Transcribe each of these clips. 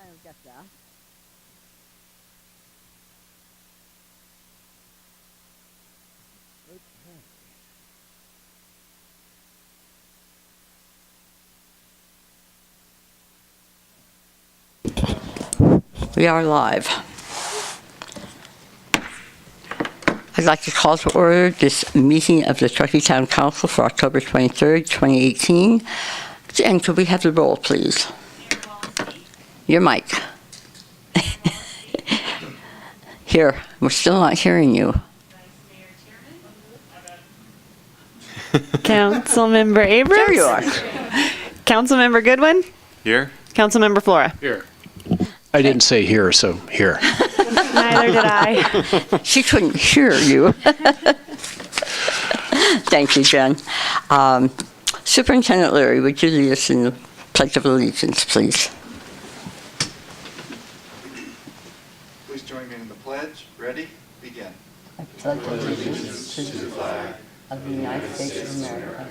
kind of get that. Okay. We are live. I'd like to call to order this meeting of the Truckee Town Council for October 23rd, 2018. And could we have the roll, please? Your mic. Here, we're still not hearing you. Councilmember Abrams? There you are. Councilmember Goodwin? Here. Councilmember Flora? Here. I didn't say here, so here. Neither did I. She couldn't hear you. Thank you, Jen. Superintendent Leary, would you lead us in the Pledge of Allegiance, please? Please join me in the pledge. Ready? Begin. I pledge allegiance to the flag of the United States of America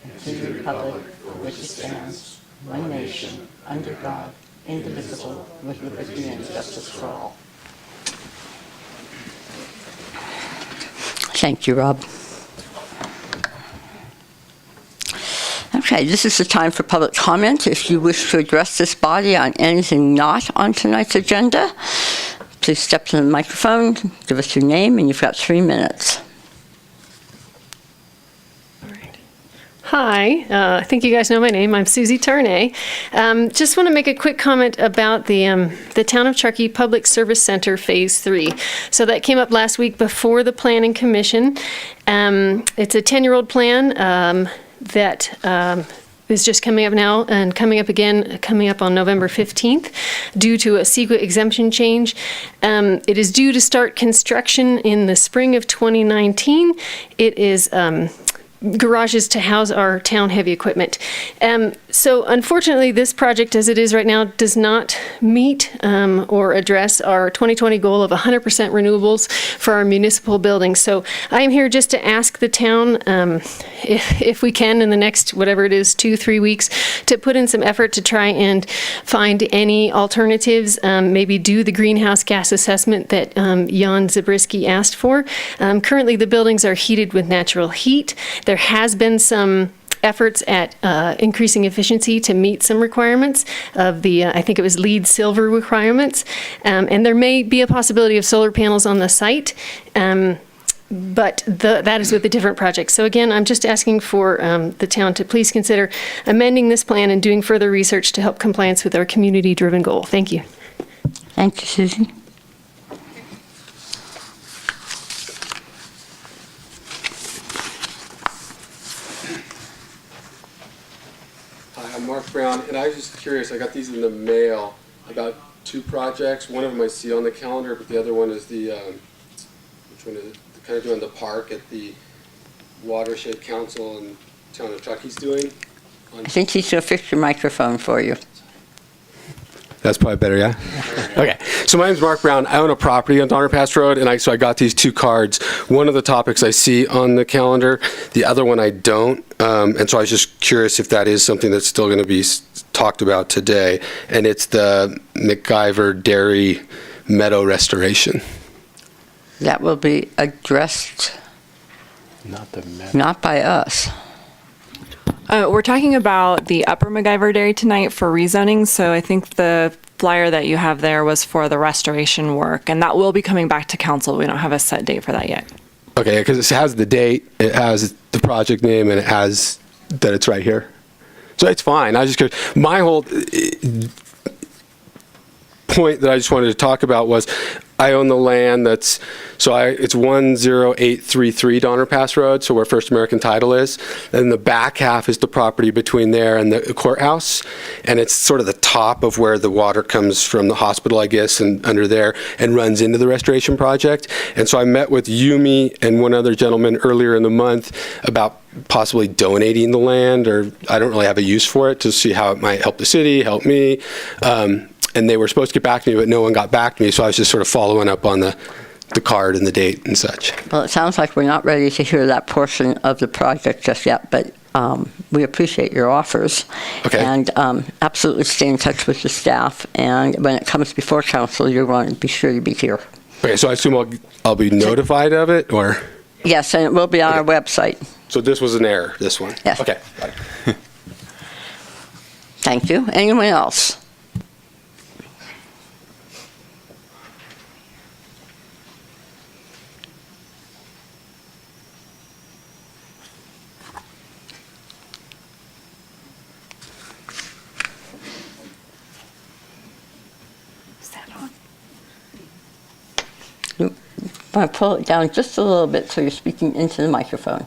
and to the republic for which it stands, one nation, under God, indivisible, with liberty and justice for all. Thank you, Rob. Okay, this is the time for public comment. If you wish to address this body on anything not on tonight's agenda, please step to the microphone, give us your name, and you've got 3 minutes. Hi, I think you guys know my name. I'm Susie Tarnay. Just want to make a quick comment about the Town of Truckee Public Service Center Phase 3. So that came up last week before the Planning Commission. It's a 10-year-old plan that is just coming up now and coming up on November 15th due to a CEQA exemption change. It is due to start construction in the spring of 2019. It is garages to house our town heavy equipment. So unfortunately, this project as it is right now does not meet or address our 2020 goal of 100% renewables for our municipal buildings. So I am here just to ask the town, if we can in the next, whatever it is, 2-3 weeks, to put in some effort to try and find any alternatives, maybe do the greenhouse gas assessment that Jan Zabriskie asked for. Currently, the buildings are heated with natural heat. There has been some efforts at increasing efficiency to meet some requirements of the, I think it was LEED Silver requirements, and there may be a possibility of solar panels on the site, but that is with a different project. So again, I'm just asking for the town to please consider amending this plan and doing further research to help compliance with our community-driven goal. Thank you. Thank you, Susie. Hi, I'm Mark Brown, and I was just curious. I got these in the mail about 2 projects. One of them I see on the calendar, but the other one is the, which one is it? They're kind of doing the park at the Watershed Council and Town of Truckee's doing. I think he's going to fix your microphone for you. That's probably better, yeah? Okay. So my name's Mark Brown. I own a property on Donner Pass Road, and so I got these 2 cards. One of the topics I see on the calendar, the other one I don't. And so I was just curious if that is something that's still going to be talked about today. And it's the McIver Dairy Meadow Restoration. That will be addressed not by us. We're talking about the Upper MacGyver Dairy tonight for rezoning, so I think the flyer that you have there was for the restoration work, and that will be coming back to council. We don't have a set date for that yet. Okay, because it has the date, it has the project name, and it has that it's right here. So it's fine. I was just curious. My whole point that I just wanted to talk about was I own the land that's, it's 10833 Donner Pass Road, so where First American Title is. And the back half is the property between there and the courthouse. And it's sort of the top of where the water comes from the hospital, I guess, and under there, and runs into the restoration project. And so I met with Yumi and one other gentleman earlier in the month about possibly donating the land, or I don't really have a use for it, to see how it might help the city, help me. And they were supposed to get back to me, but no one got back to me, so I was just sort of following up on the card and the date and such. Well, it sounds like we're not ready to hear that portion of the project just yet, but we appreciate your offers. Okay. And absolutely stay in touch with the staff. And when it comes before council, you're going to be sure to be here. Okay, so I assume I'll be notified of it, or? Yes, and it will be on our website. So this was an error, this one? Yes. Okay. Thank you. Anyone else? Is that on? You want to pull it down just a little bit so you're speaking into the microphone.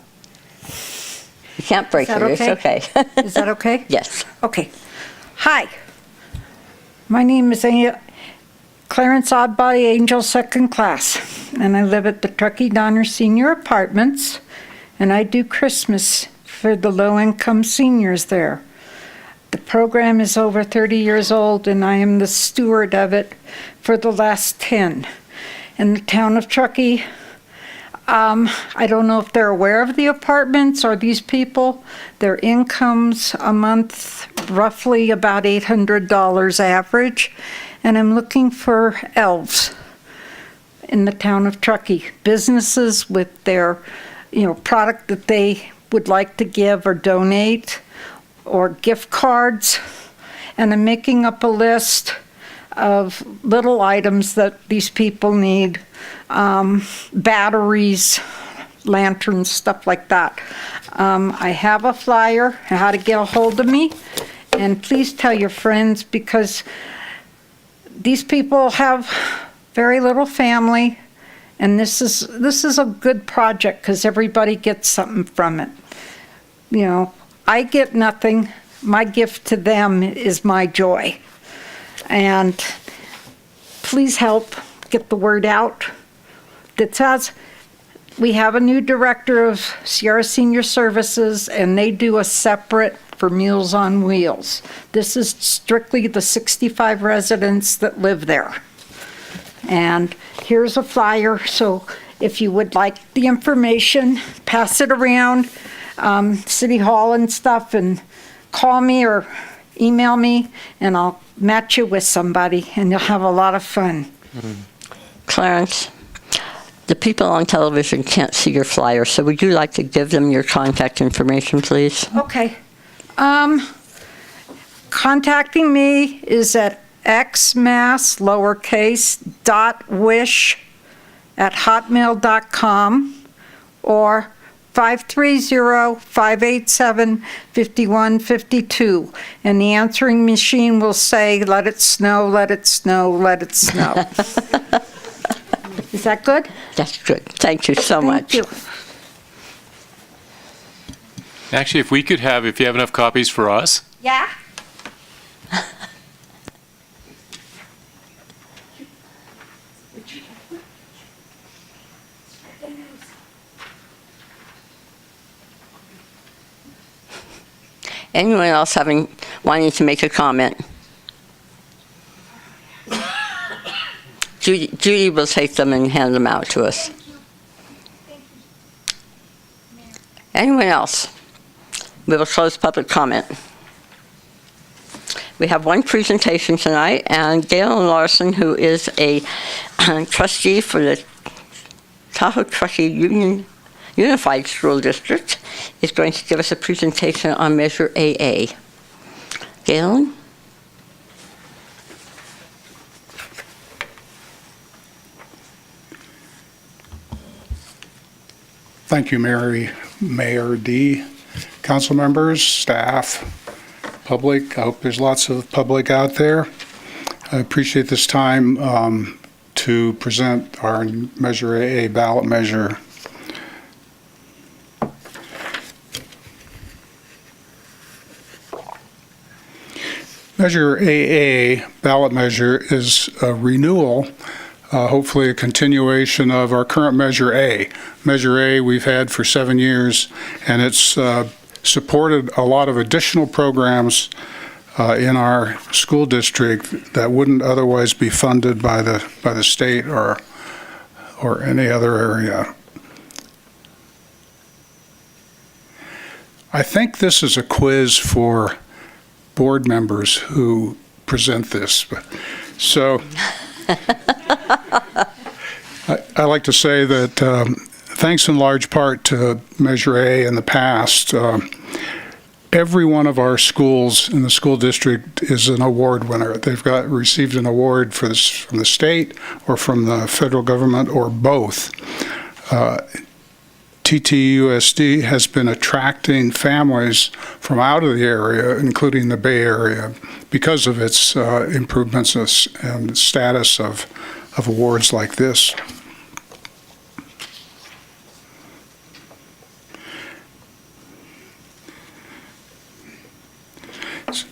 You can't break Is it. that It's okay. Is that okay? Yes. Okay. Hi. My name is Clarence Oddbody Angel, second class, and I live at the Truckee Donner Senior Apartments, and I do Christmas for the low-income seniors there. The program is over 30 years old, and I am the steward of it for the last 10. In the town of Truckee, I don't know if they're aware of the apartments or these people. Their income's a month roughly about $800 average, and I'm looking for elves in the town of Truckee. Businesses with their, product that they would like to give or donate, or gift cards, and I'm making up a list of little items that these people need, batteries, lanterns, stuff like that. I have a flyer, how to get a hold of me, and please tell your friends, because these people have very little family, and this is a good project because everybody gets something from it. I get nothing. My gift to them is my joy. And please help get the word out. That says we have a new director of Sierra Senior Services, and they do a separate for Meals on Wheels. This is strictly the 65 residents that live there. And here's a flyer, so if you would like the information, pass it around, City Hall and stuff, and call me or email me, and I'll match you with somebody, and you'll have a lot of fun. Clarence, the people on television can't see your flyer, so would you like to give them your contact information, please? Okay. Contacting me is at xmass, lowercase, .wish@hotmail.com, or 530-587-5152. And the answering machine will say, let it snow, let it snow, let it snow. Is that good? That's good. Thank you so much. Thank you. Actually, if you have enough copies for us. Yeah? Anyone else wanting to make a comment? Judy will take them and hand them out to us. Anyone else? We will close public comment. We have one presentation tonight, and Galen Larson, who is a trustee for the Tahoe Truckee Unified School District, is going to give us a presentation on Measure AA. Galen? Thank you, Mayor D, council members, staff, public. I hope there's lots of public out there. I appreciate this time to present our Measure AA ballot measure. Measure AA ballot measure is a renewal, hopefully a continuation of our current Measure A. Measure A we've had for 7 years, and it's supported a lot of additional programs in our school district that wouldn't otherwise be funded by the state or any other area. I think this is a quiz for board members who present this. So I like to say that thanks in large part to Measure A in the past, every one of our schools in the school district is an award winner. They've received an award for this from the state or from the federal government or both. TTUSD has been attracting families from out of the area, including the Bay Area, because of its improvements and status of awards like this.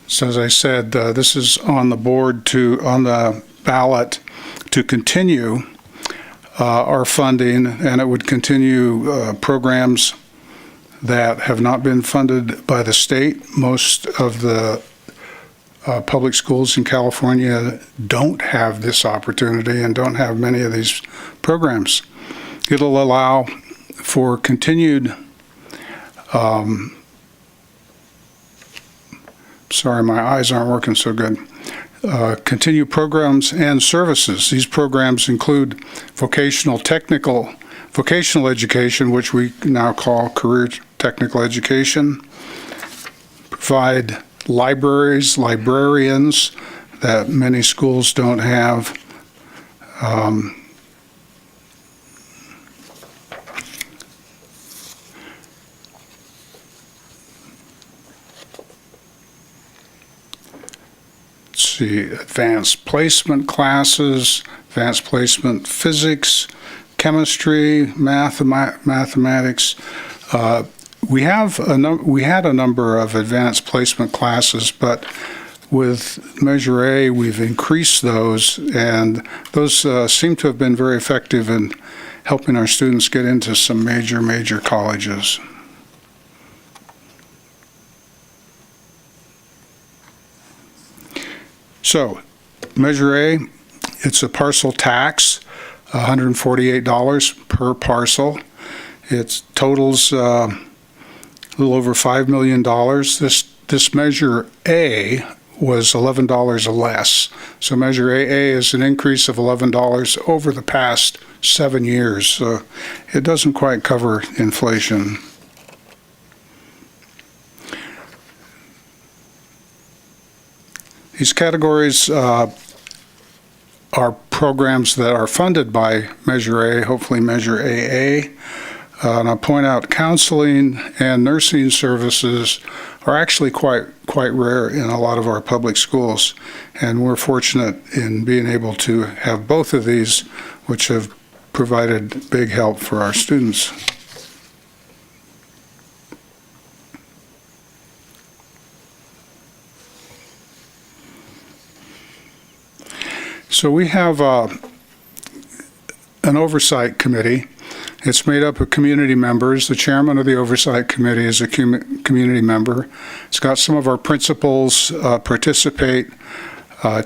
So as I said, this is on the ballot to continue our funding, and it would continue programs that have not been funded by the state. Most of the public schools in California don't have this opportunity and don't have many of these programs. It'll allow for continued sorry, my eyes aren't working so good. Continue programs and services. These programs include vocational education, which we now call career technical education, provide librarians that many schools don't have, advanced placement classes, advanced placement physics, chemistry, mathematics. We had a number of advanced placement classes, but with Measure A, we've increased those, and those seem to have been very effective in helping our students get into some major colleges. So, Measure A, it's a parcel tax, $148 per parcel. It totals a little over $5 million. This Measure A was $11 less. So Measure AA is an increase of $11 over the past 7 years. So it doesn't quite cover inflation. These categories are programs that are funded by Measure A, hopefully Measure AA. And I'll point out counseling and nursing services are actually quite rare in a lot of our public schools. And we're fortunate in being able to have both of these, which have provided big help for our students. So we have an oversight committee. It's made up of community members. The chairman of the oversight committee is a community member. It's got some of our principals participate,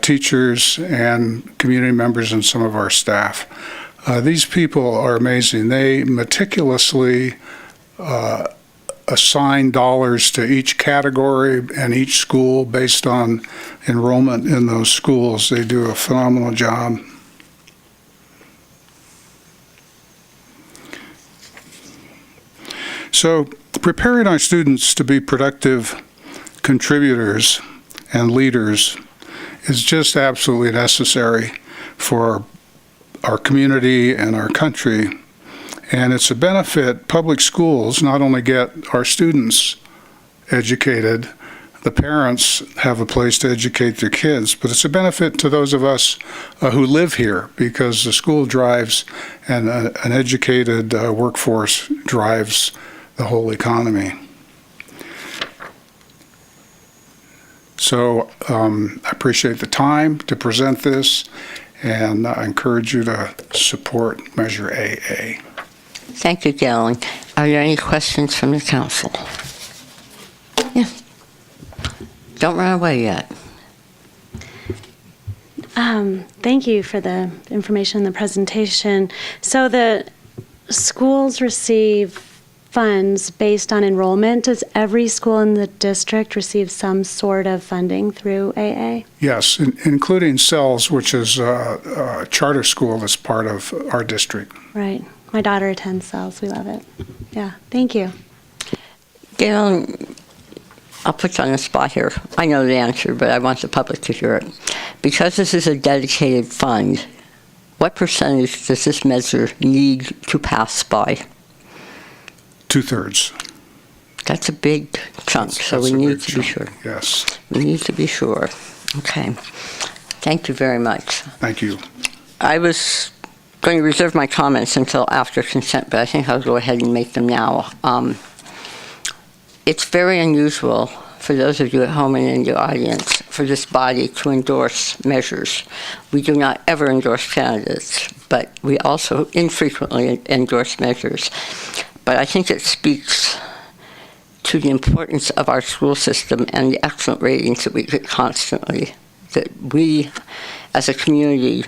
teachers and community members, and some of our staff. These people are amazing. They meticulously assign dollars to each category and each school based on enrollment in those schools. They do a phenomenal job. So preparing our students to be productive contributors and leaders is just absolutely necessary for our community and our country. And it's a benefit. Public schools not only get our students educated, the parents have a place to educate their kids, but it's a benefit to those of us who live here, because the school drives and an educated workforce drives the whole economy. So I appreciate the time to present this, and I encourage you to support Measure AA. Thank you, Galen. Are there any questions from the council? Yes. Don't run away yet. Thank you for the information and the presentation. So the schools receive funds based on enrollment. Does every school in the district receive some sort of funding through AA? Yes, including CELS, which is a charter school that's part of our district. Right. My daughter attends CELS. We love it. Yeah. Thank you. Gail, I'll put you on the spot here. I know the answer, but I want the public to hear it. Because this is a dedicated fund, what percentage does this measure need to pass by? 2/3. That's a big chunk, so we need to be sure. Yes. We need to be sure. Okay. Thank you very much. Thank you. I was going to reserve my comments until after consent, but I think I'll go ahead and make them now. It's very unusual for those of you at home and in the audience for this body to endorse measures. We do not ever endorse candidates, but we also infrequently endorse measures. But I think it speaks to the importance of our school system and the excellent ratings that we get constantly, that we as a community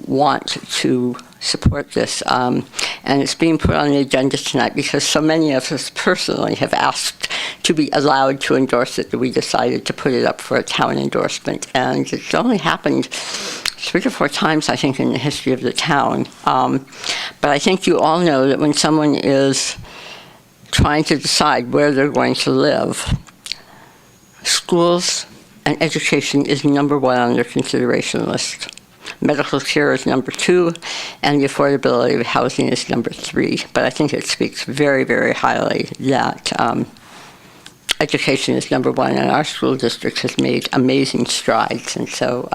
want to support this. And it's being put on the agenda tonight because so many of us personally have asked to be allowed to endorse it that we decided to put it up for a town endorsement. And it's only happened 3 or 4 times, I think, in the history of the town. But I think you all know that when someone is trying to decide where they're going to live, schools and education is number 1 on their consideration list. Medical care is number 2, and the affordability of housing is number 3. But I think it speaks very, very highly that education is number 1, and our school district has made amazing strides. And so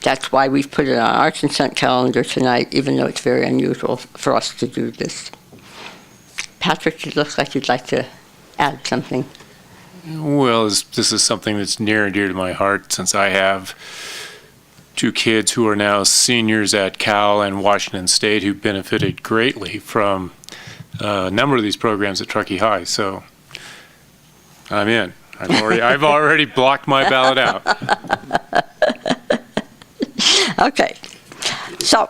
that's why we've put it on our consent calendar tonight, even though it's very unusual for us to do this. Patrick, it looks like you'd like to add something. Well, this is something that's near and dear to my heart since I have 2 kids who are now seniors at Cal and Washington State who benefited greatly from a number of these programs at Truckee High. So I'm in. I've already blocked my ballot out. Okay. So.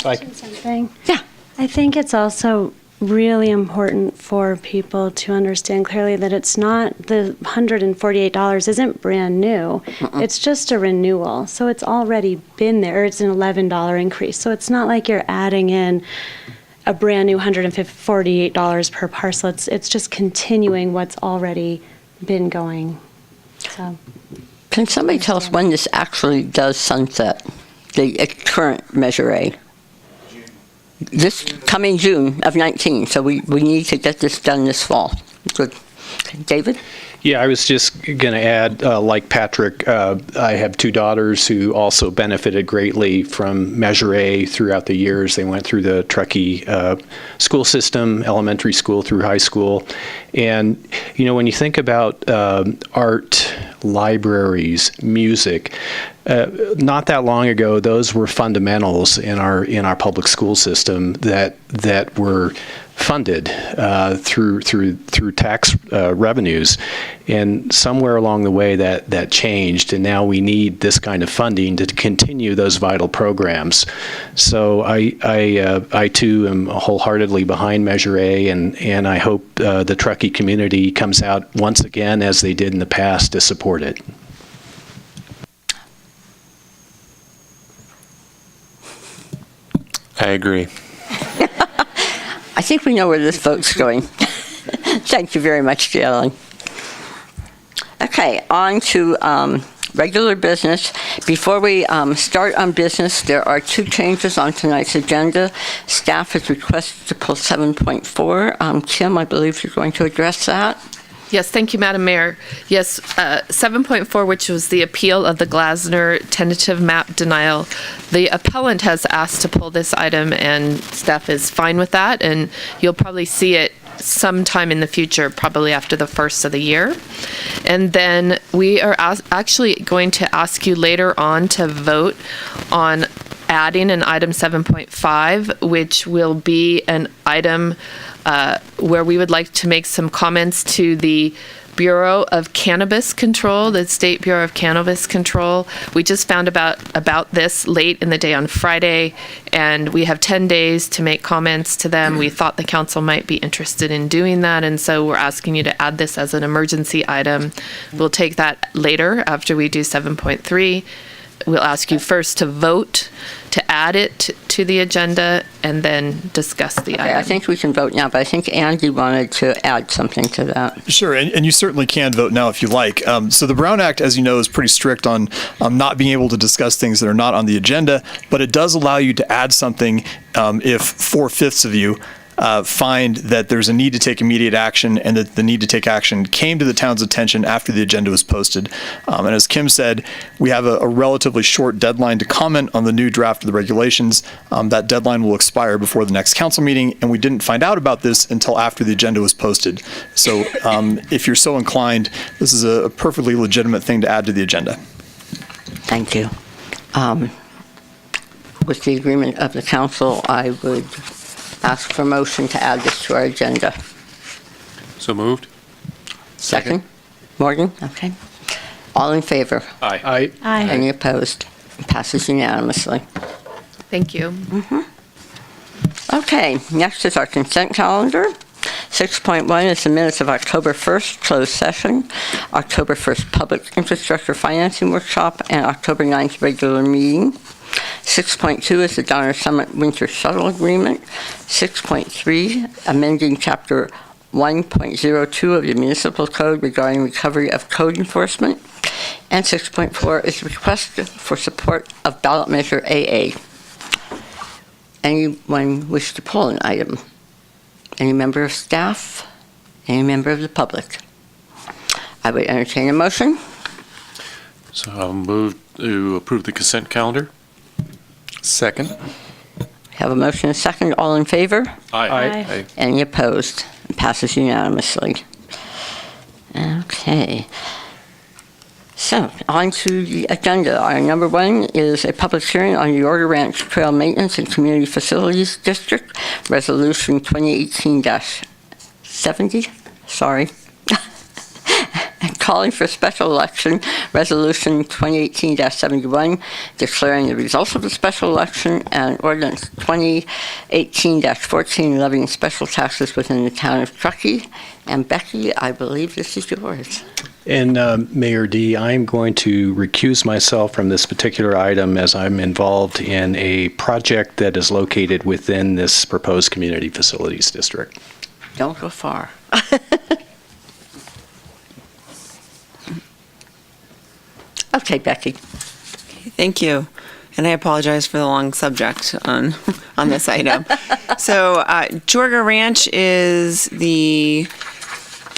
Something. Yeah. I think it's also really important for people to understand clearly that it's not, the $148 isn't brand new. It's just a renewal. So it's already been there. It's an $11 increase. So it's not like you're adding in a brand new $148 per parcel. It's just continuing what's already been going. So, Can somebody tell us when this actually does sunset, the current Measure A? This coming June of 19, so we need to get this done this fall. Good. David? Yeah, I was just going to add, like Patrick, I have 2 daughters who also benefited greatly from Measure A throughout the years. They went through the Truckee school system, elementary school through high school. And, you know, when you think about art, libraries, music, not that long ago, those were fundamentals in our public school system that were funded through tax revenues, and somewhere along the way that changed, and now we need this kind of funding to continue those vital programs. So I too am wholeheartedly behind Measure A, and I hope the Truckee community comes out once again, as they did in the past, to support it. I agree. I think we know where this vote's going. Thank you very much, Jalen. Okay, on to regular business. Before we start on business, there are 2 changes on tonight's agenda. Staff has requested to pull 7.4. Kim, I believe you're going to address that. Yes, thank you, Madam Mayor. Yes, 7.4, which was the appeal of the Glasner tentative map denial. The appellant has asked to pull this item, and staff is fine with that, and you'll probably see it sometime in the future, probably after the first of the year. And then we are actually going to ask you later on to vote on adding an item 7.5, which will be an item where we would like to make some comments to the Bureau of Cannabis Control, the State Bureau of Cannabis Control. We just found about this late in the day on Friday, and we have 10 days to make comments to them. We thought the council might be interested in doing that, and so we're asking you to add this as an emergency item. We'll take that later after we do 7.3. We'll ask you first to vote to add it to the agenda and then discuss the item. I think we can vote now, but I think Andy wanted to add something to that. Sure, and you certainly can vote now if you like. So the Brown Act, as you know, is pretty strict on not being able to discuss things that are not on the agenda, but it does allow you to add something if 4/5 of you find that there's a need to take immediate action and that the need to take action came to the town's attention after the agenda was posted. And as Kim said, we have a relatively short deadline to comment on the new draft of the regulations. That deadline will expire before the next council meeting, and we didn't find out about this until after the agenda was posted. So if you're so inclined, this is a perfectly legitimate thing to add to the agenda. Thank you. With the agreement of the council, I would ask for a motion to add this to our agenda. So moved. Second? Morgan? Okay. All in favor? Aye. Aye. Any opposed? Passes unanimously. Thank you. Okay, next is our consent calendar. 6.1 is the minutes of October 1st closed session, October 1st public infrastructure financing workshop, and October 9th regular meeting. 6.2 is the Donner Summit Winter Shuttle Agreement. 6.3, amending Chapter 1.02 of the Municipal Code regarding recovery of code enforcement. And 6.4 is request for support of ballot measure AA. Anyone wish to pull an item? Any member of staff? Any member of the public? I would entertain a motion. So I'll move to approve the consent calendar. Second. Have a motion and a second. All in favor? Aye. Any opposed? It passes unanimously. Okay. So, on to the agenda. Our number one is a public hearing on the Yorga Ranch Trail Maintenance and Community Facilities District, Resolution 2018-70. Sorry. Calling for special election, Resolution 2018-71, declaring the results of the special election, and Ordinance 2018-14, levying special taxes within the town of Truckee. And Becky, I believe this is yours. And Mayor D, I'm going to recuse myself from this particular item as I'm involved in a project that is located within this proposed community facilities district. Don't go far. Okay, Becky. Thank you. And I apologize for the long subject on this item. So Jorga Ranch is the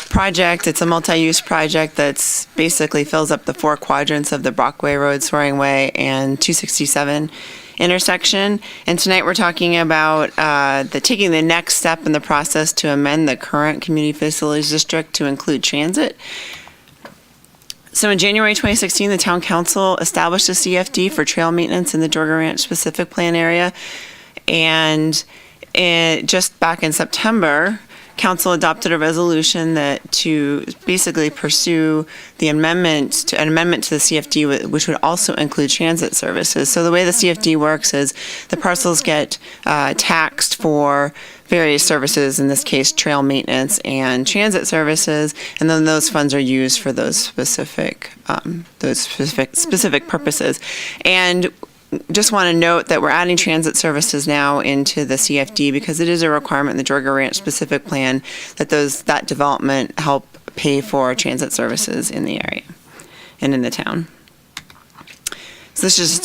project. It's a multi-use project that's basically fills up the 4 quadrants of the Brockway Road, Soaring Way, and 267 intersection. And tonight we're talking about taking the next step in the process to amend the current community facilities district to include transit. So in January 2016, the town council established a CFD for trail maintenance in the Jorga Ranch specific plan area. And just back in September, council adopted a resolution that to basically pursue an amendment to the CFD, which would also include transit services. So the way the CFD works is the parcels get taxed for various services, in this case trail maintenance and transit services, and then those funds are used for those specific purposes. And just want to note that we're adding transit services now into the CFD because it is a requirement in the Jorga Ranch specific plan that that development help pay for transit services in the area and in the town. So this is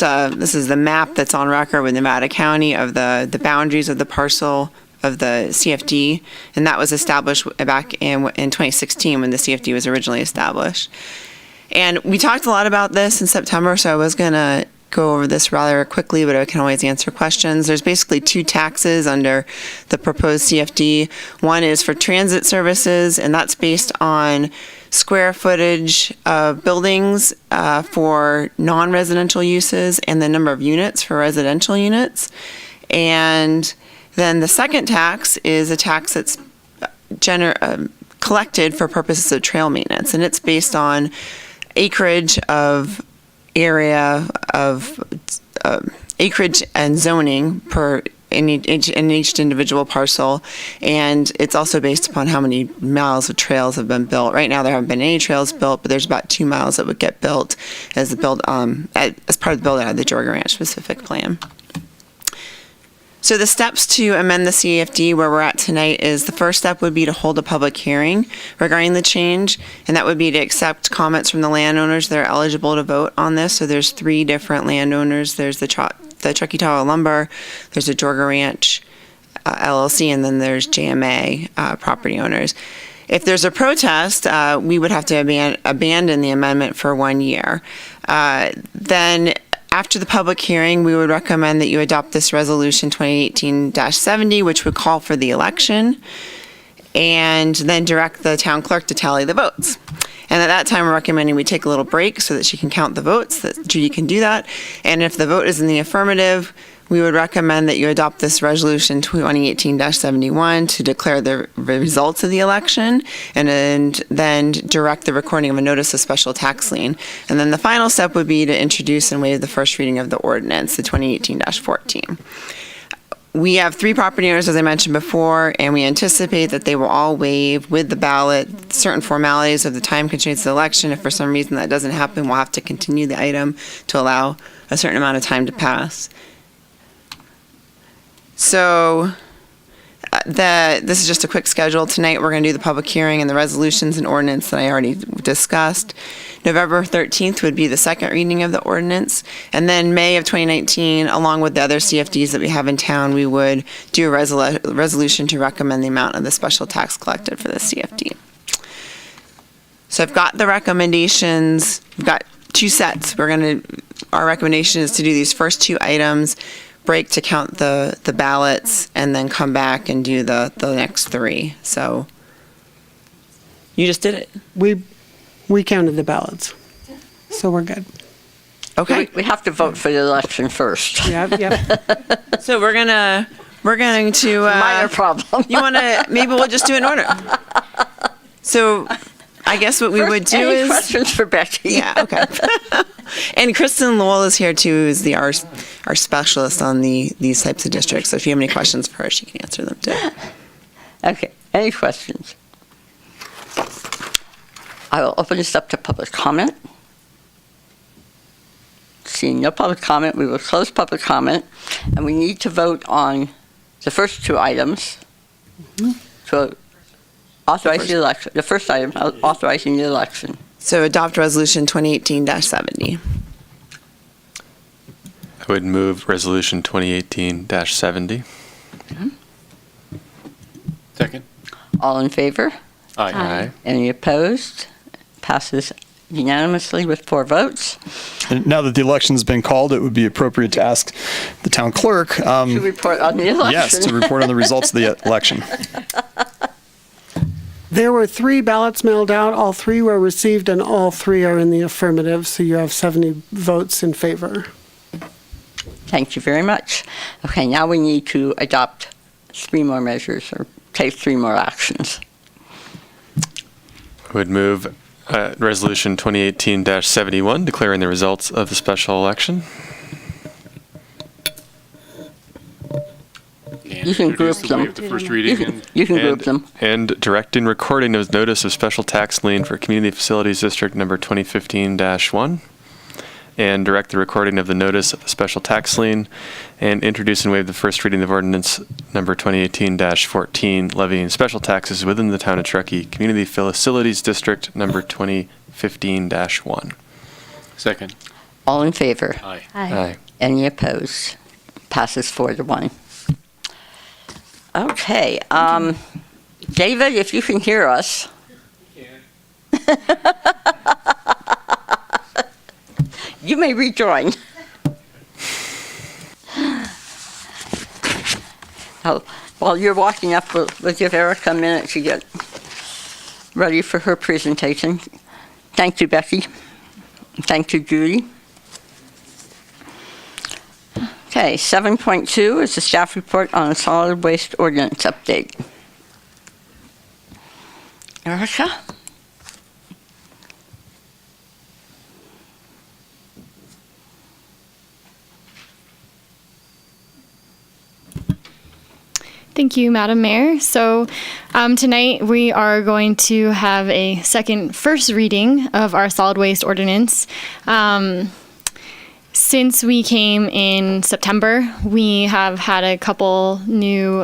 the map that's on record with Nevada County of the boundaries of the parcel of the CFD, and that was established back in 2016 when the CFD was originally established. And we talked a lot about this in September, so I was going to go over this rather quickly, but I can always answer questions. There's basically 2 taxes under the proposed CFD. One is for transit services, and that's based on square footage of buildings for non-residential uses and the number of units for residential units. And then the second tax is a tax that's collected for purposes of trail maintenance, and it's based on acreage of area of acreage and zoning per in each individual parcel, and it's also based upon how many miles of trails have been built. Right now, there haven't been any trails built, but there's about 2 miles that would get built as part of the build out of the Georgia Ranch specific plan. So the steps to amend the CFD where we're at tonight is the first step would be to hold a public hearing regarding the change, and that would be to accept comments from the landowners that are eligible to vote on this. So there's 3 different landowners. There's the Truckee Tower Lumber, there's the Georgia Ranch LLC, and then there's JMA property owners. If there's a protest, we would have to abandon the amendment for 1 year. Then after the public hearing, we would recommend that you adopt this resolution 2018-70, which would call for the election, and then direct the town clerk to tally the votes. And at that time, we're recommending we take a little break so that she can count the votes, that Judy can do that. And if the vote is in the affirmative, we would recommend that you adopt this resolution 2018-71 to declare the results of the election, and then direct the recording of a notice of special tax lien. And then the final step would be to introduce and waive the first reading of the ordinance, the 2018-14. We have 3 property owners, as I mentioned before, and we anticipate that they will all waive with the ballot certain formalities of the time constraints of the election. If for some reason that doesn't happen, we'll have to continue the item to allow a certain amount of time to pass. So this is just a quick schedule. Tonight we're going to do the public hearing and the resolutions and ordinance that I already discussed. November 13th would be the second reading of the ordinance. And then May of 2019, along with the other CFDs that we have in town, we would do a resolution to recommend the amount of the special tax collected for the CFD. So I've got the recommendations. We've got 2 sets. Our recommendation is to do these first 2 items, break to count the ballots, and then come back and do the next 3. So you just did it. We counted the ballots, so we're good. Okay. We have to vote for the election first. Yep. So we're going to minor problem. You want to, maybe we'll just do it in order. So I guess what we would do any is questions for Becky. Yeah, okay. And Kristen Lowell is here too, is our specialist on these types of districts. So if you have any questions for her, she can answer them too. Okay, any questions? I will open this up to public comment. Seeing no public comment, we will close public comment, and we need to vote on the first 2 items. So authorize the election. The first item, authorizing the election. So adopt resolution 2018-70. I would move resolution 2018-70. Second. All in favor? Aye. Any opposed? Passes unanimously with 4 votes. And now that the election's been called, it would be appropriate to ask the town clerk. To report on the election. Yes, to report on the results of the election. There were 3 ballots mailed out. All 3 were received, and all 3 are in the affirmative, so you have 70 votes in favor. Thank you very much. Okay, now we need to adopt 3 more measures or take 3 more actions. I would move resolution 2018-71, declaring the results of the special election. You can group them. The first reading. You can group them. And directing recording of notice of special tax lien for Community Facilities District number 2015-1. And direct the recording of the notice of the special tax lien, and introduce and waive the first reading of ordinance number 2018-14, levying special taxes within the town of Truckee, Community Facilities District number 2015-1. Second. All in favor? Aye. Aye. Any opposed? Passes 4-1. Okay, David, if you can hear us. You may rejoin. While you're walking up, we'll give Erica a minute to get ready for her presentation. Thank you, Becky. Thank you, Judy. Okay, 7.2 is the staff report on a solid waste ordinance update. Erica? Thank you, Madam Mayor. So tonight we are going to have a first reading of our solid waste ordinance. Since we came in September, we have had a couple new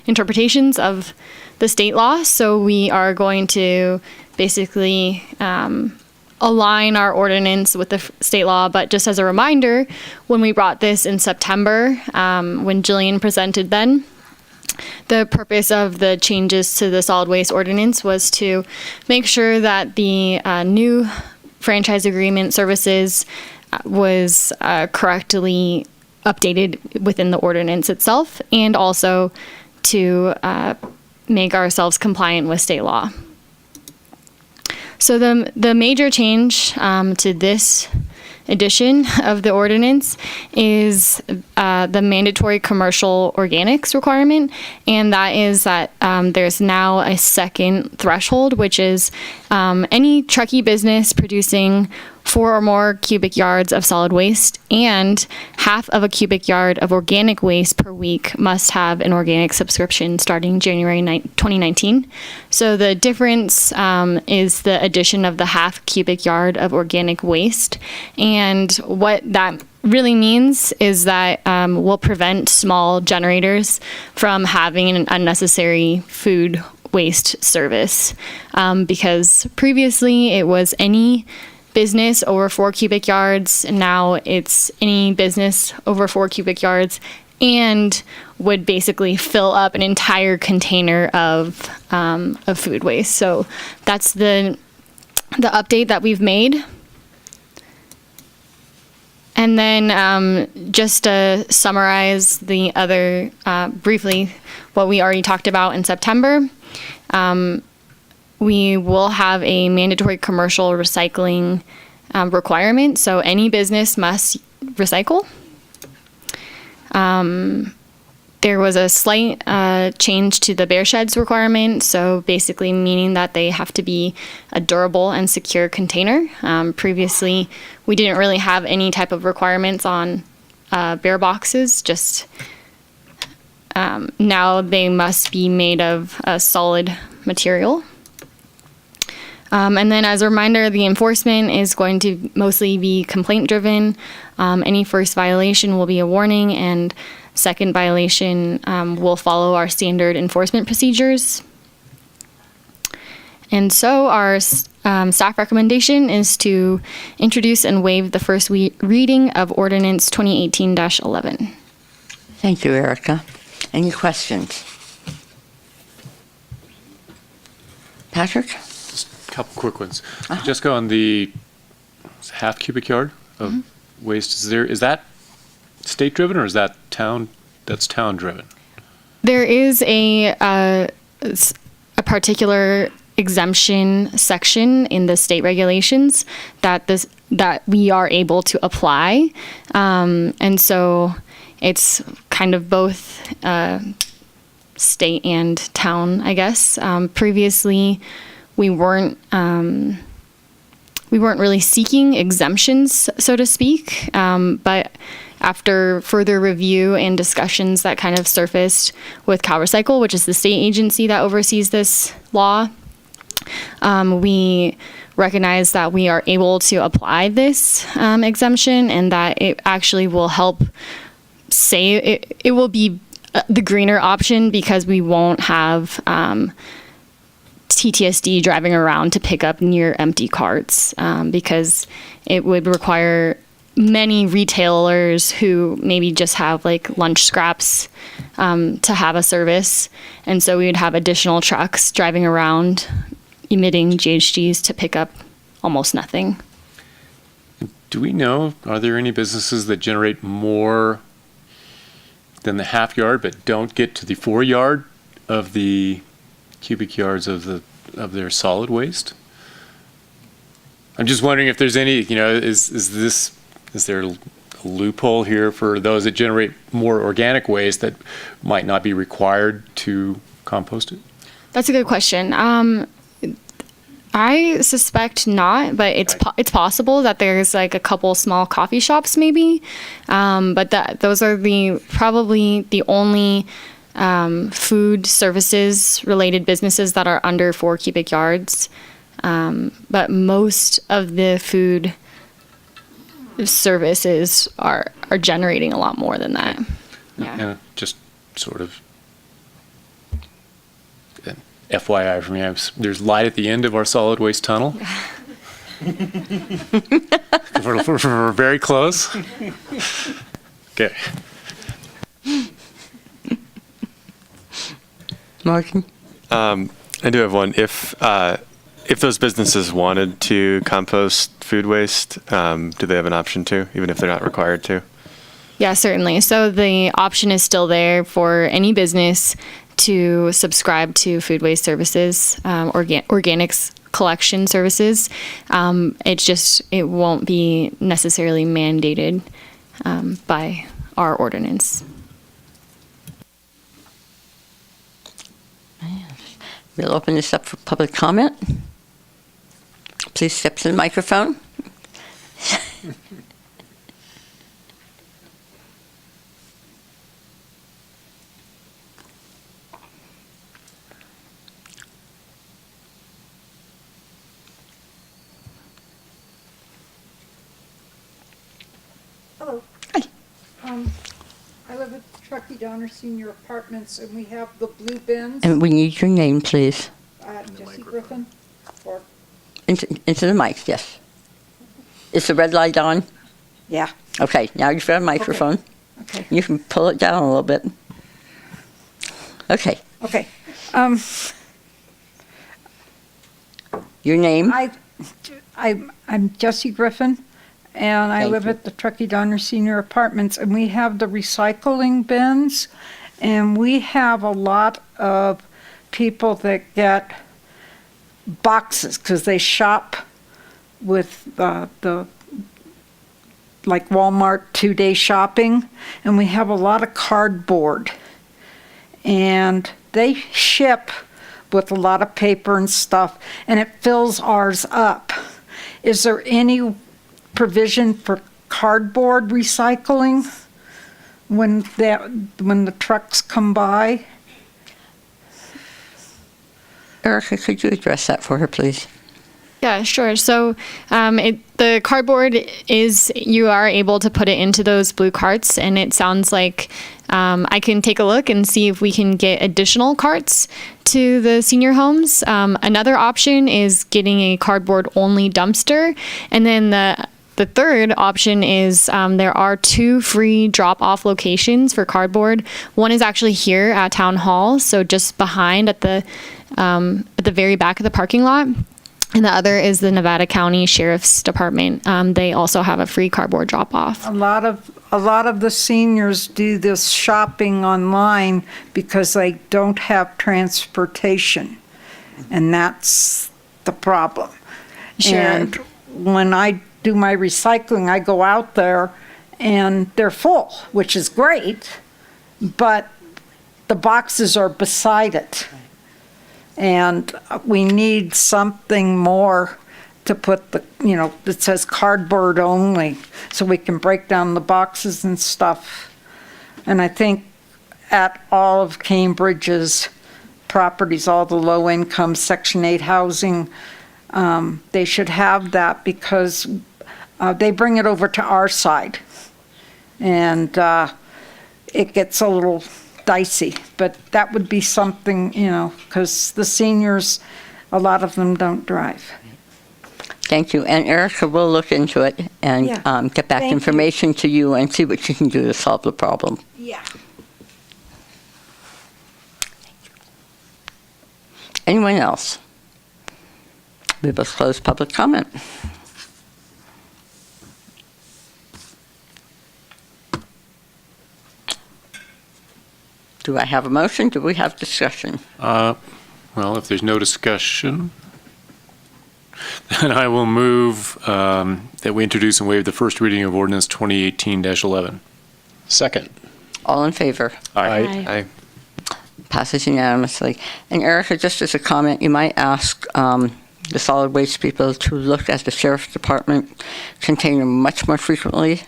interpretations of the state law. So we are going to basically align our ordinance with the state law. But just as a reminder, when we brought this in September, when Jillian presented then, the purpose of the changes to the solid waste ordinance was to make sure that the new franchise agreement services was correctly updated within the ordinance itself, and also to make ourselves compliant with state law. So the major change to this edition of the ordinance is the mandatory commercial organics requirement, and that is that there's now a second threshold, which is any Truckee business producing 4 or more cubic yards of solid waste and half of a cubic yard of organic waste per week must have an organic subscription starting January 2019. So the difference is the addition of the half cubic yard of organic waste. And what that really means is that we'll prevent small generators from having an unnecessary food waste service, because previously it was any business over 4 cubic yards, and now it's any business over 4 cubic yards and would basically fill up an entire container of food waste. So that's the update that we've made. And then just to summarize the other, briefly, what we already talked about in September, we will have a mandatory commercial recycling requirement. So any business must recycle. There was a slight change to the bear sheds requirement. So basically meaning that they have to be a durable and secure container. Previously, we didn't really have any type of requirements on bear boxes, just now they must be made of a solid material. And then as a reminder, the enforcement is going to mostly be complaint driven. Any first violation will be a warning, and second violation will follow our standard enforcement procedures. And so our staff recommendation is to introduce and waive the first reading of Ordinance 2018-11. Thank you, Erica. Any questions? Patrick? Just a couple quick ones. Jessica, on the half cubic yard of waste, is that state driven or is that town? That's town driven. There is a particular exemption section in the state regulations that we are able to apply, and so it's kind of both state and town, I guess. Previously, we weren't really seeking exemptions, so to speak, but after further review and discussions that kind of surfaced with CalRecycle, which is the state agency that oversees this law, we recognize that we are able to apply this exemption, and that it actually will help it will be the greener option, because we won't have TTSD driving around to pick up near empty carts, because it would require many retailers who maybe just have like lunch scraps to have a service. And so we would have additional trucks driving around emitting GHGs to pick up almost nothing. Do we know, are there any businesses that generate more than the half yard but don't get to the 4 yard of the cubic yards of their solid waste? I'm just wondering if there's any, is there a loophole here for those that generate more organic waste that might not be required to compost it? That's a good question. I suspect not, but it's possible that there's like a couple small coffee shops maybe, but those are probably the only food services related businesses that are under 4 cubic yards. But most of the food services are generating a lot more than that. Yeah. And just sort of FYI for me, there's light at the end of our solid waste tunnel. we're very close. Okay. Martin? I do have one. If those businesses wanted to compost food waste, do they have an option to, even if they're not required to? Yeah, certainly. So the option is still there for any business to subscribe to food waste services, organics collection services. It won't be necessarily mandated by our ordinance. We'll open this up for public comment. Please step to the microphone. Hello. Hi. I live at Truckee Donner Senior Apartments, and we have the blue bins. And we need your name, please. Jesse Griffin. Or Into the mic, yes. Is the red light on? Yeah. Okay, now you've got a microphone. Okay. You can pull it down a little bit. Okay. Okay. Your name? I'm Jesse Griffin, and I live at the Truckee Donner Senior Apartments, and we have the recycling bins, and we have a lot of people that get boxes because they shop with the like Walmart 2-day shopping, and we have a lot of cardboard, and they ship with a lot of paper and stuff, and it fills ours up. Is there any provision for cardboard recycling when the trucks come by? Erica, could you address that for her, please? Yeah, sure. So the cardboard you are able to put it into those blue carts, and it sounds like I can take a look and see if we can get additional carts to the senior homes. Another option is getting a cardboard-only dumpster. And then the third option is there are 2 free drop-off locations for cardboard. One is actually here at Town Hall, so just behind at the very back of the parking lot. And the other is the Nevada County Sheriff's Department. They also have a free cardboard drop-off. A lot of the seniors do this shopping online because they don't have transportation, and that's the problem. Sure. And when I do my recycling, I go out there and they're full, which is great, but the boxes are beside it. And we need something more to put that says cardboard only, so we can break down the boxes and stuff. And I think at all of Cambridge's properties, all the low-income Section 8 housing, they should have that because they bring it over to our side. And it gets a little dicey, but that would be something, because the seniors, a lot of them don't drive. Thank you. And Erica will look into it and get back information to you and see what she can do to solve the problem. Yeah. Anyone else? We will close public comment. Do I have a motion? Do we have discussion? Well, if there's no discussion, then I will move that we introduce and waive the first reading of ordinance 2018-11. Second. All in favor? Aye. Passes unanimously. And Erica, just as a comment, you might ask the solid waste people to look at the sheriff's department container much more frequently.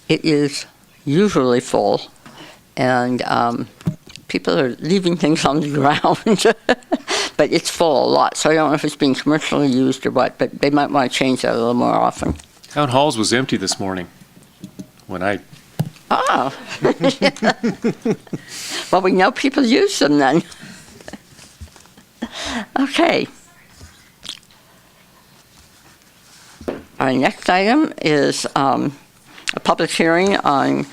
It is usually full, and people are leaving things on the ground, but it's full a lot. So I don't know if it's being commercially used or what, but they might want to change that a little more often. Town halls was empty this morning when I. Oh. Well, we know people use them then. Okay. Our next item is a public hearing on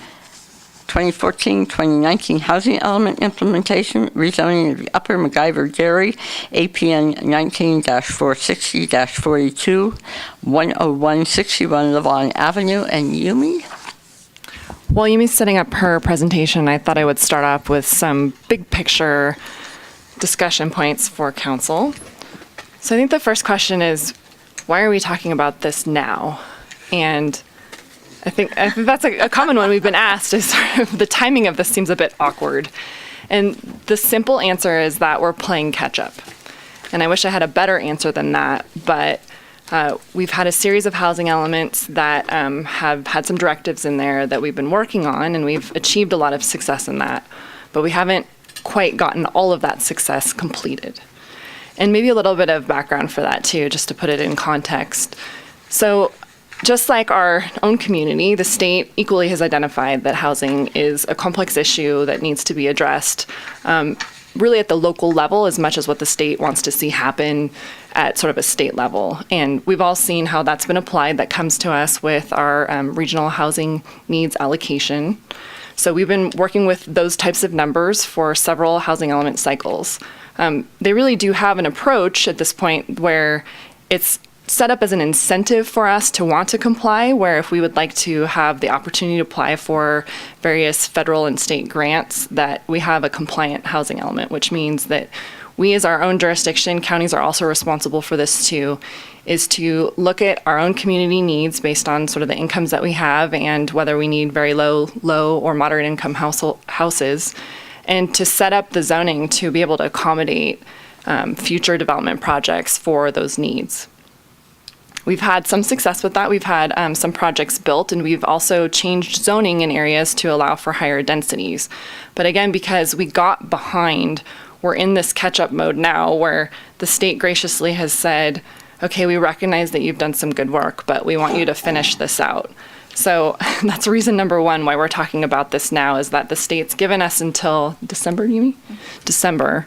2014-2019 housing element implementation, rezoning of the Upper MacGyver Dairy, APN 19-460-42, 10161 Levon Avenue, and Yumi. While Yumi's setting up her presentation, I thought I would start off with some big picture discussion points for council. So I think the first question is, why are we talking about this now? And I think that's a common one we've been asked, is sort of the timing of this seems a bit awkward. And the simple answer is that we're playing catch up. And I wish I had a better answer than that, but we've had a series of housing elements that have had some directives in there that we've been working on, and we've achieved a lot of success in that. But we haven't quite gotten all of that success completed. And maybe a little bit of background for that too, just to put it in context. So just like our own community, the state equally has identified that housing is a complex issue that needs to be addressed really at the local level as much as what the state wants to see happen at sort of a state level. And we've all seen how that's been applied. That comes to us with our regional housing needs allocation. So we've been working with those types of numbers for several housing element cycles. They really do have an approach at this point where it's set up as an incentive for us to want to comply, where if we would like to have the opportunity to apply for various federal and state grants, that we have a compliant housing element, which means that we as our own jurisdiction, counties are also responsible for this too, is to look at our own community needs based on sort of the incomes that we have and whether we need very low or moderate income houses, and to set up the zoning to be able to accommodate future development projects for those needs. We've had some success with that. We've had some projects built, and we've also changed zoning in areas to allow for higher densities. But again, because we got behind, we're in this catch-up mode now where the state graciously has said, okay, we recognize that you've done some good work, but we want you to finish this out. So that's reason number one why we're talking about this now, is that the state's given us until December, you mean? December,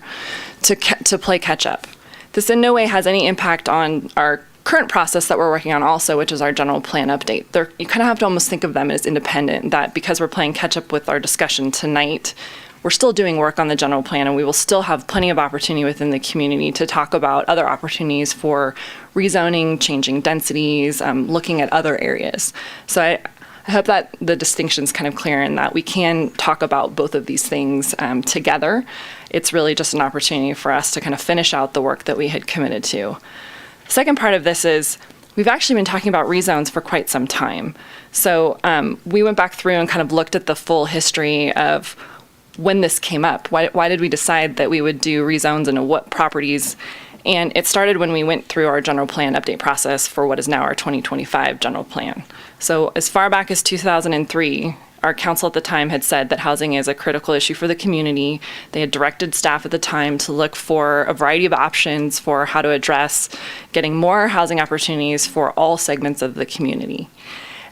to play catch-up. This in no way has any impact on our current process that we're working on also, which is our general plan update. You kind of have to almost think of them as independent, that because we're playing catch up with our discussion tonight, we're still doing work on the general plan, and we will still have plenty of opportunity within the community to talk about other opportunities for rezoning, changing densities, looking at other areas. So I hope that the distinction's kind of clear in that we can talk about both of these things together. It's really just an opportunity for us to kind of finish out the work that we had committed to. Second part of this is we've actually been talking about rezones for quite some time. So we went back through and kind of looked at the full history of when this came up. Why did we decide that we would do rezones and what properties? And it started when we went through our general plan update process for what is now our 2025 general plan. So as far back as 2003, our council at the time had said that housing is a critical issue for the community. They had directed staff at the time to look for a variety of options for how to address getting more housing opportunities for all segments of the community.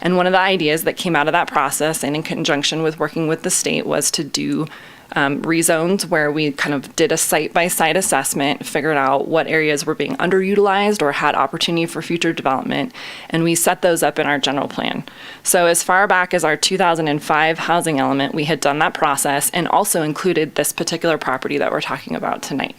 And one of the ideas that came out of that process, and in conjunction with working with the state, was to do rezones where we kind of did a site-by-site assessment, figured out what areas were being underutilized or had opportunity for future development, and we set those up in our general plan. So as far back as our 2005 housing element, we had done that process and also included this particular property that we're talking about tonight.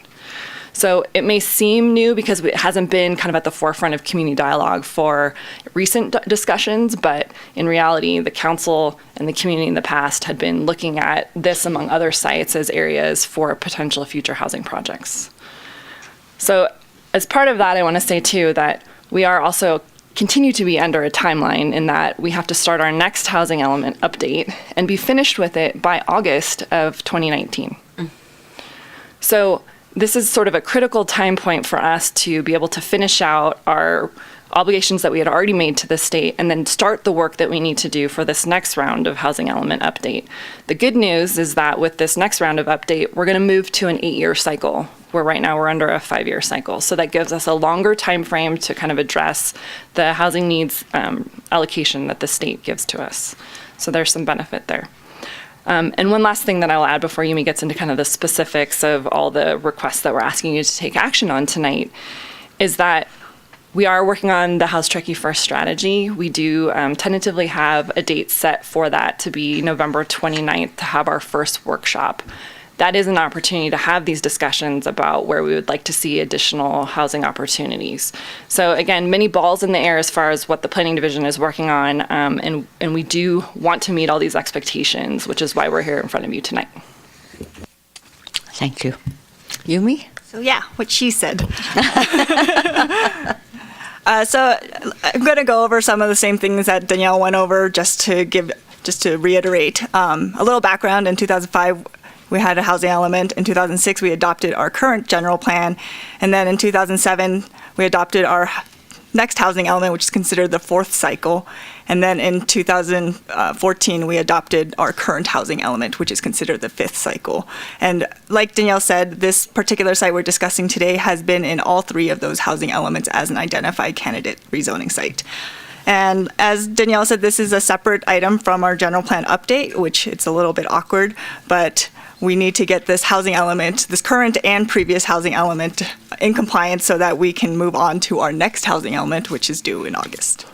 So it may seem new because it hasn't been kind of at the forefront of community dialogue for recent discussions, but in reality, the council and the community in the past had been looking at this among other sites as areas for potential future housing projects. So as part of that, I want to say too that we are also continue to be under a timeline in that we have to start our next housing element update and be finished with it by August of 2019. So this is sort of a critical time point for us to be able to finish out our obligations that we had already made to the state and then start the work that we need to do for this next round of housing element update. The good news is that with this next round of update, we're going to move to an 8-year cycle, where right now we're under a 5-year cycle. So that gives us a longer time frame to kind of address the housing needs allocation that the state gives to us. So there's some benefit there. And one last thing that I'll add before Yumi gets into kind of the specifics of all the requests that we're asking you to take action on tonight is that we are working on the House Truckee First strategy. We do tentatively have a date set for that to be November 29th to have our first workshop. That is an opportunity to have these discussions about where we would like to see additional housing opportunities. So again, many balls in the air as far as what the Planning Division is working on, and we do want to meet all these expectations, which is why we're here in front of you tonight. Thank you. Yumi? So yeah, what she said. So I'm going to go over some of the same things that Danielle went over just to reiterate. A little background: in 2005, we had a housing element. In 2006, we adopted our current general plan. And then in 2007, we adopted our next housing element, which is considered the fourth cycle. And then in 2014, we adopted our current housing element, which is considered the fifth cycle. And like Danielle said, this particular site we're discussing today has been in all three of those housing elements as an identified candidate rezoning site. And as Danielle said, this is a separate item from our general plan update, which it's a little bit awkward, but we need to get this housing element, this current and previous housing element, in compliance so that we can move on to our next housing element, which is due in August.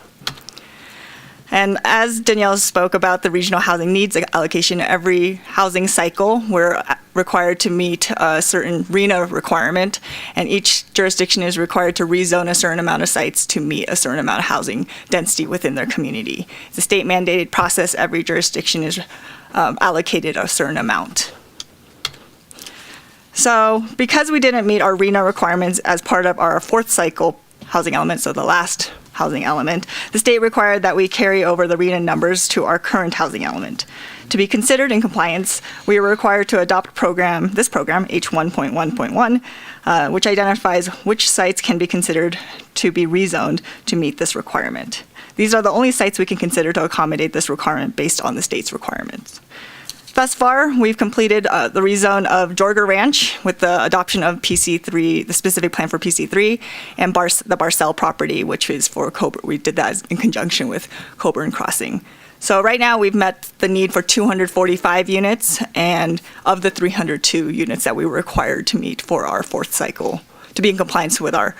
And as Danielle spoke about the regional housing needs allocation, every housing cycle we're required to meet a certain RENA requirement, and each jurisdiction is required to rezone a certain amount of sites to meet a certain amount of housing density within their community. It's a state mandated process. Every jurisdiction is allocated a certain amount. So because we didn't meet our RENA requirements as part of our fourth cycle housing element, so the last housing element, the state required that we carry over the RENA numbers to our current housing element. To be considered in compliance, we were required to adopt this program, H1.1.1, which identifies which sites can be considered to be rezoned to meet this requirement. These are the only sites we can consider to accommodate this requirement based on the state's requirements. Thus far, we've completed the rezone of Jorger Ranch with the adoption of PC3, the specific plan for PC3, and the Barcel property, which is for Coburn. We did that in conjunction with Coburn Crossing. So right now, we've met the need for 245 units, and of the 302 units that we were required to meet for our fourth cycle, to be in compliance with our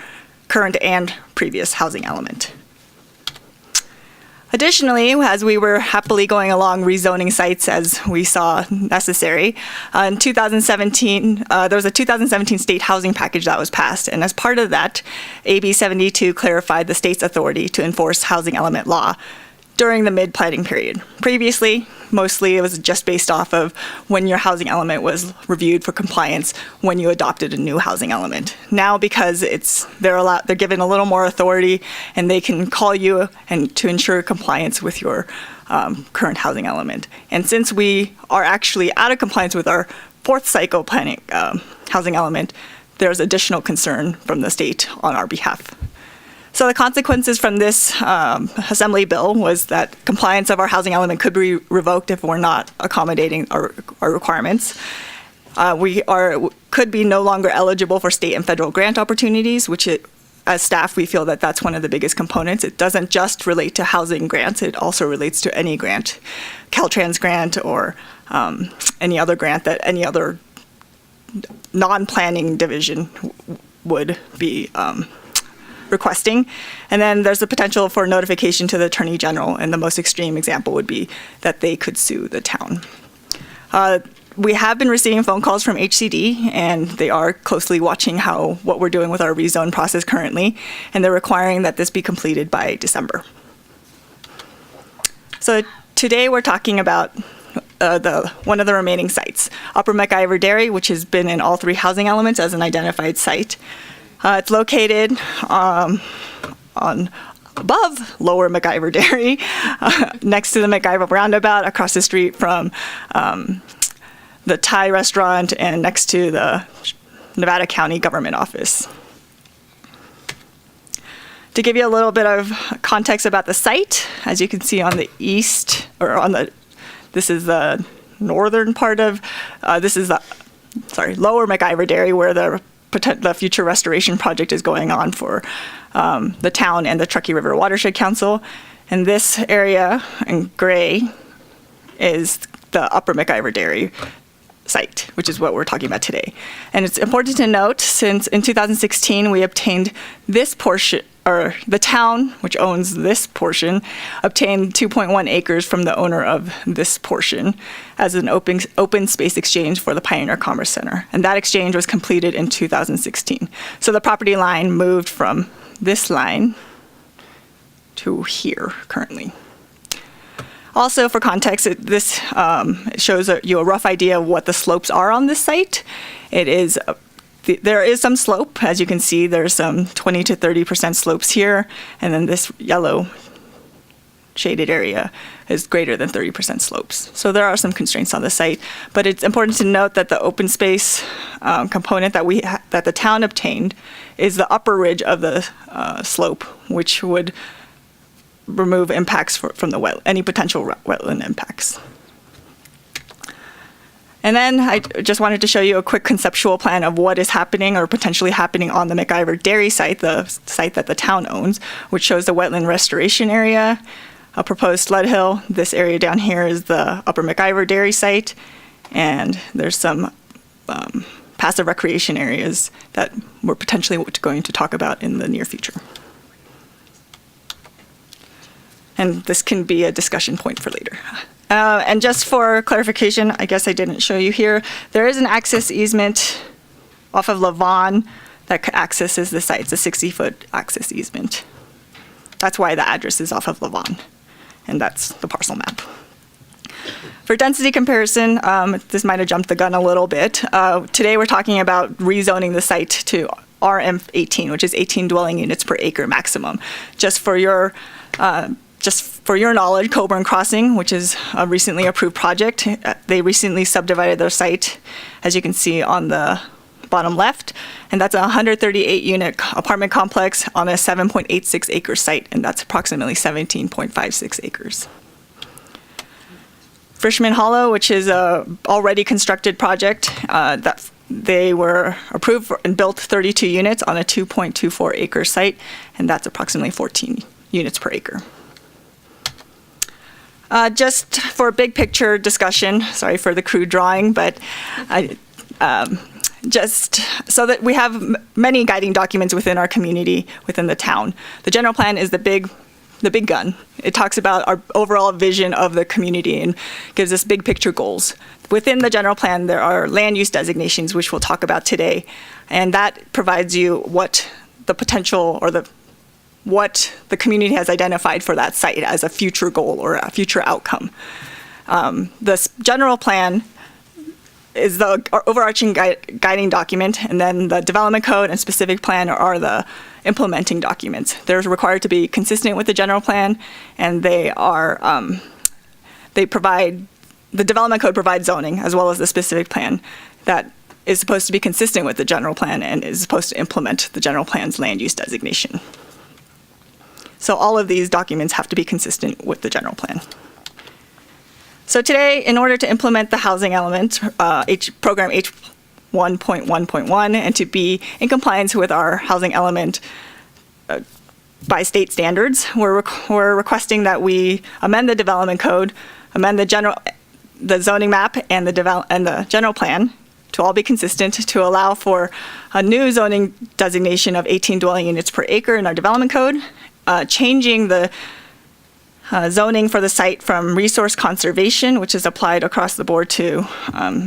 current and previous housing element. Additionally, as we were happily going along rezoning sites as we saw necessary, in 2017, there was a 2017 state housing package that was passed, and as part of that, AB 72 clarified the state's authority to enforce housing element law during the mid-planning period. Previously, mostly it was just based off of when your housing element was reviewed for compliance when you adopted a new housing element. Now, because they're given a little more authority and they can call you and to ensure compliance with your current housing element. And since we are actually out of compliance with our fourth cycle planning housing element, there's additional concern from the state on our behalf. So the consequences from this Assembly bill was that compliance of our housing element could be revoked if we're not accommodating our requirements. We could be no longer eligible for state and federal grant opportunities, which as staff, we feel that that's one of the biggest components. It doesn't just relate to housing grants, it also relates to any grant, Caltrans grant or any other grant that any other non-planning division would be requesting. And then there's the potential for notification to the Attorney General, and the most extreme example would be that they could sue the town. We have been receiving phone calls from HCD, and they are closely watching what we're doing with our rezone process currently, and they're requiring that this be completed by December. So today we're talking about one of the remaining sites, Upper McIver Dairy, which has been in all three housing elements as an identified site. It's located above Lower McIver Dairy, next to the McIver Roundabout, across the street from the Thai restaurant, and next to the Nevada County Government Office. To give you a little bit of context about the site, as you can see on the east, this is the northern part of, this is the, lower McIver Dairy, where the future restoration project is going on for the town and the Truckee River Watershed Council. And this area in gray is the upper McIver Dairy site, which is what we're talking about today. And it's important to note, since in 2016 we obtained this portion, or the town, which owns this portion, obtained 2.1 acres from the owner of this portion as an open space exchange for the Pioneer Commerce Center. And that exchange was completed in 2016. So the property line moved from this line to here currently. Also, for context, this shows you a rough idea of what the slopes are on this site. There is some slope. As you can see, there's some 20 to 30% slopes here, and then this yellow shaded area is greater than 30% slopes. So there are some constraints on the site, but it's important to note that the open space component that the town obtained is the upper ridge of the slope, which would remove impacts from any potential wetland impacts. And then I just wanted to show you a quick conceptual plan of what is happening or potentially happening on the McIver Dairy site, the site that the town owns, which shows the wetland restoration area, a proposed flood hill. This area down here is the upper McIver Dairy site, and there's some passive recreation areas that we're potentially going to talk about in the near future. And this can be a discussion point for later. And just for clarification, I guess I didn't show you here, there is an access easement off of Lavon that accesses the site. It's a 60-foot access easement. That's why the address is off of Lavon, and that's the parcel map. For density comparison, this might have jumped the gun a little bit. Today we're talking about rezoning the site to RM18, which is 18 dwelling units per acre maximum. Just for your knowledge, Coburn Crossing, which is a recently approved project, they recently subdivided their site, as you can see on the bottom left, and that's a 138-unit apartment complex on a 7.86 acre site, and that's approximately 17.56 acres. Frishman Hollow, which is a already constructed project, that they were approved and built 32 units on a 2.24 acre site, and that's approximately 14 units per acre. Just for a big picture discussion, sorry for the crude drawing, but just so that we have many guiding documents within our community, within the town. The general plan is the big gun. It talks about our overall vision of the community and gives us big picture goals. Within the general plan, there are land use designations, which we'll talk about today, and that provides you what the potential or what the community has identified for that site as a future goal or a future outcome. This general plan is the overarching guiding document, and then the development code and specific plan are the implementing documents. They're required to be consistent with the general plan, and the development code provides zoning as well as the specific plan that is supposed to be consistent with the general plan and is supposed to implement the general plan's land use designation. So all of these documents have to be consistent with the general plan. So today, in order to implement the housing element, program H1.1.1, and to be in compliance with our housing element by state standards, we're requesting that we amend the development code, amend the zoning map, and the general plan to all be consistent, to allow for a new zoning designation of 18 dwelling units per acre in our development code, changing the zoning for the site from resource conservation, which is applied across the board to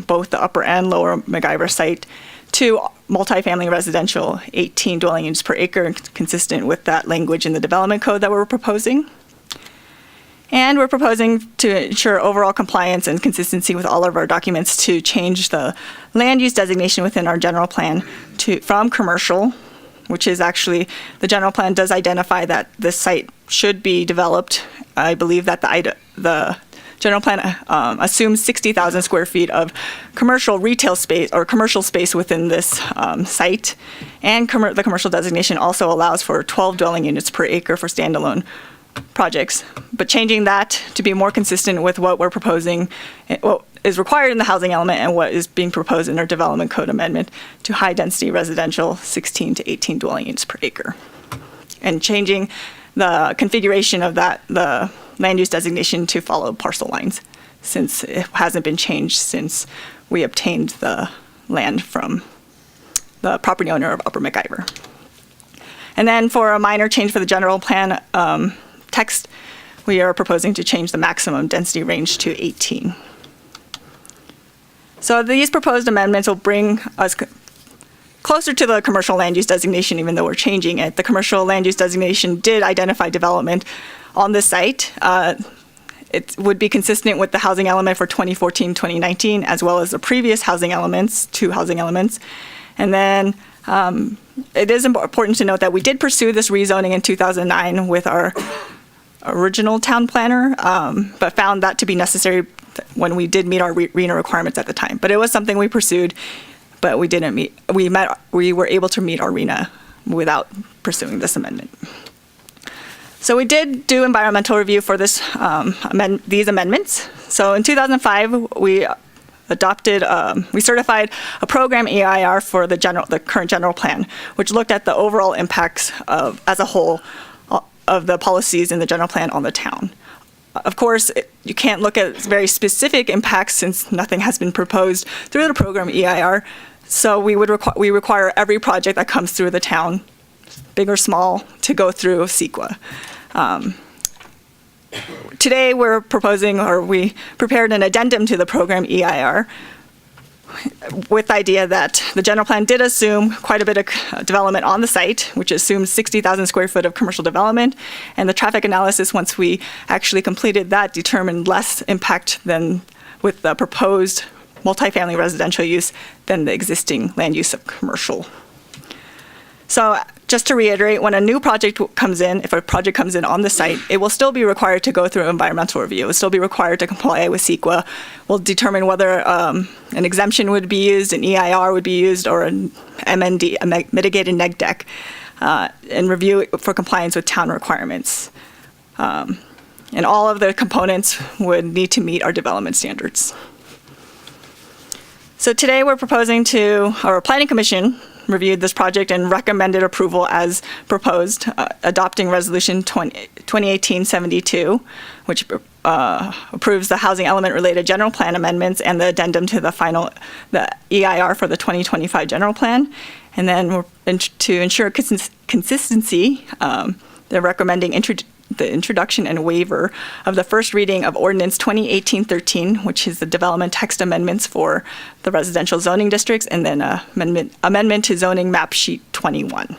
both the upper and lower McIver site, to multifamily residential 18 dwelling units per acre, consistent with that language in the development code that we're proposing. And we're proposing to ensure overall compliance and consistency with all of our documents to change the land use designation within our general plan from commercial, which is actually, the general plan does identify that this site should be developed. I believe that the general plan assumes 60,000 square feet of commercial retail space or commercial space within this site. And the commercial designation also allows for 12 dwelling units per acre for standalone projects. But changing that to be more consistent with what we're proposing, what is required in the housing element and what is being proposed in our development code amendment to high density residential 16 to 18 dwelling units per acre. And changing the configuration of the land use designation to follow parcel lines, since it hasn't been changed since we obtained the land from the property owner of Upper MacIver. And then for a minor change for the general plan text, we are proposing to change the maximum density range to 18. So these proposed amendments will bring us closer to the commercial land use designation, even though we're changing it. The commercial land use designation did identify development on this site. It would be consistent with the housing element for 2014-2019, as well as the previous housing elements, 2 housing elements. And then it is important to note that we did pursue this rezoning in 2009 with our original town planner, but found that to be necessary when we did meet our RENA requirements at the time. But it was something we pursued, but we didn't meet. We were able to meet our RENA without pursuing this amendment. So we did do environmental review for this these amendments. So in 2005, we certified a program EIR for the current general plan, which looked at the overall impacts as a whole of the policies in the general plan on the town. Of course, you can't look at very specific impacts since nothing has been proposed through the program EIR. So we require every project that comes through the town, big or small, to go through CEQA. Today we're proposing, or we prepared an addendum to the program EIR with the idea that the general plan did assume quite a bit of development on the site, which assumes 60,000 square foot of commercial development, and the traffic analysis, once we actually completed that, determined less impact than with the proposed multifamily residential use than the existing land use of commercial. So just to reiterate, when a new project comes in, if a project comes in on the site, it will still be required to go through environmental review. It will still be required to comply with CEQA. We'll determine whether an exemption would be used, an EIR would be used, or an MND, a mitigated neg deck, and review it for compliance with town requirements. And all of the components would need to meet our development standards. So today we're proposing our Planning Commission reviewed this project and recommended approval as proposed, adopting Resolution 2018-72, which approves the housing element related general plan amendments and the addendum to the EIR for the 2025 general plan. And then to ensure consistency, they're recommending the introduction and waiver of the first reading of Ordinance 2018-13, which is the development text amendments for the residential zoning districts, and then amendment to zoning map sheet 21.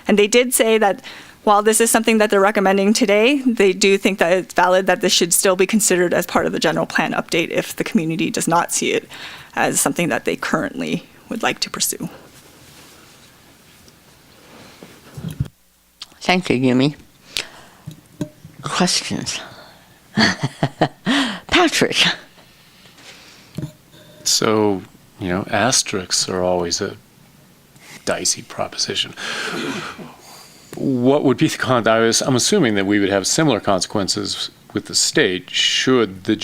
And they did say that while this is something that they're recommending today, they do think that it's valid that this should still be considered as part of the general plan update if the community does not see it as something that they currently would like to pursue. Thank you, Yumi. Questions? Patrick. So, asterisks are always a dicey proposition. What would be the I'm assuming that we would have similar consequences with the state should the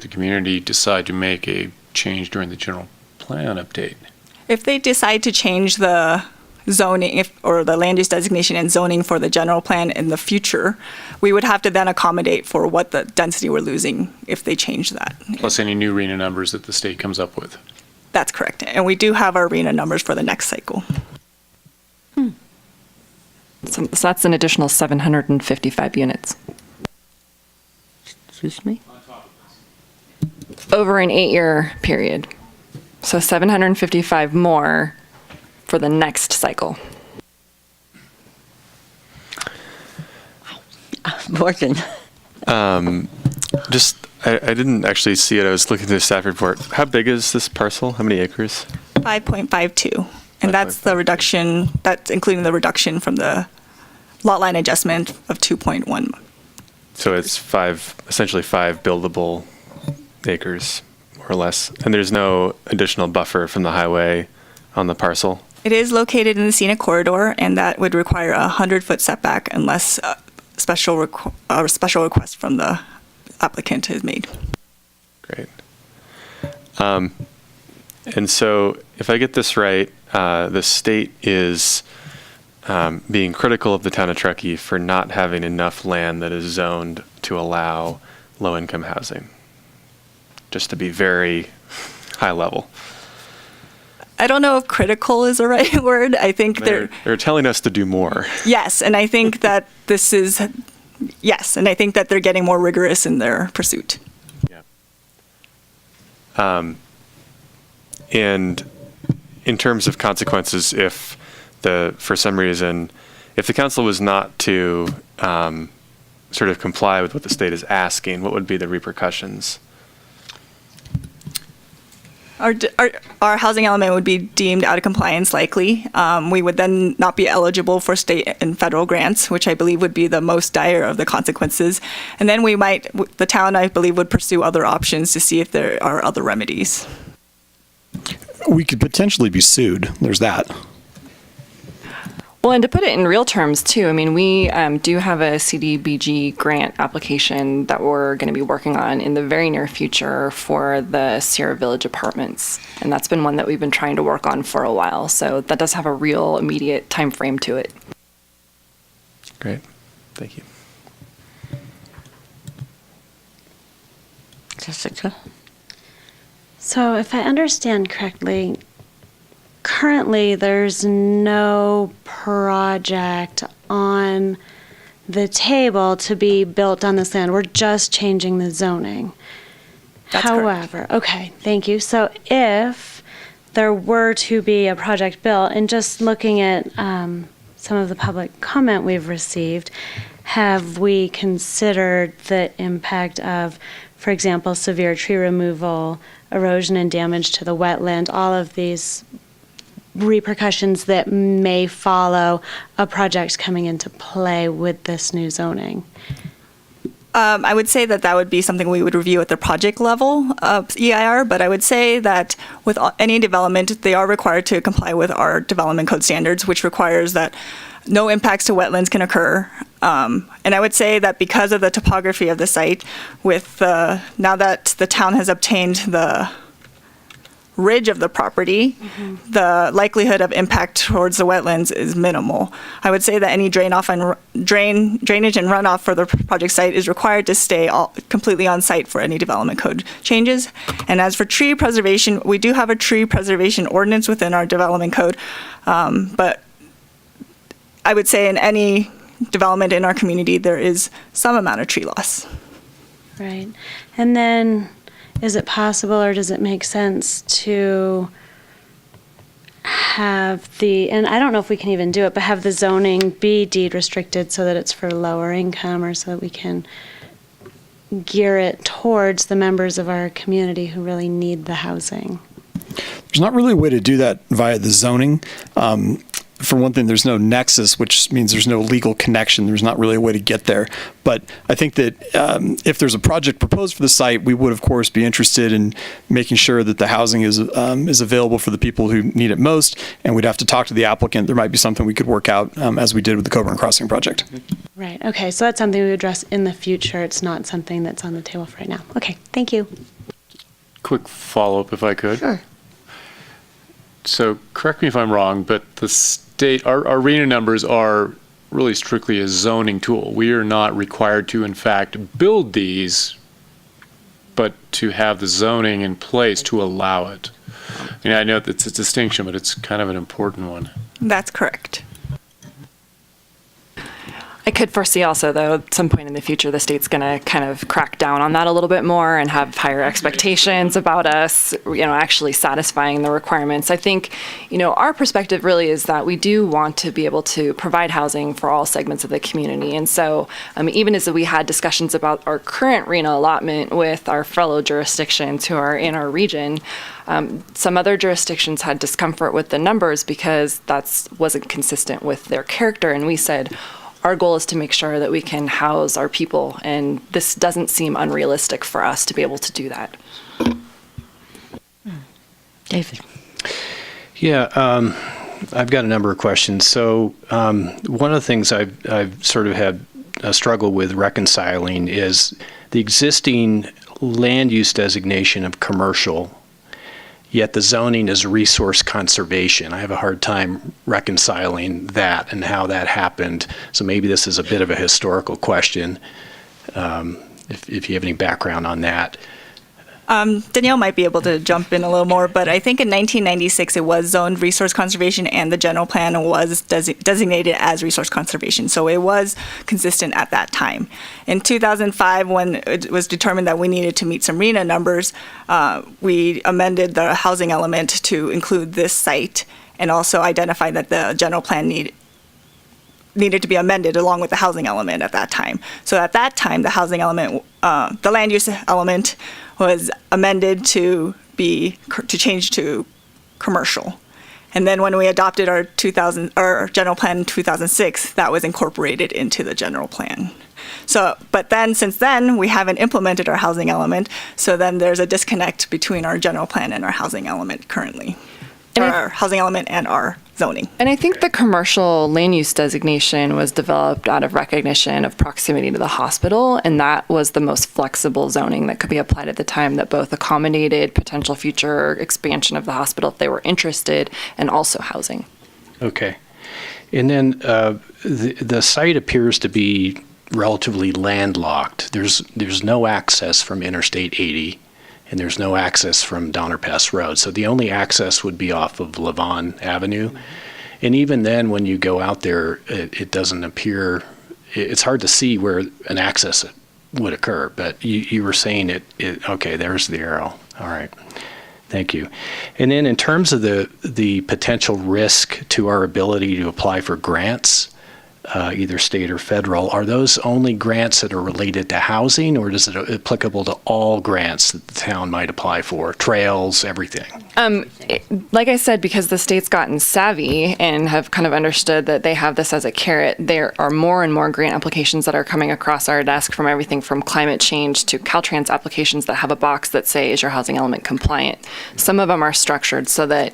community decide to make a change during the general plan update. If they decide to change the zoning or the land use designation and zoning for the general plan in the future, we would have to then accommodate for what the density we're losing if they change that. Plus any new RENA numbers that the state comes up with. That's correct. And we do have our RENA numbers for the next cycle. So that's an additional 755 units. Excuse me? Over an 8-year period. So 755 more for the next cycle. Morgan. I didn't actually see it. I was looking through the staff report. How big is this parcel? How many acres? 5.52. And that's the reduction, that's including the reduction from the lot line adjustment of 2.10. So it's essentially five buildable acres, more or less. And there's no additional buffer from the highway on the parcel? It is located in the scenic corridor, and that would require a 100-foot setback unless a special request from the applicant is made. Great. And so if I get this right, the state is being critical of the town of Truckee for not having enough land that is zoned to allow low-income housing, just to be very high level. I don't know if critical is the right word. I think They're telling us to do more. Yes, and I think that and I think that they're getting more rigorous in their pursuit. Yeah. And in terms of consequences, if for some reason, if the council was not to sort of comply with what the state is asking, what would be the repercussions? Our housing element would be deemed out of compliance likely. We would then not be eligible for state and federal grants, which I believe would be the most dire of the consequences. And then the town, I believe, would pursue other options to see if there are other remedies. We could potentially be sued. There's that. Well, and to put it in real terms, too, I mean, we do have a CDBG grant application that we're going to be working on in the very near future for the Sierra Village apartments. And that's been one that we've been trying to work on for a while. So that does have a real immediate time frame to it. Great. Thank you. Jessica? So if I understand correctly, currently there's no project on the table to be built on this land. We're just changing the zoning. That's However, okay, thank you. So if there were to be a project built, and just looking at some of the public comment we've received, have we considered the impact of, for example, severe tree removal, erosion and damage to the wetland, all of these repercussions that may follow a project coming into play with this new zoning? I would say that would be something we would review at the project level of EIR, but I would say that with any development, they are required to comply with our development code standards, which requires that no impacts to wetlands can occur. And I would say that because of the topography of the site, now that the town has obtained the ridge of the property, the likelihood of impact towards the wetlands is minimal. I would say that any drainage and runoff for the project site is required to stay completely on site for any development code changes. And as for tree preservation, we do have a tree preservation ordinance within our development code, but I would say in any development in our community, there is some amount of tree loss. Right. And then, is it possible, or does it make sense to have and I don't know if we can even do it, but have the zoning be deed restricted so that it's for lower income, or so that we can gear it towards the members of our community who really need the housing? There's not really a way to do that via the zoning. For one thing, there's no nexus, which means there's no legal connection. There's not really a way to get there. But I think that if there's a project proposed for the site, we would, of course, be interested in making sure that the housing is available for the people who need it most. And we'd have to talk to the applicant. There might be something we could work out as we did with the Coburn Crossing project. Right. Okay. So that's something we would address in the future. It's not something that's on the table for right now. Okay. Thank you. Quick follow-up, if I could. Sure. So correct me if I'm wrong, but the state, our arena numbers are really strictly a zoning tool. We are not required to, in fact, build these, but to have the zoning in place to allow it. I mean, I know that's a distinction, but it's kind of an important one. That's correct. I could foresee also, though, at some point in the future, the state's going to kind of crack down on that a little bit more and have higher expectations about us, actually satisfying the requirements. I think, our perspective really is that we do want to be able to provide housing for all segments of the community. And so even as we had discussions about our current RENA allotment with our fellow jurisdictions who are in our region, some other jurisdictions had discomfort with the numbers because that wasn't consistent with their character. And we said, our goal is to make sure that we can house our people, and this doesn't seem unrealistic for us to be able to do that. David. Yeah, I've got a number of questions. So one of the things I've sort of had a struggle with reconciling is the existing land use designation of commercial, yet the zoning is resource conservation. I have a hard time reconciling that and how that happened. So maybe this is a bit of a historical question, if you have any background on that. Danielle might be able to jump in a little more, but I think in 1996 it was zoned resource conservation and the general plan was designated as resource conservation. So it was consistent at that time. In 2005, when it was determined that we needed to meet some RENA numbers, we amended the housing element to include this site and also identified that the general plan needed to be amended along with the housing element at that time. So at that time, the housing element, the land use element was amended to change to commercial. And then when we adopted our general plan in 2006, that was incorporated into the general plan. So, but then since then, we haven't implemented our housing element. So then there's a disconnect between our general plan and our housing element currently. Our housing element and our zoning. And I think the commercial land use designation was developed out of recognition of proximity to the hospital, and that was the most flexible zoning that could be applied at the time that both accommodated potential future expansion of the hospital if they were interested, and also housing. Okay. And then the site appears to be relatively landlocked. There's no access from Interstate 80. And there's no access from Donner Pass Road. So the only access would be off of Levon Avenue. And even then, when you go out there, it doesn't appear, it's hard to see where an access would occur. But you were saying okay, there's the arrow. All right. Thank you. And then in terms of the potential risk to our ability to apply for grants, either state or federal, are those only grants that are related to housing, or is it applicable to all grants that the town might apply for, trails, everything? Like I said, because the state's gotten savvy and have kind of understood that they have this as a carrot, there are more and more grant applications that are coming across our desk from everything from climate change to Caltrans applications that have a box that say, is your housing element compliant? Some of them are structured so that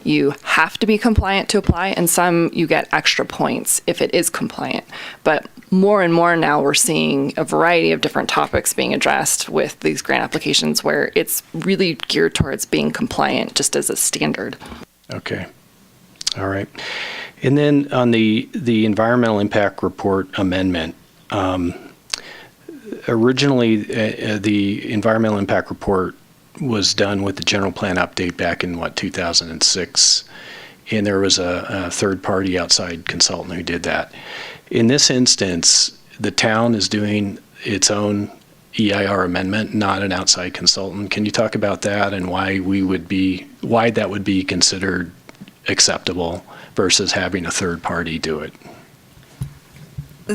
you have to be compliant to apply, and some you get extra points if it is compliant. But more and more now we're seeing a variety of different topics being addressed with these grant applications where it's really geared towards being compliant just as a standard. Okay. All right. And then on the environmental impact report amendment, originally the environmental impact report was done with the general plan update back in 2006, and there was a third-party outside consultant who did that. In this instance, the town is doing its own EIR amendment, not an outside consultant. Can you talk about that and why that would be considered acceptable versus having a third party do it?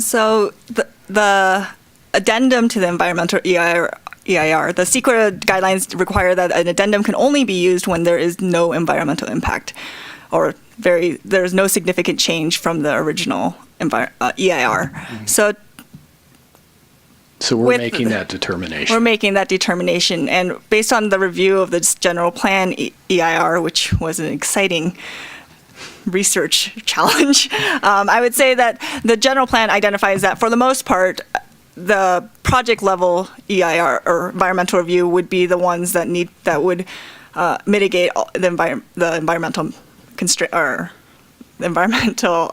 So the addendum to the environmental EIR, the secret guidelines require that an addendum can only be used when there is no environmental impact or there's no significant change from the original EIR. Mm-hmm. So we're making that determination. We're making that determination. And based on the review of the general plan EIR, which was an exciting research challenge, I would say that the general plan identifies that for the most part, the project level EIR or environmental review would be the ones that would mitigate the environmental constraint or the environmental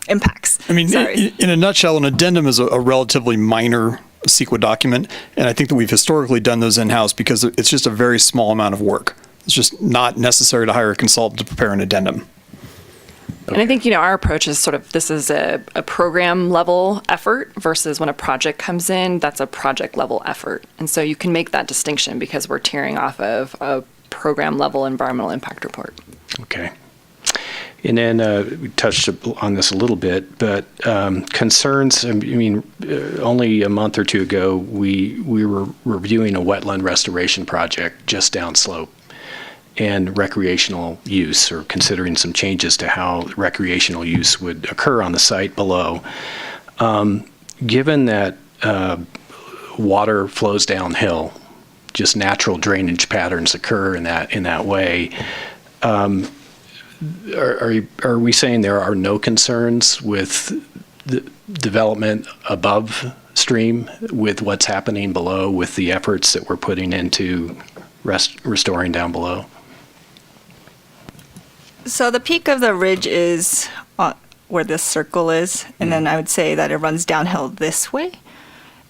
impacts. I mean, in a nutshell, an addendum is a relatively minor CEQA document, and I think that we've historically done those in-house because it's just a very small amount of work. It's just not necessary to hire a consultant to prepare an addendum. And I think, our approach is this is a program level effort versus when a project comes in, that's a project level effort. And so you can make that distinction because we're tearing off of a program level environmental impact report. Okay. And then we touched on this a little bit, but concerns, only a month or two ago, we were reviewing a wetland restoration project just downslope. and recreational use, or considering some changes to how recreational use would occur on the site below. Given that water flows downhill, just natural drainage patterns occur in that way, are we saying there are no concerns with the development above stream with what's happening below, with the efforts that we're putting into restoring down below? So the peak of the ridge is where this circle is, and then I would say that it runs downhill this way.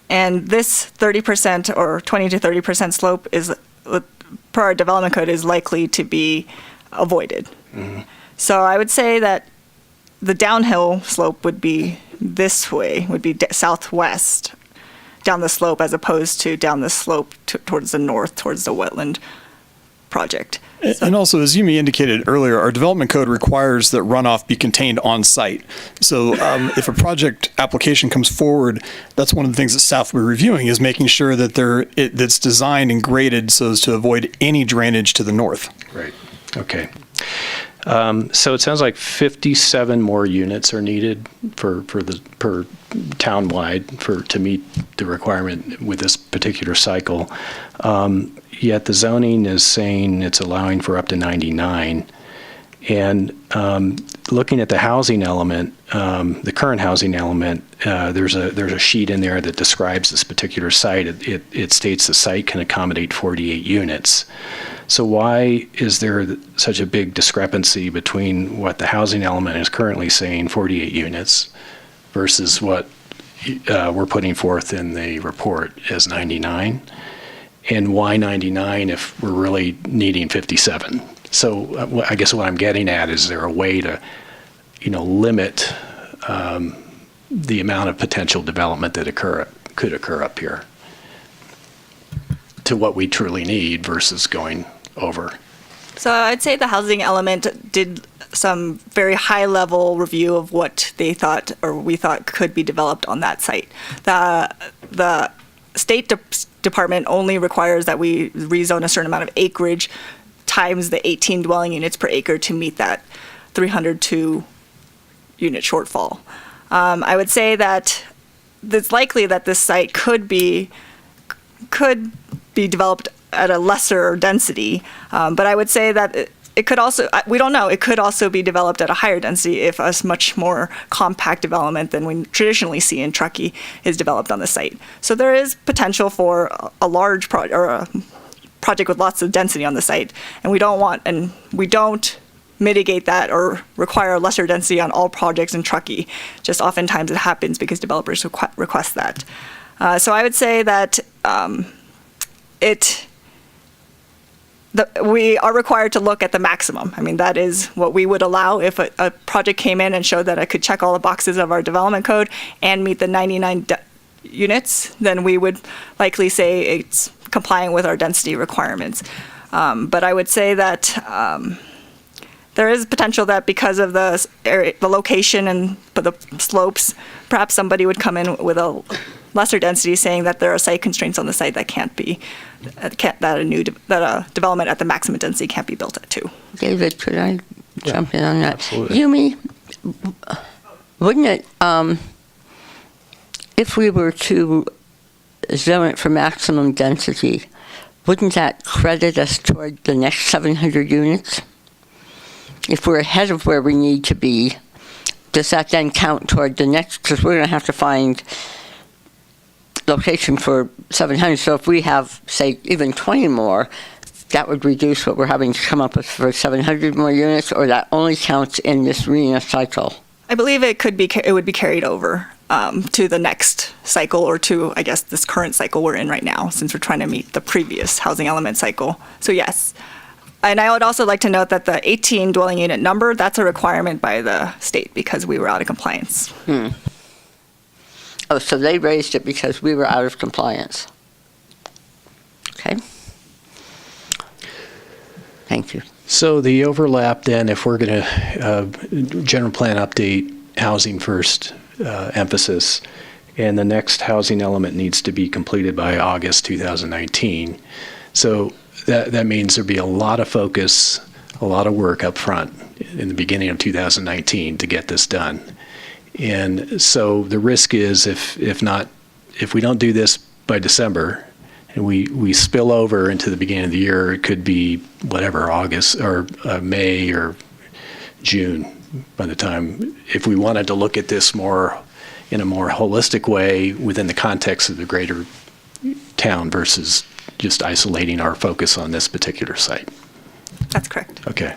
And this 30% or 20 to 30% slope is, per our development code, is likely to be avoided. Mm-hmm. So I would say that the downhill slope would be this way, would be southwest down the slope, as opposed to down the slope towards the north, towards the wetland project. And also, as Yumi indicated earlier, our development code requires that runoff be contained on site. So if a project application comes forward, that's one of the things that staff will be reviewing, is making sure that it's designed and graded so as to avoid any drainage to the north. Right. Okay. So it sounds like 57 more units are needed per townwide to meet the requirement with this particular cycle. Yet the zoning is saying it's allowing for up to 99. And looking at the housing element, the current housing element, there's a sheet in there that describes this particular site. It states the site can accommodate 48 units. So why is there such a big discrepancy between what the housing element is currently saying, 48 units, versus what we're putting forth in the report as 99? And why 99 if we're really needing 57? So I guess what I'm getting at is there a way to, limit the amount of potential development that could occur up here to what we truly need versus going over? So I'd say the housing element did some very high level review of what they thought, or we thought, could be developed on that site. The State Department only requires that we rezone a certain amount of acreage times the 18 dwelling units per acre to meet that 302 unit shortfall. I would say that it's likely that this site could be developed at a lesser density, but I would say that it could also, we don't know, it could also be developed at a higher density if a much more compact development than we traditionally see in Truckee is developed on the site. So there is potential for a large project with lots of density on the site, and we don't mitigate that or require lesser density on all projects in Truckee. Just oftentimes it happens because developers request that. So I would say that we are required to look at the maximum. I mean, that is what we would allow if a project came in and showed that I could check all the boxes of our development code and meet the 99 units, then we would likely say it's complying with our density requirements. But I would say that there is potential that because of the location and the slopes, perhaps somebody would come in with a lesser density, saying that there are site constraints on the site that a development at the maximum density can't be built at too. David, could I jump in on that? Absolutely. Yumi, wouldn't it, if we were to zone it for maximum density, wouldn't that credit us toward the next 700 units? If we're ahead of where we need to be, does that then count toward the next? Because we're going to have to find location for 700. So if we have, say, even 20 more, that would reduce what we're having to come up with for 700 more units, or that only counts in this RENA cycle? I believe it would be carried over to the next cycle, or to, I guess, this current cycle we're in right now, since we're trying to meet the previous housing element cycle. So yes. And I would also like to note that the 18 dwelling unit number, that's a requirement by the state because we were out of compliance. Oh, so they raised it because we were out of compliance. Okay. Thank you. So the overlap then, if we're going to general plan update, housing first emphasis, and the next housing element needs to be completed by August 2019. So that means there'll be a lot of focus, a lot of work up front in the beginning of 2019 to get this done. And so the risk is if we don't do this by December and we spill over into the beginning of the year, it could be whatever, August or May or June by the time, if we wanted to look at this in a more holistic way within the context of the greater town versus just isolating our focus on this particular site. That's correct. Okay.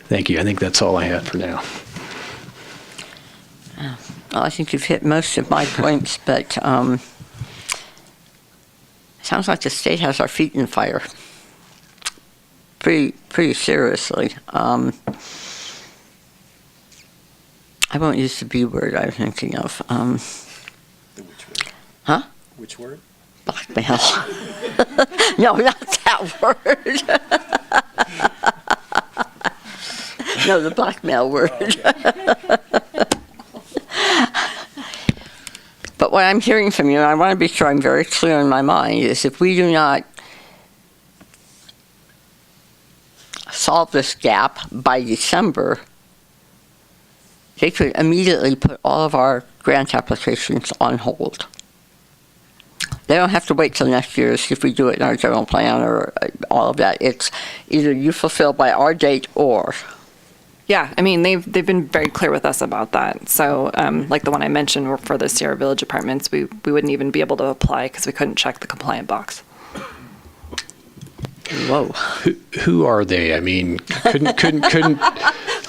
Thank you. I think that's all I had for now. Well, I think you've hit most of my points, but sounds like the state has our feet in the fire pretty seriously. I won't use the B word I'm thinking of. The which word? Huh? Which word? Blackmail. No, not that word. No, the blackmail word. Oh, okay. But what I'm hearing from you, and I want to be sure I'm very clear in my mind, is if we do not solve this gap by December, they could immediately put all of our grant applications on hold. They don't have to wait till next year to see if we do it in our general plan or all of that. It's either you fulfill by our date or. Yeah, I mean, they've been very clear with us about that. So, like the one I mentioned for the Sierra Village apartments, we wouldn't even be able to apply because we couldn't check the compliant box. Whoa. Who are they? I mean, couldn't.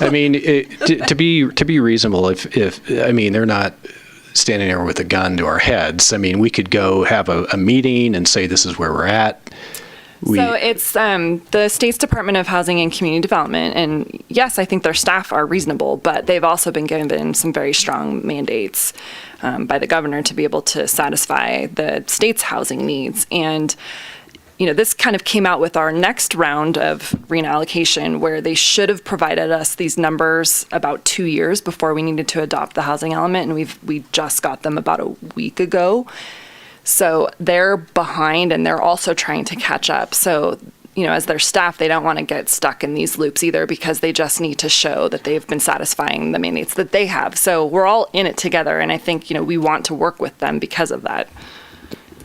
I mean, to be reasonable, if I mean, they're not standing there with a gun to our heads. I mean, we could go have a meeting and say this is where we're at. So it's the state's Department of Housing and Community Development, and yes, I think their staff are reasonable, but they've also been given some very strong mandates by the governor to be able to satisfy the state's housing needs. And this kind of came out with our next round of reallocation, where they should have provided us these numbers about 2 years before we needed to adopt the housing element, and we just got them about a week ago. So they're behind, and they're also trying to catch up. So, as their staff, they don't want to get stuck in these loops either, because they just need to show that they've been satisfying the mandates that they have. So we're all in it together, and I think, we want to work with them because of that.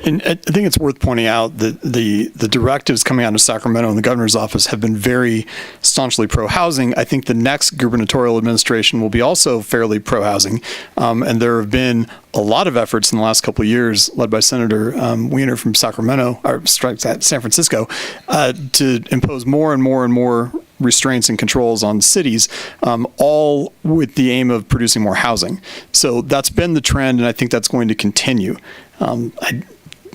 And I think it's worth pointing out that the directives coming out of Sacramento and the governor's office have been very staunchly pro-housing. I think the next gubernatorial administration will be also fairly pro-housing. And there have been a lot of efforts in the last couple of years, led by Senator Wiener from San Francisco, to impose more and more and more restraints and controls on cities, all with the aim of producing more housing. So that's been the trend, and I think that's going to continue.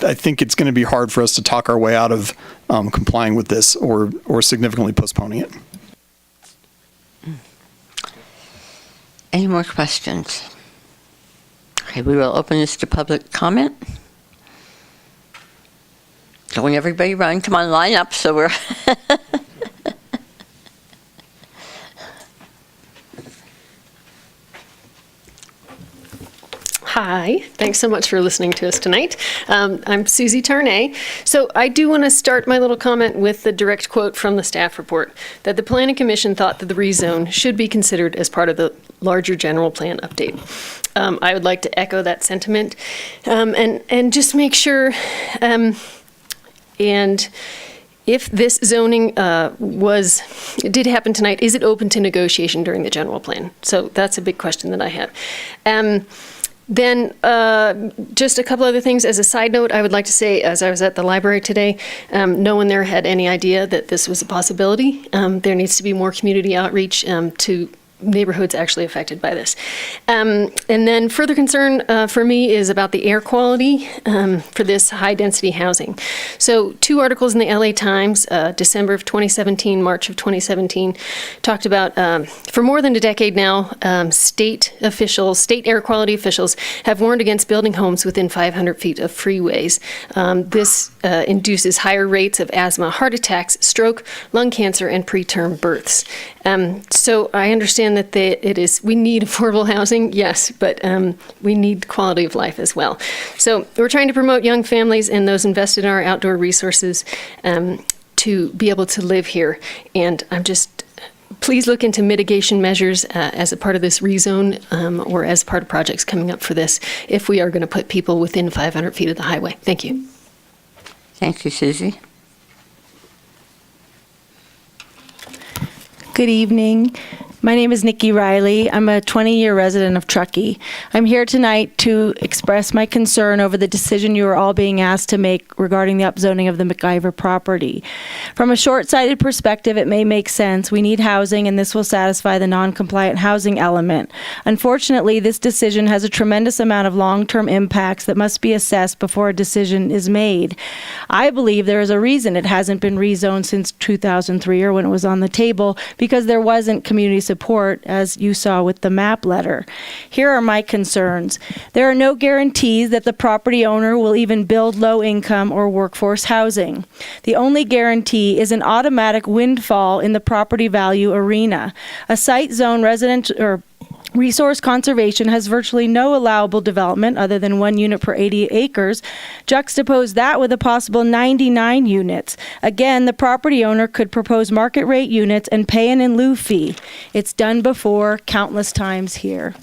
I think it's going to be hard for us to talk our way out of complying with this or significantly postponing it. Any more questions? Okay, we will open this to public comment. Don't everybody run. Come on, line up so we're... Hi, thanks so much for listening to us tonight. I'm Susie Tarnay. So I do want to start my little comment with the direct quote from the staff report, that the Planning Commission thought that the rezone should be considered as part of the larger general plan update. I would like to echo that sentiment and just make sure, and if this zoning did happen tonight, is it open to negotiation during the general plan? So that's a big question that I have. Then just a couple other things. As a side note, I would like to say, as I was at the library today, no one there had any idea that this was a possibility. There needs to be more community outreach to neighborhoods actually affected by this. And then further concern for me is about the air quality for this high density housing. So 2 articles in the LA Times, December of 2017, March of 2017, talked about, for more than a decade now, state air quality officials have warned against building homes within 500 feet of freeways. This induces higher rates of asthma, heart attacks, stroke, lung cancer, and preterm births. So I understand understand that we need affordable housing, yes, but we need quality of life as well. So we're trying to promote young families and those invested in our outdoor resources to be able to live here. And please look into mitigation measures as a part of this rezone or as part of projects coming up for this if we are going to put people within 500 feet of the highway. Thank you. Thank you, Susie. Good evening. My name is Nikki Riley. I'm a 20-year resident of Truckee. I'm here tonight to express my concern over the decision you are all being asked to make regarding the upzoning of the McIver property. From a short-sighted perspective, it may make sense. We need housing, and this will satisfy the non-compliant housing element. Unfortunately, this decision has a tremendous amount of long-term impacts that must be assessed before a decision is made. I believe there is a reason it hasn't been rezoned since 2003 or when it was on the table, because there wasn't community support, as you saw with the map letter. Here are my concerns. There are no guarantees that the property owner will even build low-income or workforce housing. The only guarantee is an automatic windfall in the property value arena. A site zone resource conservation has virtually no allowable development other than 1 unit per 80 acres. Juxtapose that with a possible 99 units. Again, the property owner could propose market rate units and pay an in lieu fee. It's done before, countless times here.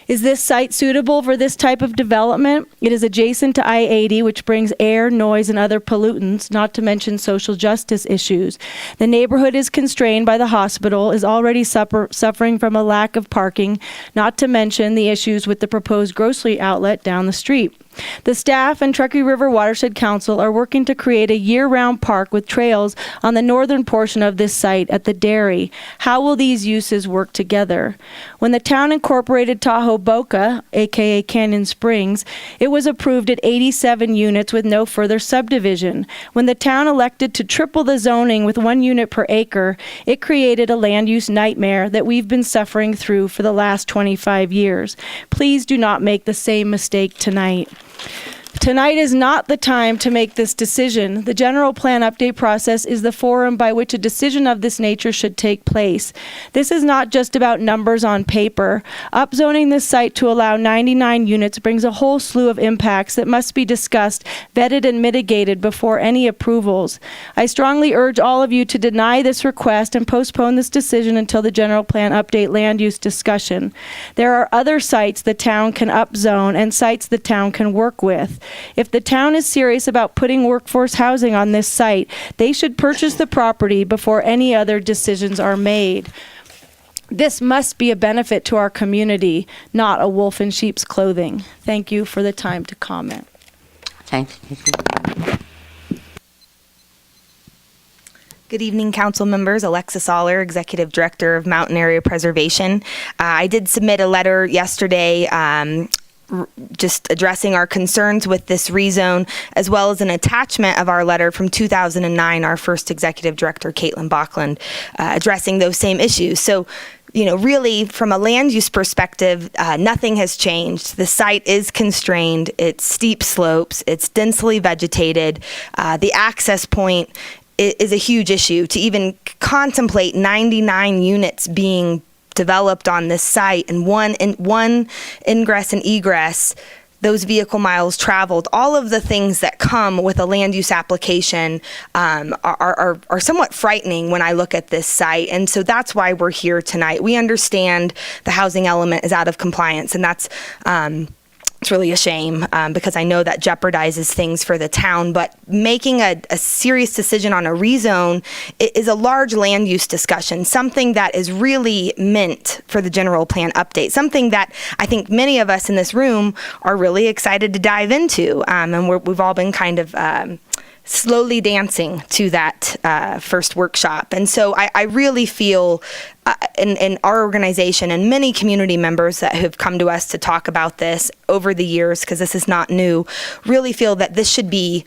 Is this site suitable for this type of development? It is adjacent to I-80, which brings air, noise, and other pollutants, not to mention social justice issues. The neighborhood is constrained by the hospital, is already suffering from a lack of parking, not to mention the issues with the proposed grocery outlet down the street. The staff and Truckee River Watershed Council are working to create a year-round park with trails on the northern portion of this site at the dairy. How will these uses work together? When the town incorporated Tahoe Boca, aka Canyon Springs, it was approved at 87 units with no further subdivision. When the town elected to triple the zoning with 1 unit per acre, it created a land use nightmare that we've been suffering through for the last 25 years. Please do not make the same mistake tonight. Tonight is not the time to make this decision. The general plan update process is the forum by which a decision of this nature should take place. This is not just about numbers on paper. Upzoning this site to allow 99 units brings a whole slew of impacts that must be discussed, vetted, and mitigated before any approvals. I strongly urge all of you to deny this request and postpone this decision until the general plan update land use discussion. There are other sites the town can upzone and sites the town can work with. If the town is serious about putting workforce housing on this site, they should purchase the property before any other decisions are made. This must be a benefit to our community, not a wolf in sheep's clothing. Thank you for the time to comment. Thanks. Good evening, council members. Alexis Aller, Executive Director of Mountain Area Preservation. I did submit a letter yesterday just addressing our concerns with this rezone, as well as an attachment of our letter from 2009, our first executive director, Caitlin Bachland, addressing those same issues. So, really, from a land use perspective, nothing has changed. The site is constrained. It's steep slopes. It's densely vegetated. The access point is a huge issue. To even contemplate 99 units being developed on this site and one ingress and egress, those vehicle miles traveled, all of the things that come with a land use application are somewhat frightening when I look at this site. And so that's why we're here tonight. We understand the housing element is out of compliance, and that's it's really a shame because I know that jeopardizes things for the town, but making a serious decision on a rezone is a large land use discussion, something that is really meant for the general plan update, something that I think many of us in this room are really excited to dive into, and we've all been kind of slowly dancing to that first workshop. And so I really feel in our organization and many community members that have come to us to talk about this over the years, because this is not new, really feel that this should be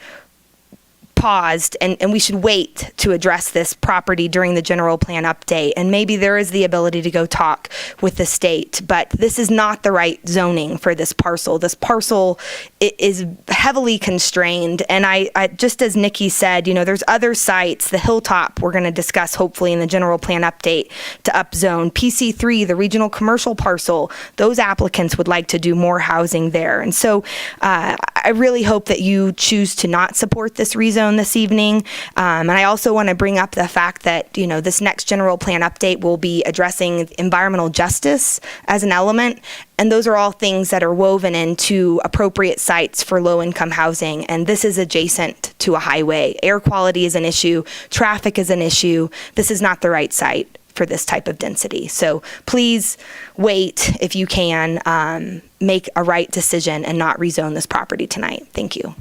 paused, and we should wait to address this property during the general plan update. And maybe there is the ability to go talk with the state, but this is not the right zoning for this parcel. This parcel is heavily constrained. And I just as Nikki said, there's other sites, the Hilltop, we're going to discuss hopefully in the general plan update to upzone. PC3, the regional commercial parcel, those applicants would like to do more housing there. And so I really hope that you choose to not support this rezone this evening. And I also want to bring up the fact that, this next general plan update will be addressing environmental justice as an element. And those are all things that are woven into appropriate sites for low-income housing. And this is adjacent to a highway. Air quality is an issue. Traffic is an issue. This is not the right site for this type of density. So please wait if you can, make a right decision and not rezone this property tonight. Thank you.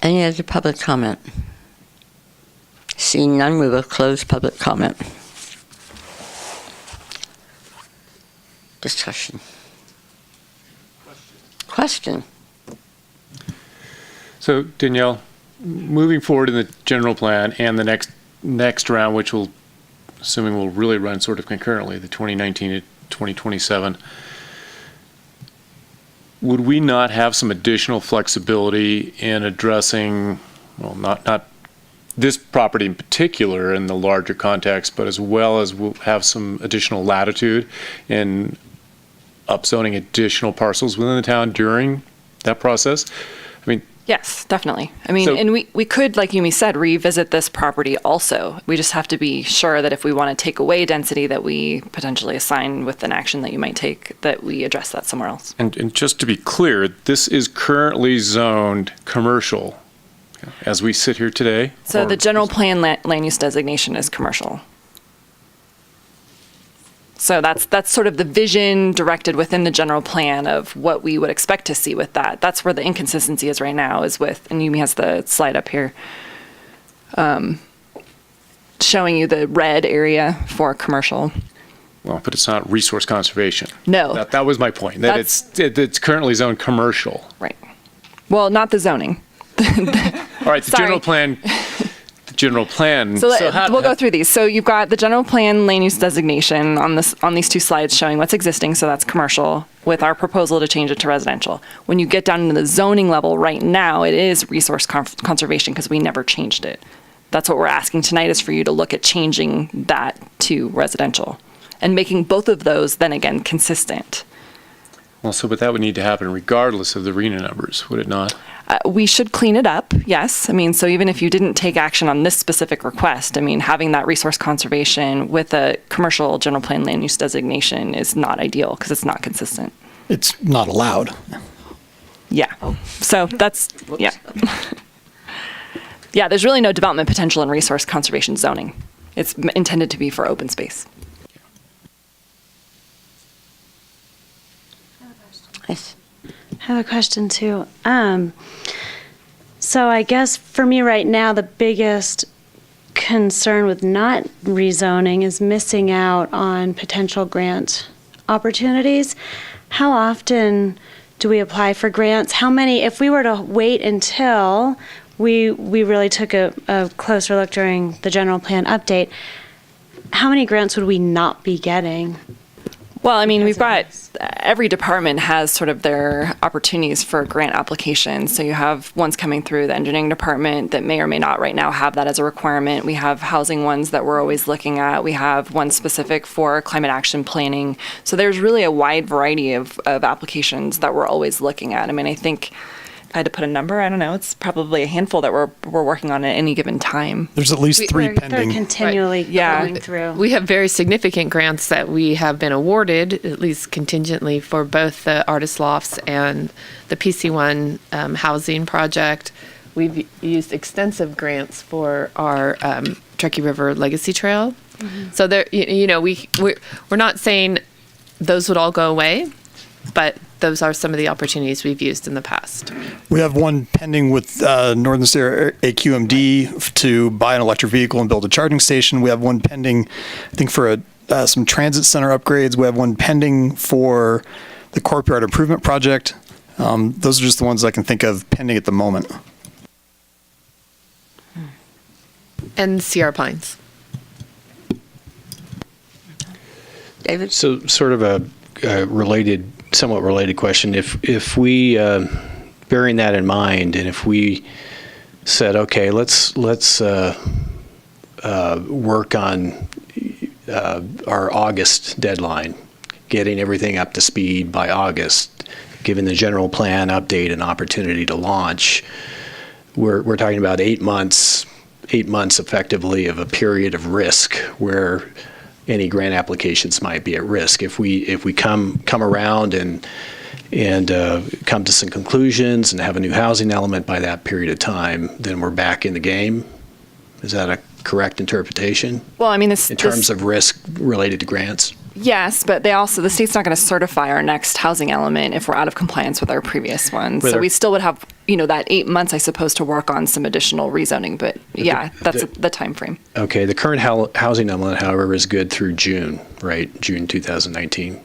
Any other public comment? Seeing none, we will close public comment. Discussion. Question. So Danielle, moving forward in the general plan and the next round, which will, assuming will really run sort of concurrently, the 2019 to 2027, would we not have some additional flexibility in addressing, well, not this property in particular in the larger context, but as well as we'll have some additional latitude in upzoning additional parcels within the town during that process? I mean, Yes, definitely. I mean, and we could, like Yumi said, revisit this property also. We just have to be sure that if we want to take away density that we potentially assign with an action that you might take, that we address that somewhere else. And just to be clear, this is currently zoned commercial as we sit here today? So the general plan land use designation is commercial. So that's sort of the vision directed within the general plan of what we would expect to see with that. That's where the inconsistency is right now, is with, and Yumi has the slide up here, showing you the red area for commercial. Well, but it's not resource conservation. No. That was my point, that it's currently zoned commercial. Right. Well, not the zoning. All right, the general plan. General plan. So we'll go through these. So you've got the general plan land use designation on these two slides showing what's existing. So that's commercial, with our proposal to change it to residential. When you get down into the zoning level right now, it is resource conservation because we never changed it. That's what we're asking tonight, is for you to look at changing that to residential and making both of those then again consistent. Well, but that would need to happen regardless of the RENA numbers, would it not? We should clean it up, yes. I mean, so even if you didn't take action on this specific request, I mean, having that resource conservation with a commercial general plan land use designation is not ideal because it's not consistent. It's not allowed. Yeah. So that's, yeah. Yeah, there's really no development potential in resource conservation zoning. It's intended to be for open space. Yes. I have a question too. So I guess for me right now, the biggest concern with not rezoning is missing out on potential grant opportunities. How often do we apply for grants? How many, if we were to wait until we really took a closer look during the general plan update, how many grants would we not be getting? Well, I mean, we've got, every department has sort of their opportunities for grant applications. So you have ones coming through the engineering department that may or may not right now have that as a requirement. We have housing ones that we're always looking at. We have one specific for climate action planning. So there's really a wide variety of applications that we're always looking at. I mean, I think if I had to put a number, I don't know, it's probably a handful that we're working on at any given time. There's at least three pending. They're continually going through. We have very significant grants that we have been awarded, at least contingently, for both the Artist Lofts and the PC1 housing project. We've used extensive grants for our Truckee River Legacy Trail. Mm-hmm. So there, we're not saying those would all go away, but those are some of the opportunities we've used in the past. We have one pending with Northern Sierra AQMD to buy an electric vehicle and build a charging station. We have one pending, I think, for some transit center upgrades. We have one pending for the courtyard improvement project. Those are just the ones I can think of pending at the moment. And Sierra Pines. David? So sort of a somewhat related question. If we, bearing that in mind, and if we said, okay, let's work on our August deadline, getting everything up to speed by August, giving the general plan update an opportunity to launch, we're talking about 8 months effectively of a period of risk where any grant applications might be at risk. If we come around and come to some conclusions and have a new housing element by that period of time, then we're back in the game. Is that a correct interpretation? Well, I mean, in terms of risk related to grants? Yes, but the state's not going to certify our next housing element if we're out of compliance with our previous ones. So we still would have, that 8 months, I suppose, to work on some additional rezoning. But yeah, that's the time frame. Okay. The current housing element, however, is good through June, right? June 2019.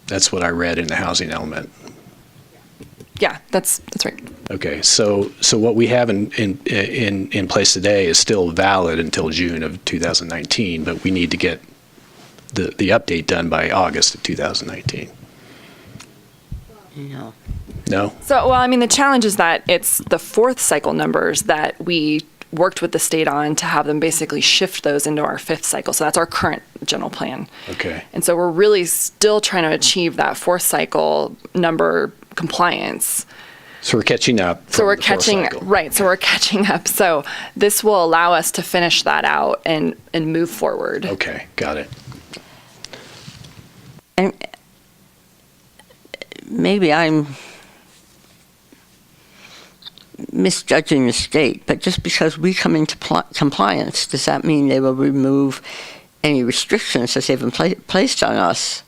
That's what I read in the housing element. Yeah, that's right. Okay. So what we have in place today is still valid until June of 2019, but we need to get the update done by August of 2019. No? So, well, I mean, the challenge is that it's the fourth cycle numbers that we worked with the state on to have them basically shift those into our fifth cycle. So that's our current general plan. Okay. And so we're really still trying to achieve that fourth cycle number compliance. So we're catching up. So we're catching, right. So we're catching up. So this will allow us to finish that out and move forward. Okay. Got it. And maybe I'm misjudging the state, but just because we come into compliance, does that mean they will remove any restrictions that they've been placed on us?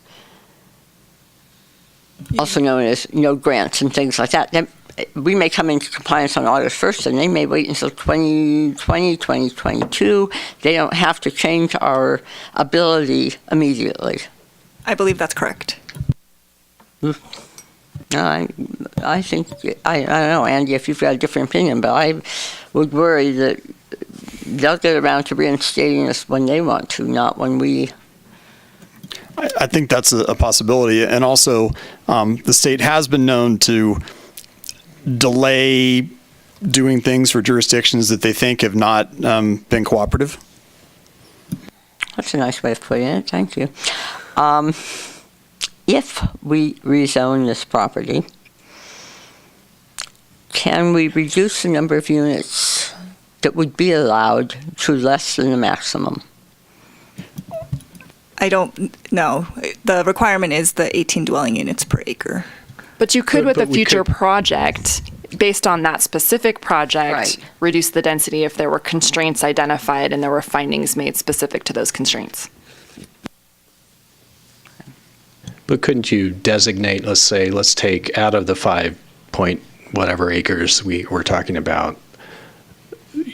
Also known as, grants and things like that. We may come into compliance on August 1st, and they may wait until 2020, 2022. They don't have to change our ability immediately. I believe that's correct. I think, I don't know, Andy, if you've got a different opinion, but I would worry that they'll get around to reinstating us when they want to, not when we. I think that's a possibility. And also, the state has been known to delay doing things for jurisdictions that they think have not been cooperative. That's a nice way of putting it. Thank you. If we rezone this property, can we reduce the number of units that would be allowed to less than the maximum? I don't know. The requirement is the 18 dwelling units per acre. But you could, with a future project, based on that specific project, reduce the density if there were constraints identified and there were findings made specific to those constraints. But couldn't you designate, let's take out of the 5 point whatever acres we're talking about,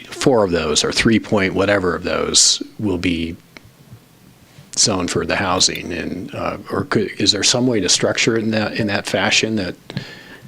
4 of those or 3 point whatever of those will be zoned for the housing, and is there some way to structure it in that fashion that?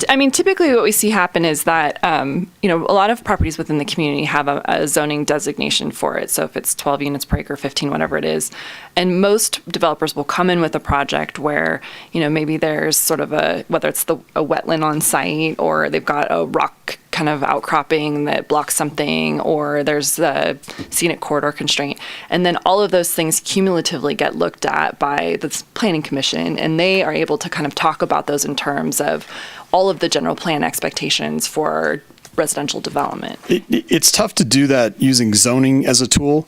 I mean, typically what we see happen is that, a lot of properties within the community have a zoning designation for it. So if it's 12 units per acre, 15, whatever it is. And most developers will come in with a project where, maybe there's sort of whether it's a wetland on site, or they've got a rock kind of outcropping that blocks something, or there's a scenic corridor constraint. And then all of those things cumulatively get looked at by the planning commission, and they are able to kind of talk about those in terms of all of the general plan expectations for residential development. It's tough to do that using zoning as a tool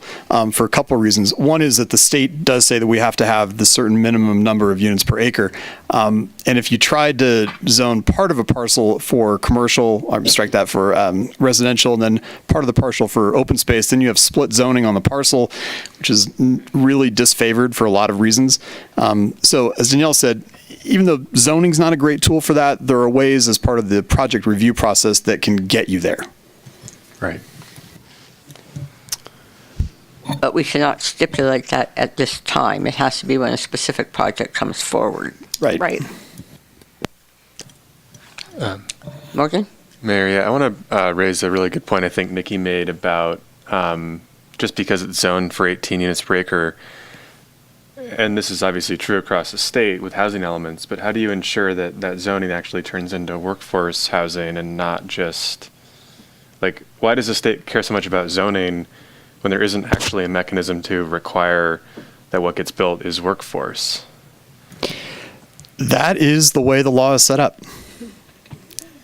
for a couple of reasons. One is that the state does say that we have to have the certain minimum number of units per acre. And if you tried to zone part of a parcel for commercial, or strike that for residential, and then part of the parcel for open space, then you have split zoning on the parcel, which is really disfavored for a lot of reasons. So as Danielle said, even though zoning's not a great tool for that, there are ways as part of the project review process that can get you there. Right. But we cannot stipulate that at this time. It has to be when a specific project comes forward. Right. Right. Morgan? Mayor, yeah, I want to raise a really good point I think Nikki made about just because it's zoned for 18 units per acre, and this is obviously true across the state with housing elements, but how do you ensure that that zoning actually turns into workforce housing and not just, like, why does the state care so much about zoning when there isn't actually a mechanism to require that what gets built is workforce? That is the way the law is set up.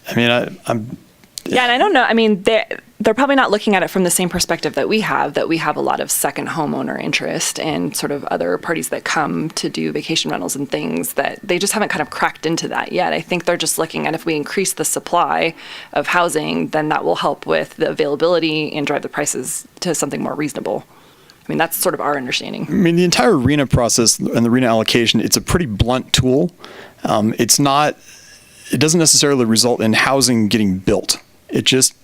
I mean, I'm. Yeah, and I don't know. I mean, they're probably not looking at it from the same perspective that we have a lot of second homeowner interest and sort of other parties that come to do vacation rentals and things, that they just haven't kind of cracked into that yet. I think they're just looking at if we increase the supply of housing, then that will help with the availability and drive the prices to something more reasonable. I mean, that's sort of our understanding. I mean, the entire RENA process and the RENA allocation, it's a pretty blunt tool. It doesn't necessarily result in housing getting built. It just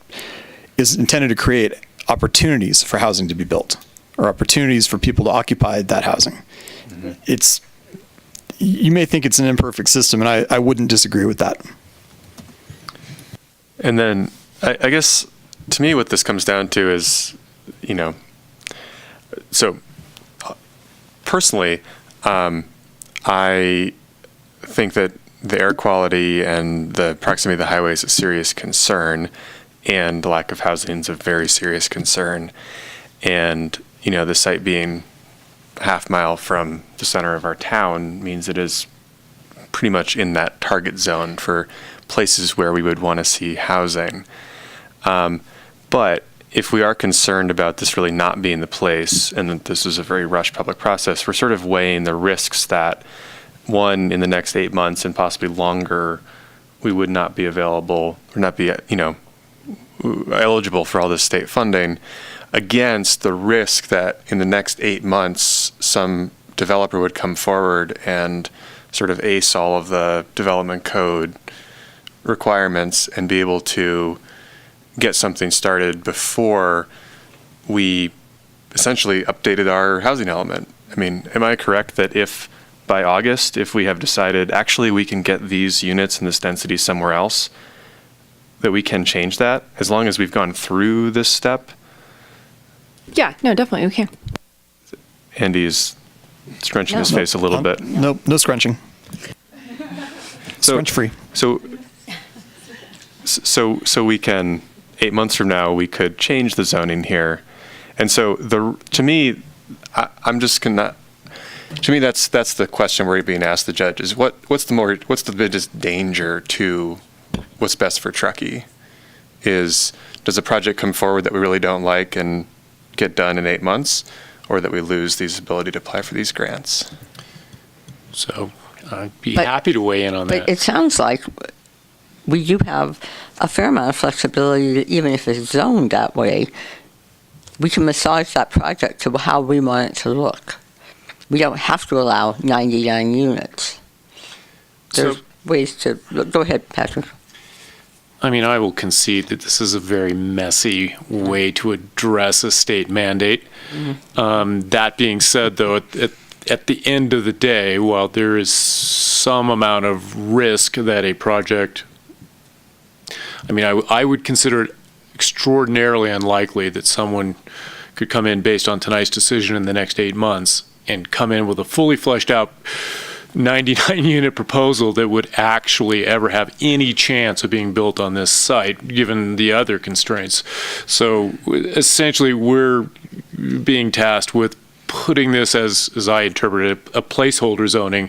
is intended to create opportunities for housing to be built, or opportunities for people to occupy that housing. Mm-hmm. You may think it's an imperfect system, and I wouldn't disagree with that. And then I guess to me what this comes down to is, so personally, I think that the air quality and the proximity of the highway is a serious concern, and the lack of housing is a very serious concern. And, the site being a half mile from the center of our town means it is pretty much in that target zone for places where we would want to see housing. But if we are concerned about this really not being the place, and that this is a very rushed public process, we're sort of weighing the risks that, one, in the next 8 months and possibly longer, we would not be available or not be, eligible for all this state funding, against the risk that in the next 8 months, some developer would come forward and sort of ace all of the development code requirements and be able to get something started before we essentially updated our housing element. I mean, am I correct that if by August, if we have decided actually we can get these units in this density somewhere else, that we can change that as long as we've gone through this step? Yeah, no, definitely we can. Andy is scrunching his face a little bit. No scrunching. Scrunch free. So we can, 8 months from now, we could change the zoning here. And so to me, I'm just gonna, to me, that's the question we're being asked the judges. What's the biggest danger to what's best for Truckee? Does a project come forward that we really don't like and get done in 8 months, or that we lose the ability to apply for these grants? So I'd be happy to weigh in on that. But it sounds like we do have a fair amount of flexibility that even if it's zoned that way, we can massage that project to how we want it to look. We don't have to allow 99 units. There's ways to, go ahead, Patrick. I mean, I will concede that this is a very messy way to address a state mandate. Mm-hmm. That being said, though, at the end of the day, while there is some amount of risk that a project, I mean, I would consider it extraordinarily unlikely that someone could come in based on tonight's decision in the next 8 months and come in with a fully fleshed out 99 unit proposal that would actually ever have any chance of being built on this site, given the other constraints. So essentially, we're being tasked with putting this, as I interpret it, a placeholder zoning,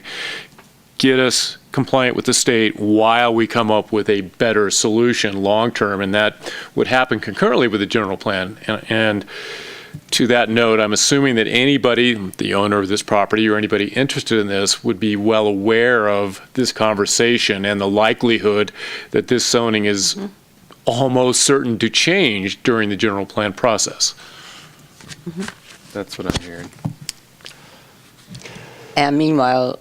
get us compliant with the state while we come up with a better solution long term, and that would happen concurrently with the general plan. And to that note, I'm assuming that anybody, the owner of this property or anybody interested in this, would be well aware of this conversation and the likelihood that this zoning is almost certain to change during the general plan process. That's what I'm hearing. And meanwhile,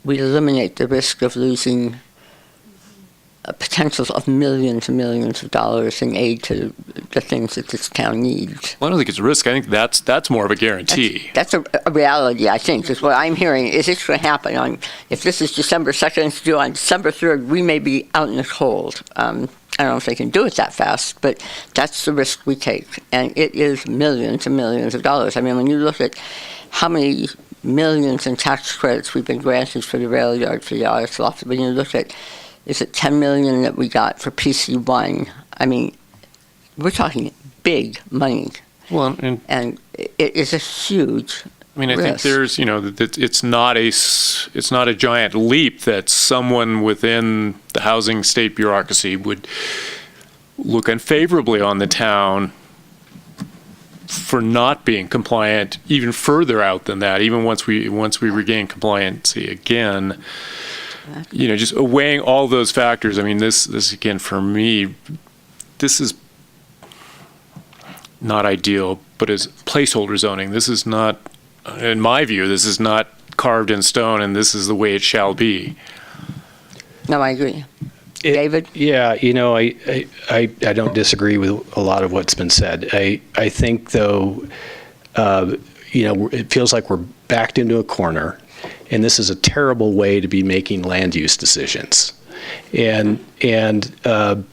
we eliminate the risk of losing potentials of millions and millions of dollars in aid to the things that this town needs. Well, I don't think it's a risk. I think that's more of a guarantee. That's a reality, I think, is what I'm hearing. Is this going to happen if this is December 2nd, it's due on December 3rd, we may be out in this cold. I don't know if they can do it that fast, but that's the risk we take. And it is millions and millions of dollars. I mean, when you look at how many millions in tax credits we've been granted for the rail yard, for the artist loft, when you look at, is it 10 million that we got for PC1? I mean, we're talking big money. Well, and it is a huge I mean, I risk. think there's, that it's not a giant leap that someone within the housing state bureaucracy would look unfavorably on the town for not being compliant even further out than that, even once we regain compliancy again. Just weighing all those factors. I mean, this again, for me, this is not ideal, but as placeholder zoning, this is not, in my view, this is not carved in stone, and this is the way it shall be. No, I agree. David? Yeah, I don't disagree with a lot of what's been said. I think, though, it feels like we're backed into a corner, and this is a terrible way to be making land use decisions. And I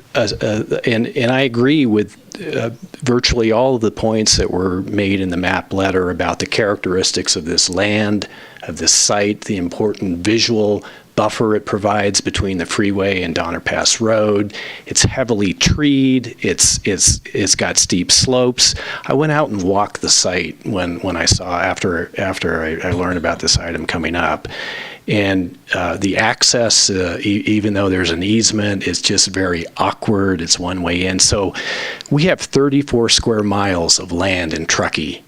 agree with virtually all of the points that were made in the map letter about the characteristics of this land, of this site, the important visual buffer it provides between the freeway and Donner Pass Road. It's heavily treed. It's got steep slopes. I went out and walked the site when I saw after I learned about this item coming up. And the access, even though there's an easement, is just very awkward. It's one way in. So we have 34 square miles of land in Truckee.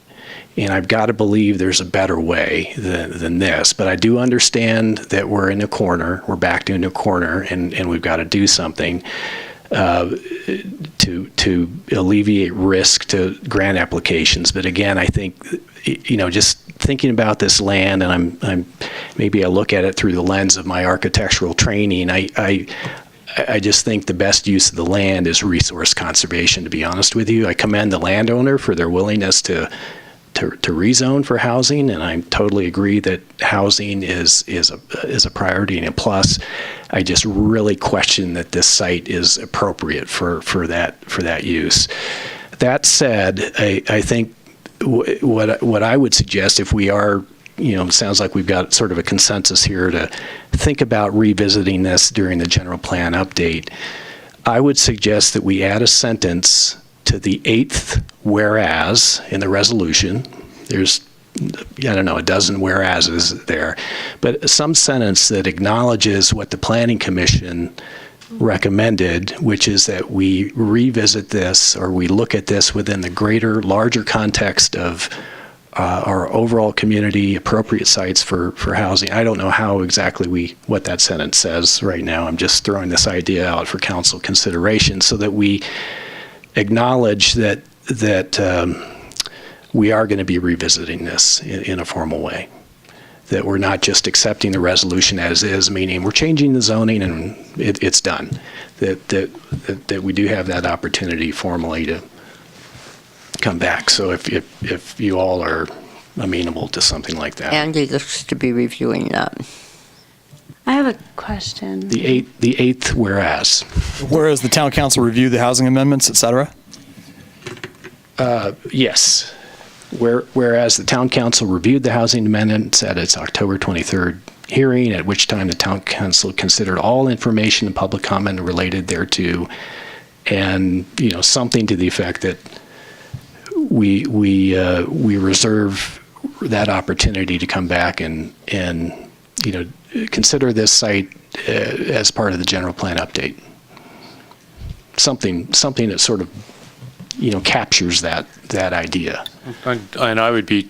And I've got to believe there's a better way than this. But I do understand that we're in a corner. We're backed into a corner, and we've got to do something to alleviate risk to grant applications. But again, I think, just thinking about this land, and I'm maybe I look at it through the lens of my architectural training. I just think the best use of the land is resource conservation, to be honest with you. I commend the landowner for their willingness to rezone for housing, and I totally agree that housing is a priority and a plus. I just really question that this site is appropriate for that use. That said, I think what I would suggest, if we are, it sounds like we've got sort of a consensus here to think about revisiting this during the general plan update, I would suggest that we add a sentence to the 8th whereas in the resolution. There's, a dozen whereases there, but some sentence that acknowledges what the Planning Commission recommended, which is that we revisit this, or we look at this within the larger context of our overall community appropriate sites for housing. I don't know how exactly what that sentence says right now. I'm just throwing this idea out for council consideration so that we acknowledge that we are going to be revisiting this in a formal way. That we're not just accepting the resolution as is, meaning we're changing the zoning and it's done. That we do have that opportunity formally to come back. So if you all are amenable to something like that. Andy looks to be reviewing that. I have a question. The eighth whereas. Whereas the town council reviewed the housing amendments, et cetera? Yes. Whereas the town council reviewed the housing amendments at its October 23rd hearing, at which time the town council considered all information and public comment related thereto, and something to the effect that we reserve that opportunity to come back and consider this site as part of the general plan update. Something that sort of captures that idea. And I would be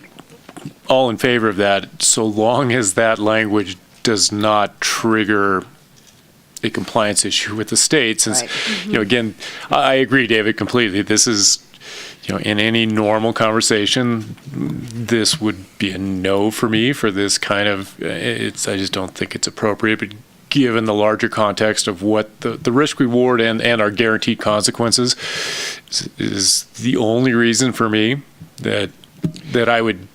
all in favor of that, so long as that language does not trigger a compliance issue with the state. Since, again, I agree, David, completely. This is, in any normal conversation, this would be a no for me for this kind of, I just don't think it's appropriate. But given the larger context of what the risk reward and our guaranteed consequences is the only reason for me that I would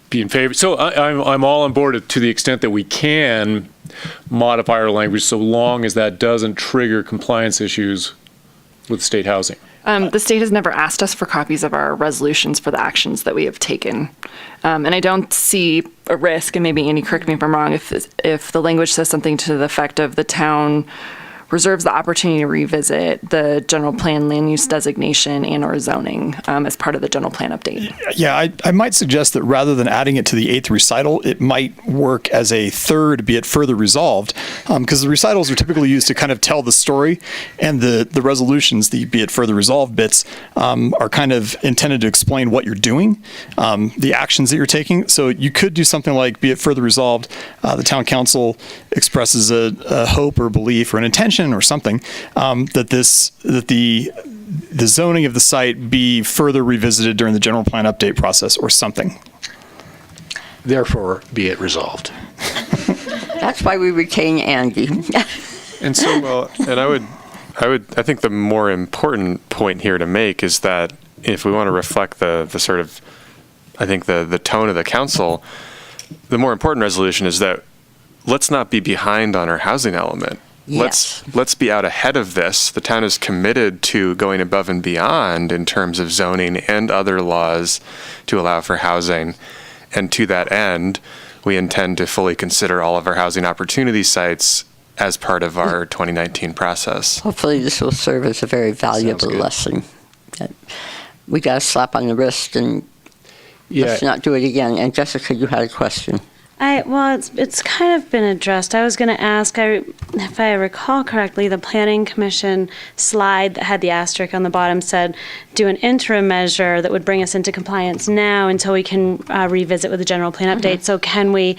be in favor. So I'm all on board to the extent that we can modify our language so long as that doesn't trigger compliance issues with state housing. The state has never asked us for copies of our resolutions for the actions that we have taken. And I don't see a risk, and maybe Andy, correct me if I'm wrong, if the language says something to the effect of the town reserves the opportunity to revisit the general plan land use designation and or zoning as part of the general plan update. Yeah, I might suggest that rather than adding it to the 8th recital, it might work as a third, be it further resolved, because the recitals are typically used to kind of tell the story, and the resolutions, the be it further resolved bits, are kind of intended to explain what you're doing, the actions that you're taking. So you could do something like, be it further resolved, the town council expresses a hope or belief or an intention or something, that the zoning of the site be further revisited during the general plan update process or something. Therefore, be it resolved. That's why we retain Andy. And so, well, and I think the more important point here to make is that if we want to reflect the sort of, I think the tone of the council, the more important resolution is that let's not be behind on our housing element. Yes. Let's be out ahead of this. The town is committed to going above and beyond in terms of zoning and other laws to allow for housing. And to that end, we intend to fully consider all of our housing opportunity sites as part of our 2019 process. Hopefully this will serve as a very valuable lesson. We got a slap on the wrist, and let's not do it again. And Jessica, you had a question. Well, it's kind of been addressed. I was going to ask, if I recall correctly, the Planning Commission slide that had the asterisk on the bottom said, do an interim measure that would bring us into compliance now until we can revisit with the general plan update. So can we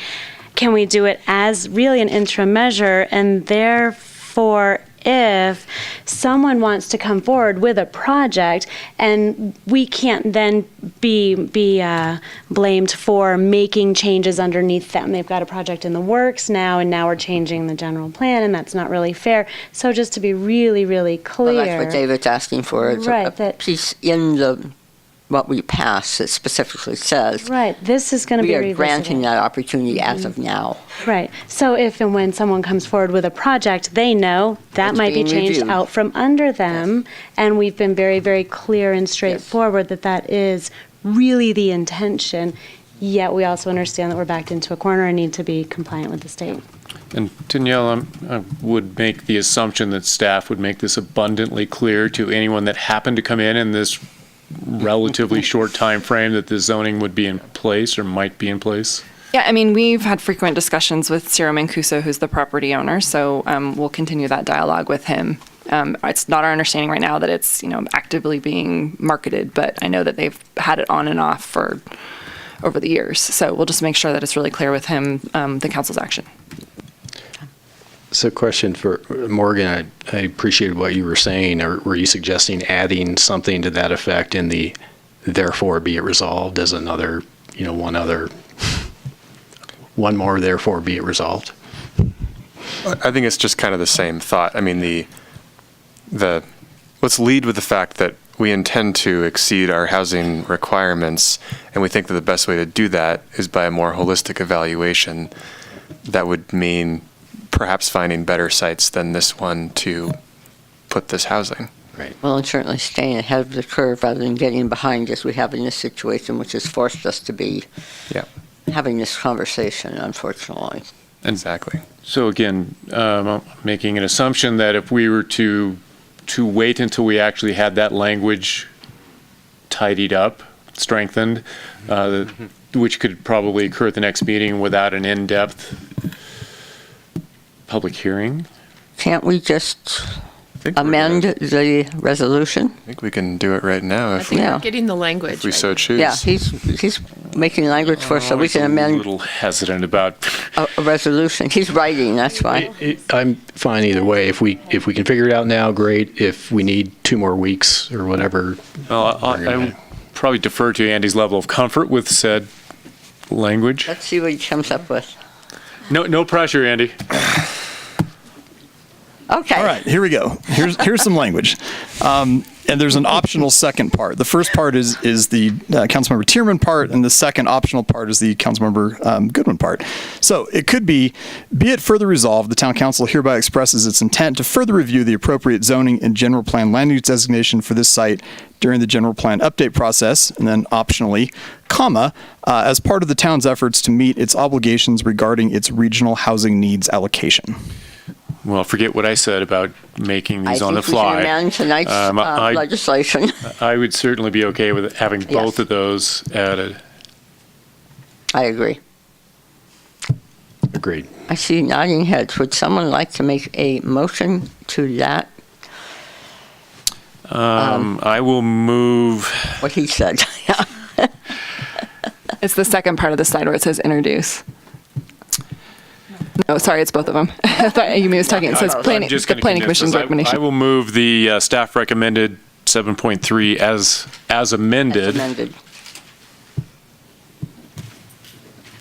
do it as really an interim measure, and therefore if someone wants to come forward with a project and we can't then be blamed for making changes underneath them. They've got a project in the works now, and now we're changing the general plan, and that's not really fair. So just to be really, really clear. Well, that's what David's asking for. It's right, a piece in what we pass that specifically says. Right, this is going to be revisited. We are granting that opportunity as of now. Right, so if and when someone comes forward with a project, they know that It's might be being changed reviewed. out from under them, and we've been very, very clear and straightforward that is really the intention, yet we also understand that we're backed into a corner and need to be compliant with the state. And Danielle, I would make the assumption that staff would make this abundantly clear to anyone that happened to come in this relatively short time frame that the zoning would be in place or might be in place. Yeah, I mean, we've had frequent discussions with Ciro Mancuso, who's the property owner, so we'll continue that dialogue with him. It's not our understanding right now that it's, actively being marketed, but I know that they've had it on and off for over the years. So we'll just make sure that it's really clear with him, the council's action. So question for Morgan, I appreciated what you were saying. Or were you suggesting adding something to that effect in the therefore be it resolved as another, one more therefore be it resolved? I think it's just kind of the same thought. I mean, let's lead with the fact that we intend to exceed our housing requirements, and we think that the best way to do that is by a more holistic evaluation. That would mean perhaps finding better sites than this one to put this housing. Right. Well, and certainly staying ahead of the curve rather than getting behind as we have in this situation, which has forced us to be having this conversation, unfortunately. Exactly. So again, making an assumption that if we were to wait until we actually had that language tidied up, strengthened, which could probably occur at the next meeting without an in-depth public hearing. Can't we just amend the resolution? I think we can do it right now I think we're getting the language. if we so choose. Yeah, he's making language for us so we can amend a little hesitant about a resolution. He's writing, that's why. I'm fine either way. If we can figure it out now, great. If we need 2 more weeks or whatever. Well, I would probably defer to Andy's level of comfort with said language. Let's see what he comes up with. No pressure, Andy. Okay. All right, here we go. Here's some language. And there's an optional second part. The first part is the Councilmember Tierman part, and the second optional part is the Councilmember Goodwin part. So it could be it further resolved, the Town Council hereby expresses its intent to further review the appropriate zoning and general plan land use designation for this site during the general plan update process, and then optionally, comma, as part of the town's efforts to meet its obligations regarding its regional housing needs allocation. Well, forget what I said about making these on the fly. I think we should amend tonight's legislation. I would certainly be okay with having both of those added. I agree. Agreed. I see nodding heads. Would someone like to make a motion to that? I will move. What he said. It's the second part of the slide where it says introduce. No, sorry, it's both of them. I thought Yumi was talking. It says I'm planning, just the gonna planning condense commission's this. recommendation. I will move the staff recommended 7.3 as amended. As amended.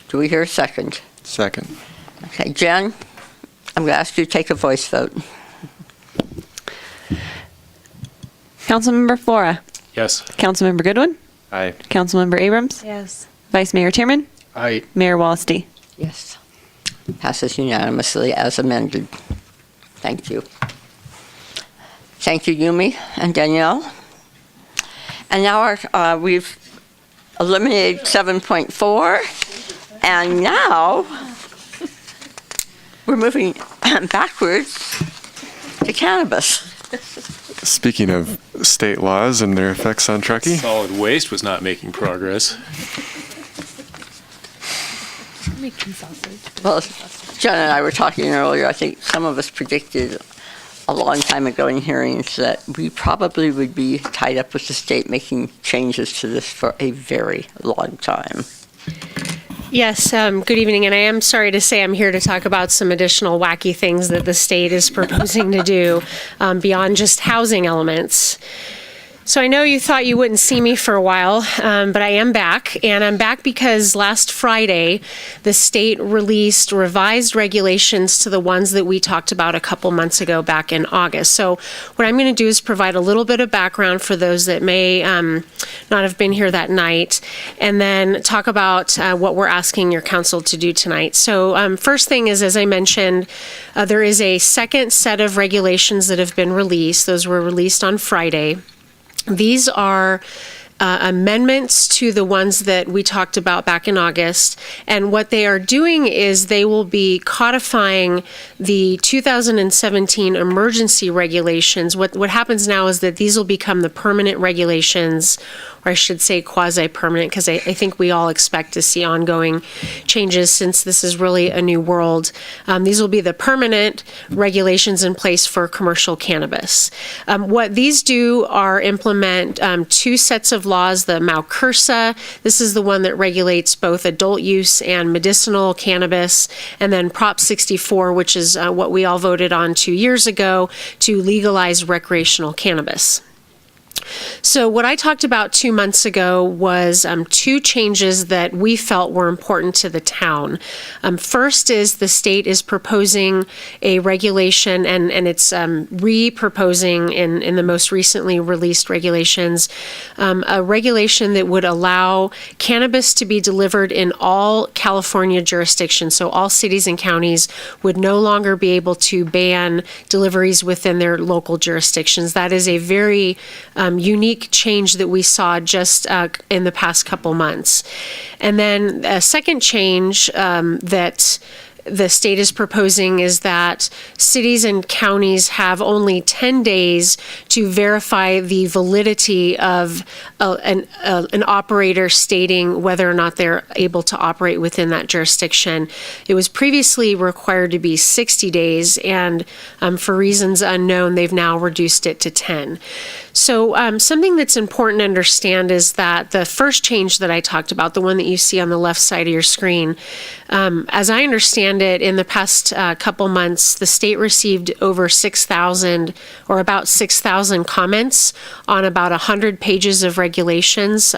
Do we hear a second? Second. Okay, Jen, I'm going to ask you to take a voice vote. Councilmember Flora. Yes. Councilmember Goodwin. Aye. Councilmember Abrams. Yes. Vice Mayor Tierman. Aye. Mayor Wallasty. Yes. Passes unanimously as amended. Thank you. Thank you, Yumi and Danielle. And now we've eliminated 7.4, and now we're moving backwards to cannabis. Speaking of state laws and their effects on Truckee. Solid waste was not making progress. Well, John and I were talking earlier. I think some of us predicted a long time ago in hearings that we probably would be tied up with the state making changes to this for a very long time. Yes, good evening, and I am sorry to say I'm here to talk about some additional wacky things that the state is proposing to do beyond just housing elements. So I know you thought you wouldn't see me for a while, but I am back, and I'm back because last Friday, the state released revised regulations to the ones that we talked about a couple months ago back in August. So what I'm going to do is provide a little bit of background for those that may not have been here that night, and then talk about what we're asking your council to do tonight. So first thing is, as I mentioned, there is a second set of regulations that have been released. Those were released on Friday. These are amendments to the ones that we talked about back in August. And what they are doing is they will be codifying the 2017 emergency regulations. What happens now is that these will become the permanent regulations, or I should say quasi-permanent, because I think we all expect to see ongoing changes since this is really a new world. These will be the permanent regulations in place for commercial cannabis. What these do are implement two sets of laws, the MAUCURSA, this is the one that regulates both adult use and medicinal cannabis, and then Prop 64, which is what we all voted on 2 years ago to legalize recreational cannabis. So what I talked about 2 months ago was two changes that we felt were important to the town. First is the state is proposing a regulation, and it's re-proposing in the most recently released regulations, a regulation that would allow cannabis to be delivered in all California jurisdictions. So all cities and counties would no longer be able to ban deliveries within their local jurisdictions. That is a very unique change that we saw just in the past couple months. And then a second change that the state is proposing is that cities and counties have only 10 days to verify the validity of an operator stating whether or not they're able to operate within that jurisdiction. It was previously required to be 60 days, and for reasons unknown, they've now reduced it to 10. So something that's important to understand is that the first change that I talked about, the one that you see on the left side of your screen, as I understand understand it, in the past couple months, the state received over 6,000 or about 6,000 comments on about 100 pages of regulations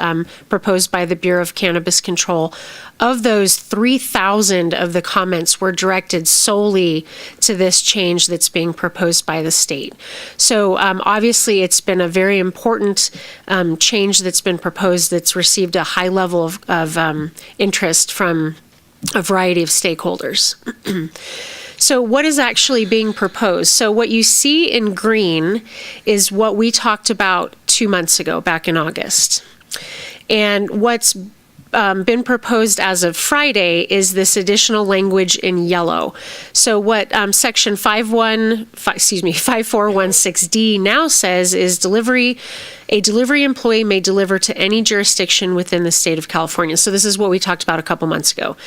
proposed by the Bureau of Cannabis Control. Of those, 3,000 of the comments were directed solely to this change that's being proposed by the state. So obviously it's been a very important change that's been proposed that's received a high level of interest from a variety of stakeholders. So what is actually being proposed? So what you see in green is what we talked about 2 months ago, back in August. And what's been proposed as of Friday is this additional language in yellow. So what section 5416D now says is a delivery employee may deliver to any jurisdiction within the state of California. So this is what we talked about a couple months ago.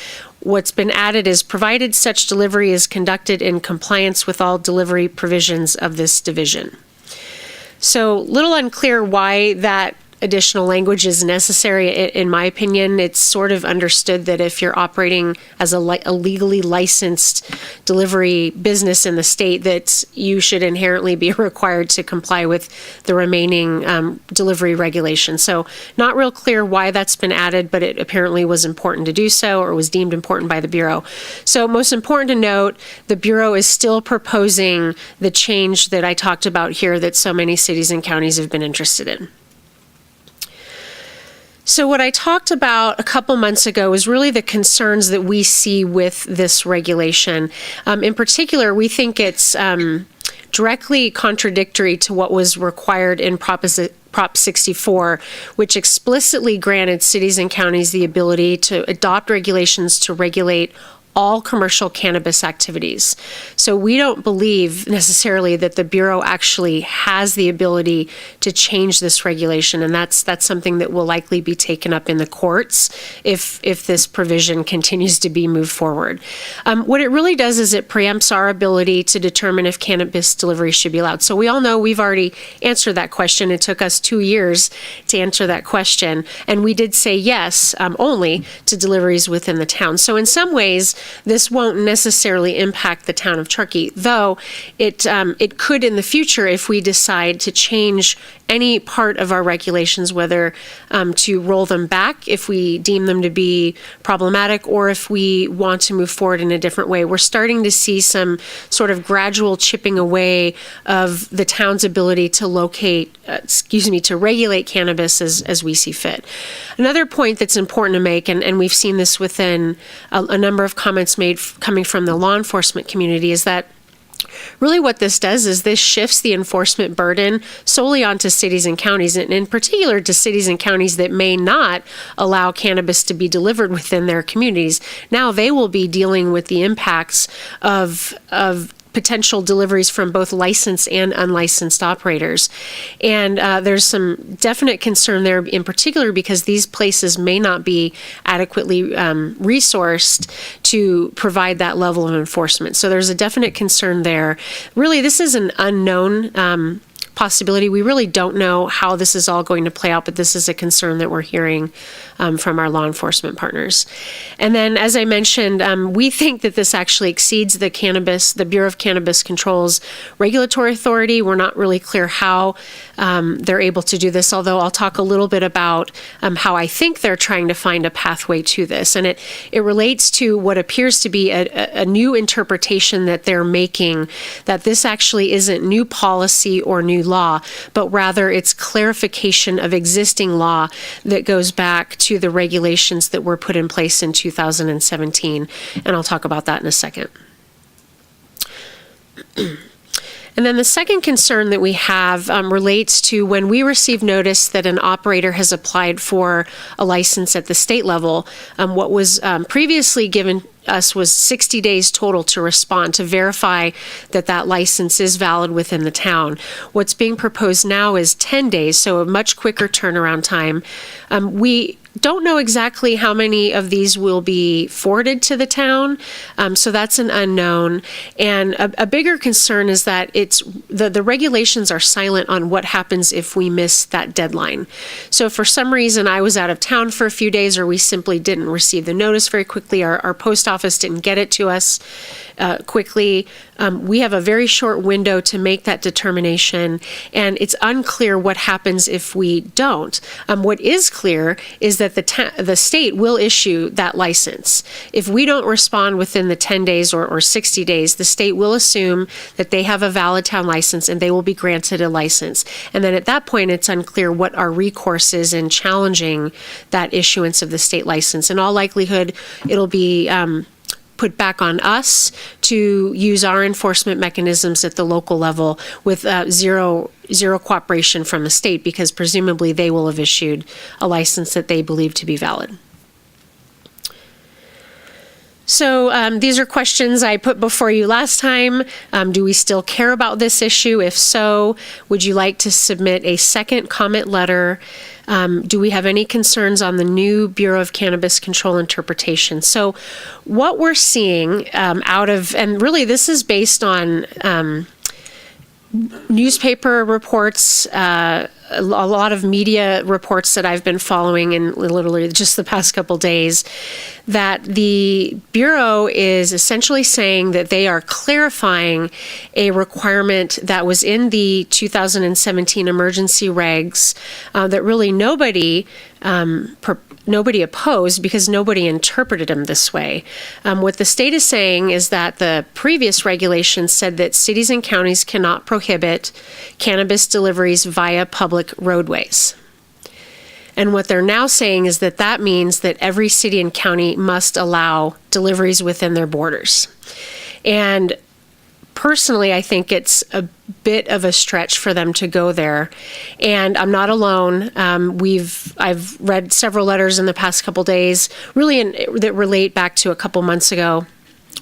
What's been added is provided such delivery is conducted in compliance with all delivery provisions of this division. So little unclear why that additional language is necessary. In my opinion, it's sort of understood that if you're operating as a legally licensed delivery business in the state, that you should inherently be required to comply with the remaining delivery regulations. So not real clear why that's been added, but it apparently was important to do so, or was deemed important by the Bureau. So most important to note, the Bureau is still proposing the change that I talked about here that so many cities and counties have been interested in. So what I talked about a couple months ago is really the concerns that we see with this regulation. In particular, we think it's directly contradictory to what was required in Prop 64, which explicitly granted cities and counties the ability to adopt regulations to regulate all commercial cannabis activities. So we don't believe necessarily that the Bureau actually has the ability to change this regulation, and that's something that will likely be taken up in the courts if this provision continues to be moved forward. What it really does is it preempts our ability to determine if cannabis delivery should be allowed. So we all know we've already answered that question. It took us 2 years to answer that question, and we did say yes only to deliveries within the town. So in some ways, this won't necessarily impact the town of Truckee, though it could in the future if we decide to change any part of our regulations, whether to roll them back if we deem them to be problematic, or if we want to move forward in a different way. We're starting to see some sort of gradual chipping away of the town's ability to to regulate cannabis as we see fit. Another point that's important to make, and we've seen this within a number of comments made coming from the law enforcement community, is that really what this does is this shifts the enforcement burden solely onto cities and counties, and in particular to cities and counties that may not allow cannabis to be delivered within their communities. Now they will be dealing with the impacts of potential deliveries from both licensed and unlicensed operators. And there's some definite concern there, in particular because these places may not be adequately resourced to provide that level of enforcement. So there's a definite concern there. Really, this is an unknown possibility. We really don't know how this is all going to play out, but this is a concern that we're hearing from our law enforcement partners. And then, as I mentioned, we think that this actually exceeds the Bureau of Cannabis Control's regulatory authority. We're not really clear how they're able to do this, although I'll talk a little bit about how I think they're trying to find a pathway to this. And it relates to what appears to be a new interpretation that they're making, that this actually isn't new policy or new law, but rather it's clarification of existing law that goes back to the regulations that were put in place in 2017. And I'll talk about that in a second. And then the second concern that we have relates to when we receive notice that an operator has applied for a license at the state level. What was previously given us was 60 days total to respond, to verify that that license is valid within the town. What's being proposed now is 10 days, so a much quicker turnaround time. We don't know exactly how many of these will be forwarded to the town, so that's an unknown. And a bigger concern is that it's the regulations are silent on what happens if we miss that deadline. So if for some reason I was out of town for a few days, or we simply didn't receive the notice very quickly, our post office didn't get it to us quickly. We have a very short window to make that determination, and it's unclear what happens if we don't. What is clear is that the state will issue that license. If we don't respond within the 10 days or 60 days, the state will assume that they have a valid town license and they will be granted a license. And then at that point, it's unclear what our recourse is in challenging that issuance of the state license. In all likelihood, it'll be put back on us to use our enforcement mechanisms at the local level with zero cooperation from the state, because presumably they will have issued a license that they believe to be valid. So these are questions I put before you last time. Do we still care about this issue? If so, would you like to submit a second comment letter? Do we have any concerns on the new Bureau of Cannabis Control interpretation? So what we're seeing and really this is based on newspaper reports, a lot of media reports that I've been following in literally just the past couple days, that the Bureau is essentially saying that they are clarifying a requirement that was in the 2017 emergency regs that really nobody opposed because nobody interpreted them this way. What the state is saying is that the previous regulations said that cities and counties cannot prohibit cannabis deliveries via public roadways. And what they're now saying is that that means that every city and county must allow deliveries within their borders. And personally, I think it's a bit of a stretch for them to go there. And I'm not alone. I've read several letters in the past couple days, really that relate back to a couple months ago,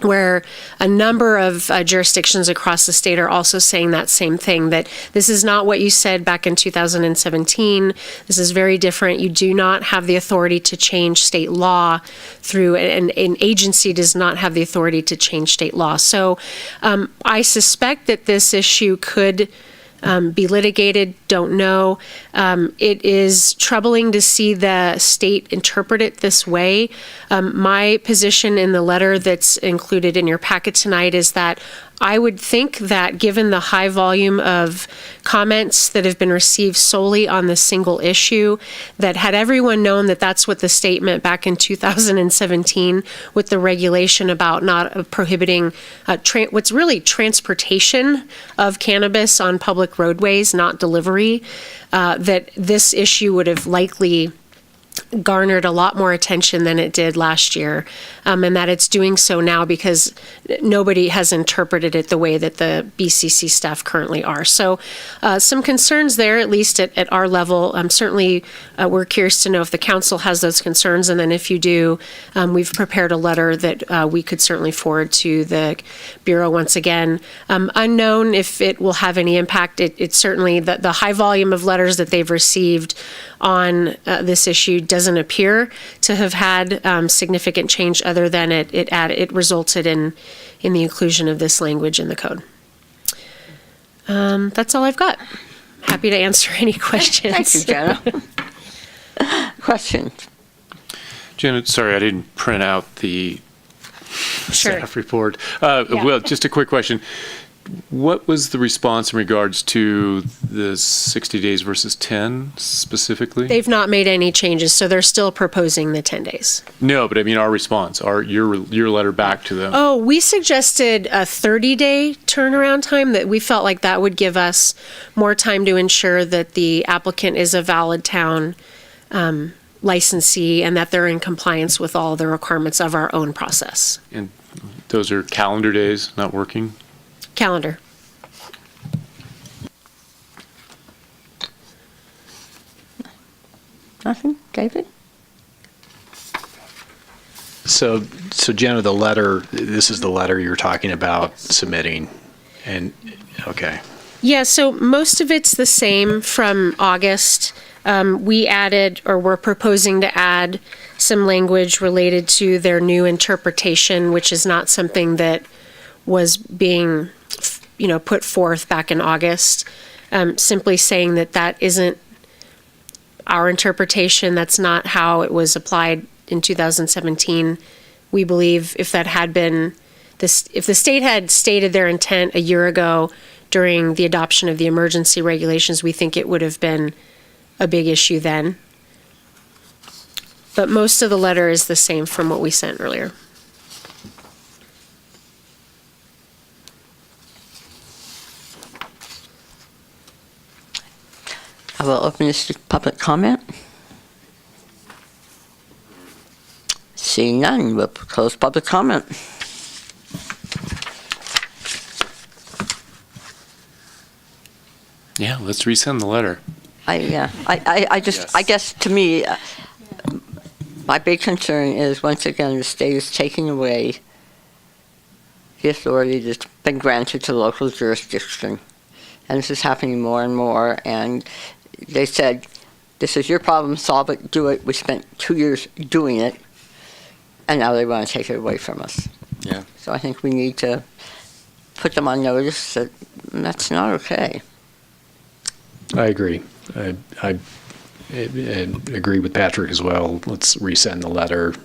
where a number of jurisdictions across the state are also saying that same thing, that this is not what you said back in 2017. This is very different. You do not have the authority to change state law through, an agency does not have the authority to change state law. So I suspect that this issue could be litigated, don't know. It is troubling to see the state interpret it this way. My position in the letter that's included in your packet tonight is that I would think that given the high volume of comments that have been received solely on the single issue, that had everyone known that that's what the state meant back in 2017 with the regulation about not prohibiting what's really transportation of cannabis on public roadways, not delivery, that this issue would have likely garnered a lot more attention than it did last year, and that it's doing so now because nobody has interpreted it the way that the BCC staff currently are. So some concerns there, at least at our level. Certainly, we're curious to know if the council has those concerns, and then if you do, we've prepared a letter that we could certainly forward to the Bureau once again. Unknown if it will have any impact. It's certainly the high volume of letters that they've received on this issue doesn't appear to have had significant change other than it resulted in the inclusion of this language in the code. That's all I've got. Happy to answer any questions. Thank you, Jenna. Questions? Janet, sorry, I didn't print out the staff report. Well, just a quick question. What was the response in regards to the 60 days versus 10 specifically? They've not made any changes, so they're still proposing the 10 days. No, but I mean our response, your letter back to them. Oh, we suggested a 30-day turnaround time, that we felt like that would give us more time to ensure that the applicant is a valid town licensee and that they're in compliance with all the requirements of our own process. And those are calendar days, not working? Calendar. Nothing? David? So Jenna, this is the letter you're talking about submitting, and, okay. Yeah, so most of it's the same from August. We added, or we're proposing to add, some language related to their new interpretation, which is not something that was being put forth back in August, simply saying that isn't our interpretation. That's not how it was applied in 2017. we believe if that had been if the state had stated their intent a year ago during the adoption of the emergency regulations, we think it would have been a big issue then. But most of the letter is the same from what we sent earlier. I will open this to public comment. Seeing none, we'll close public comment. Yeah, let's resend the letter. I guess to me, my big concern is, once again, the state is taking away the authority that's been granted to local jurisdiction. And this is happening more and more. And they said, this is your problem, solve it, do it. We spent 2 years doing it. And now they want to take it away from us. Yeah. So I think we need to put them on notice that that's not okay. I agree. I agree with Patrick as well. Let's resend the letter.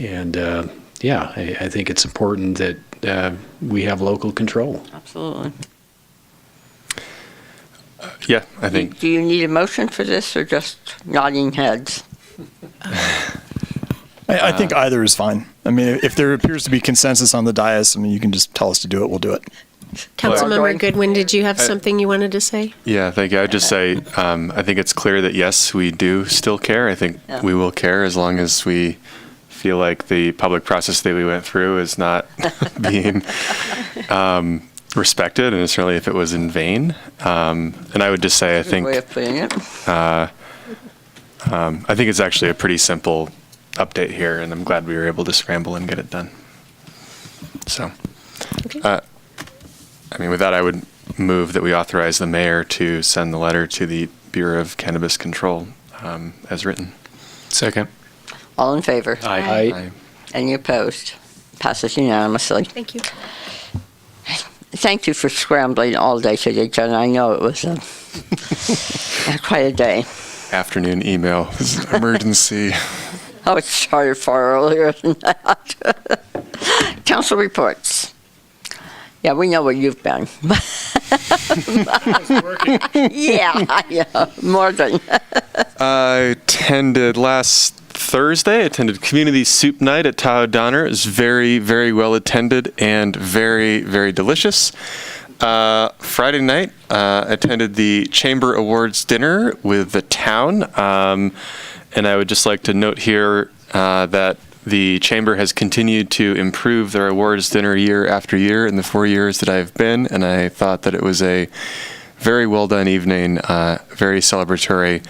And I think it's important that we have local control. Absolutely. Yeah, I think. Do you need a motion for this or just nodding heads? I think either is fine. I mean, if there appears to be consensus on the dais, I mean, you can just tell us to do it, we'll do it. Councilmember Goodwin, did you have something you wanted to say? Yeah, thank you. I'd just say, I think it's clear that yes, we do still care. I think we will care as long as we feel like the public process that we went through is not being respected, and certainly if it was in vain. And I would just say, I think, way of putting it. I think it's actually a pretty simple update here, and I'm glad we were able to scramble and get it done. So, I mean, with that, I would move that we authorize the mayor to send the letter to the Bureau of Cannabis Control as written. Second. All in favor? Aye. Aye. Any opposed? Passes unanimously. Thank you. Thank you for scrambling all day today, Jen. I know it was quite a day. Afternoon email. Emergency. Oh, it started far earlier than that. Council reports. Yeah, we know where you've been. Yeah, more than. I attended last Thursday. I attended Community Soup Night at Tahoe Donner. It was very, very well attended and very, very delicious. Friday night, attended the Chamber Awards dinner with the town. And I would just like to note here that the Chamber has continued to improve their awards dinner year after year in the 4 years that I've been, and I thought that it was a very well done evening, very celebratory,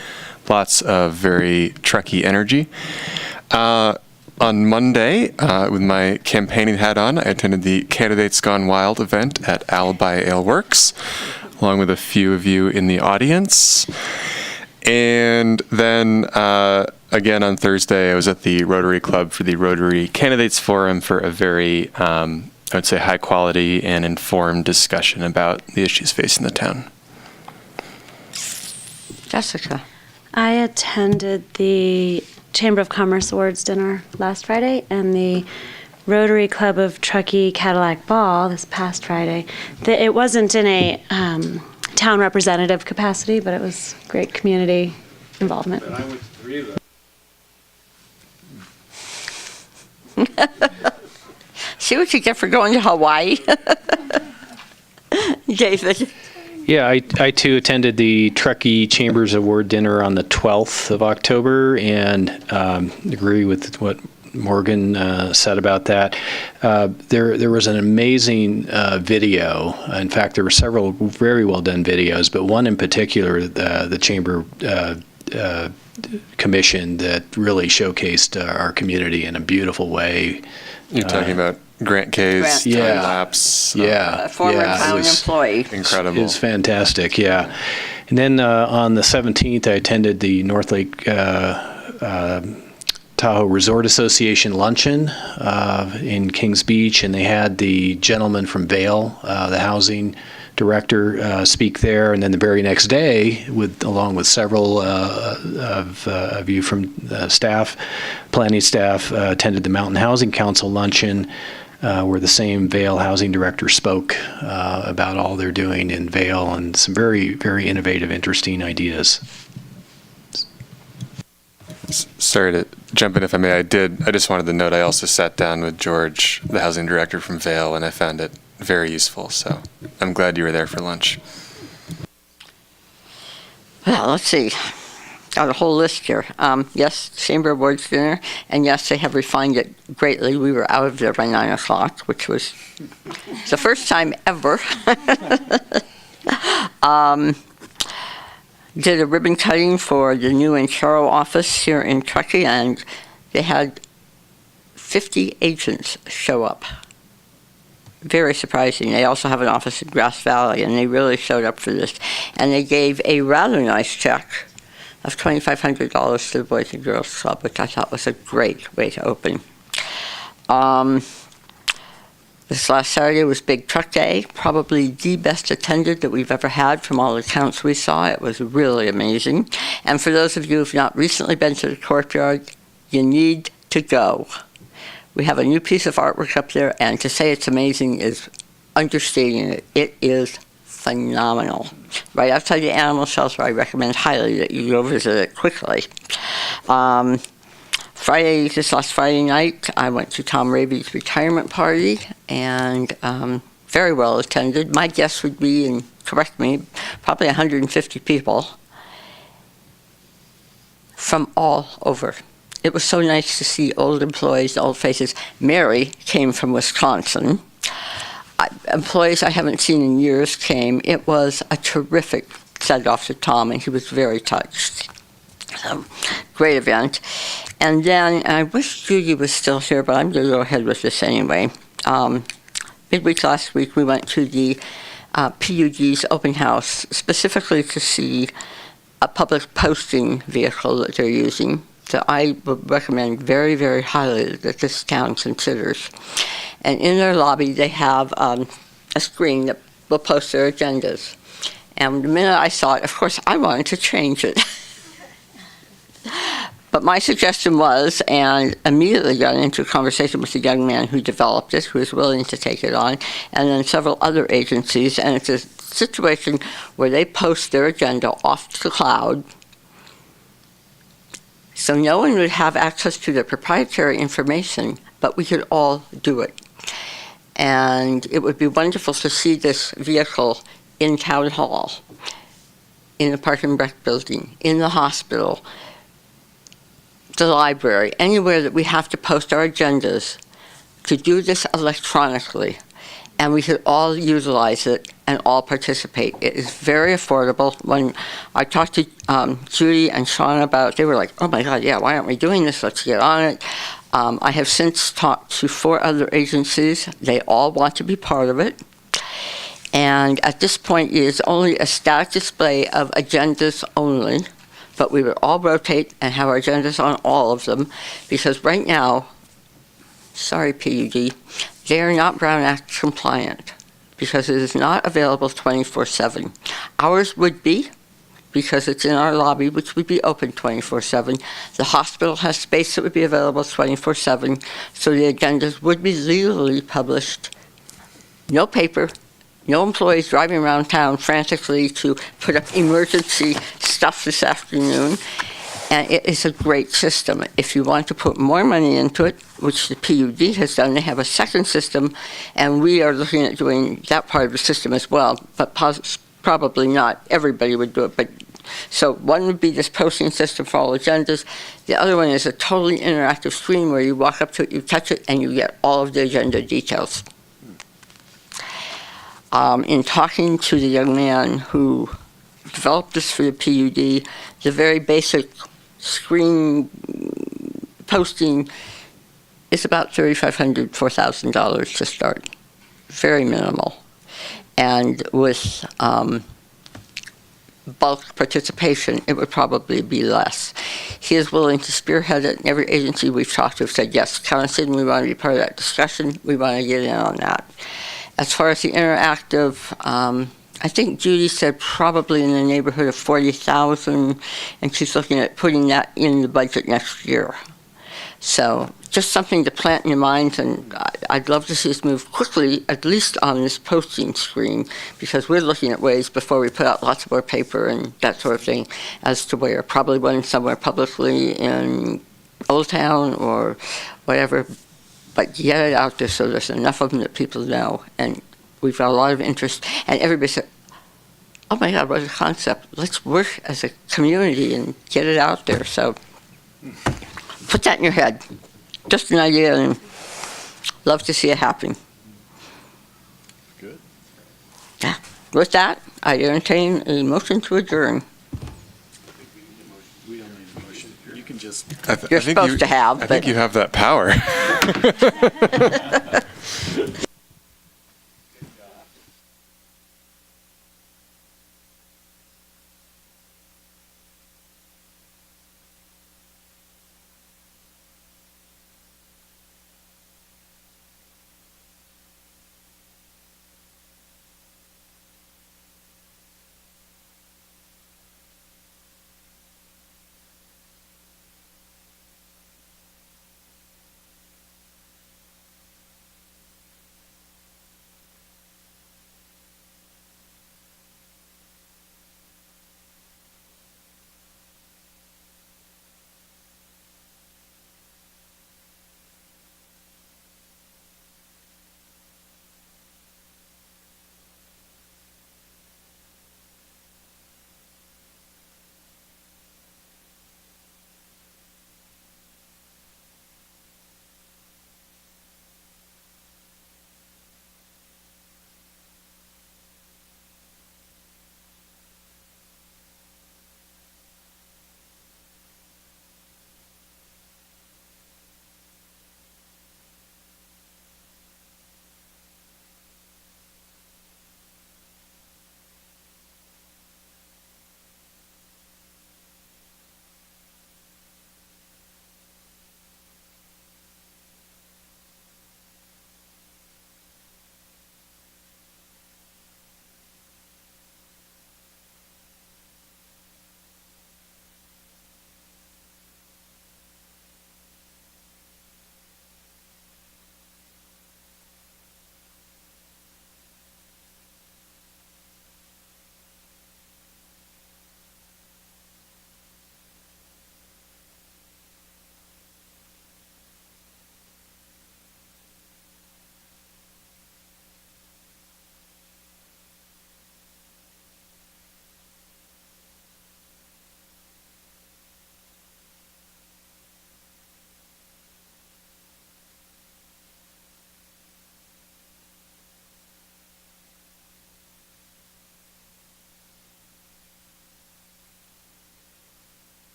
lots of very Truckee energy. On Monday, with my campaigning hat on, I attended the Candidates Gone Wild event at Alibi Ale Works, along with a few of you in the audience. And then again on Thursday, I was at the Rotary Club for the Rotary Candidates Forum for a very, I would say, high quality and informed discussion about the issues facing the town. Jessica. I attended the Chamber of Commerce Awards dinner last Friday and the Rotary Club of Truckee Cadillac Ball this past Friday. It wasn't in a town representative capacity, but it was great community involvement. And I went to 3 of them. See what you get for going to Hawaii? David. Yeah, I too attended the Truckee Chambers Award dinner on the 12th of October and agree with what Morgan said about that. There was an amazing video. In fact, there were several very well done videos, but one in particular, the Chamber Commission, that really showcased our community in a beautiful way. You're talking about Grant Kay's time lapse. Former town employee. Incredible. It was fantastic, yeah. And then on the 17th, I attended the North Lake Tahoe Resort Association luncheon in Kings Beach, and they had the gentleman from Vail, the housing director speak there, and then the very next day, along with several of you from staff, planning staff, attended the Mountain Housing Council luncheon, where the same Vail housing director spoke about all they're doing in Vail and some very, very innovative, interesting ideas. Sorry to jump in if I may. I just wanted to note I also sat down with George, the housing director from Vail, and I found it very useful. So I'm glad you were there for lunch. Well, let's see. Got a whole list here. Yes, Chamber Awards dinner, and yes, they have refined it greatly. We were out of there by 9 o'clock, which was the first time ever. Did a ribbon cutting for the new Antero office here in Truckee, and they had 50 agents show up. Very surprising. They also have an office in Grass Valley, and they really showed up for this. And they gave a rather nice check of $2,500 to the Boys and Girls Club, which I thought was a great way to open. This last Saturday was Big Truck Day, probably the best attended that we've ever had from all the counts we saw. It was really amazing. And for those of you who have not recently been to the courtyard, you need to go. We have a new piece of artwork up there, and to say it's amazing is understating it. It is phenomenal. Right outside the animal shelter, I recommend highly that you go visit it quickly. This last Friday night, I went to Tom Raby's retirement party, and very well attended. My guess would be, and correct me, probably 150 people from all over. It was so nice to see old employees, old faces. Mary came from Wisconsin. Employees I haven't seen in years came. It was a terrific send-off to Tom, and he was very touched. Great event. And then, I wish Judy was still here, but I'm going to go ahead with this anyway. Midweek last week, we went to the PUD's open house, specifically to see a public posting vehicle that they're using that I would recommend very, very highly that this town considers. And in their lobby, they have a screen that will post their agendas. And the minute I saw it, of course, I wanted to change it. But my suggestion was, and immediately got into a conversation with the young man who developed it, who is willing to take it on, and then several other agencies, and it's a situation where they post their agenda off to the cloud, so no one would have access to their proprietary information, but we could all do it. And it would be wonderful to see this vehicle in Town Hall, in the Park and Rec building, in the hospital, the library, anywhere that we have to post our agendas, to do this electronically. And we could all utilize it and all participate. It is very affordable. When I talked to Judy and Sean about it, they were like, oh my God, yeah, why aren't we doing this? Let's get on it. I have since talked to 4 other agencies. They all want to be part of it. And at this point, it is only a static display of agendas only, but we would all rotate and have our agendas on all of them, because right now, sorry PUD, they are not Brown Act compliant because it is not available 24/7. Ours would be, because it's in our lobby, which would be open 24/7. The hospital has space that would be available 24/7, so the agendas would be legally published. No paper, no employees driving around town frantically to put up emergency stuff this afternoon. And it is a great system. If you want to put more money into it, which the PUD has done, they have a second system, and we are looking at doing that part of the system as well, but probably not everybody would do it. But so one would be this posting system for all agendas. The other one is a totally interactive screen where you walk up to it, you touch it, and you get all of the agenda details. In talking to the young man who developed this for the PUD, the very basic screen posting is about $3,500, $4,000 to start. Very minimal. And with bulk participation, it would probably be less. He is willing to spearhead it, and every agency we've talked to have said, yes, Council, we want to be part of that discussion. We want to get in on that. As far as the interactive I think Judy said probably in the neighborhood of 40,000, and she's looking at putting that in the budget next year. So just something to plant in your minds, and I'd love to see us move quickly, at least on this posting screen, because we're looking at ways before we put out lots more paper and that sort of thing as to where, probably one somewhere publicly in Old Town or whatever, but get it out there so there's enough of them that people know. And we've got a lot of interest, and everybody said, oh my God, what a concept. Let's work as a community and get it out there. So put that in your head. Just an idea, and love to see it happen. Good. Yeah. With that, I entertain a motion to adjourn. We don't need a motion. You can just. You're supposed to have. I think you have that power.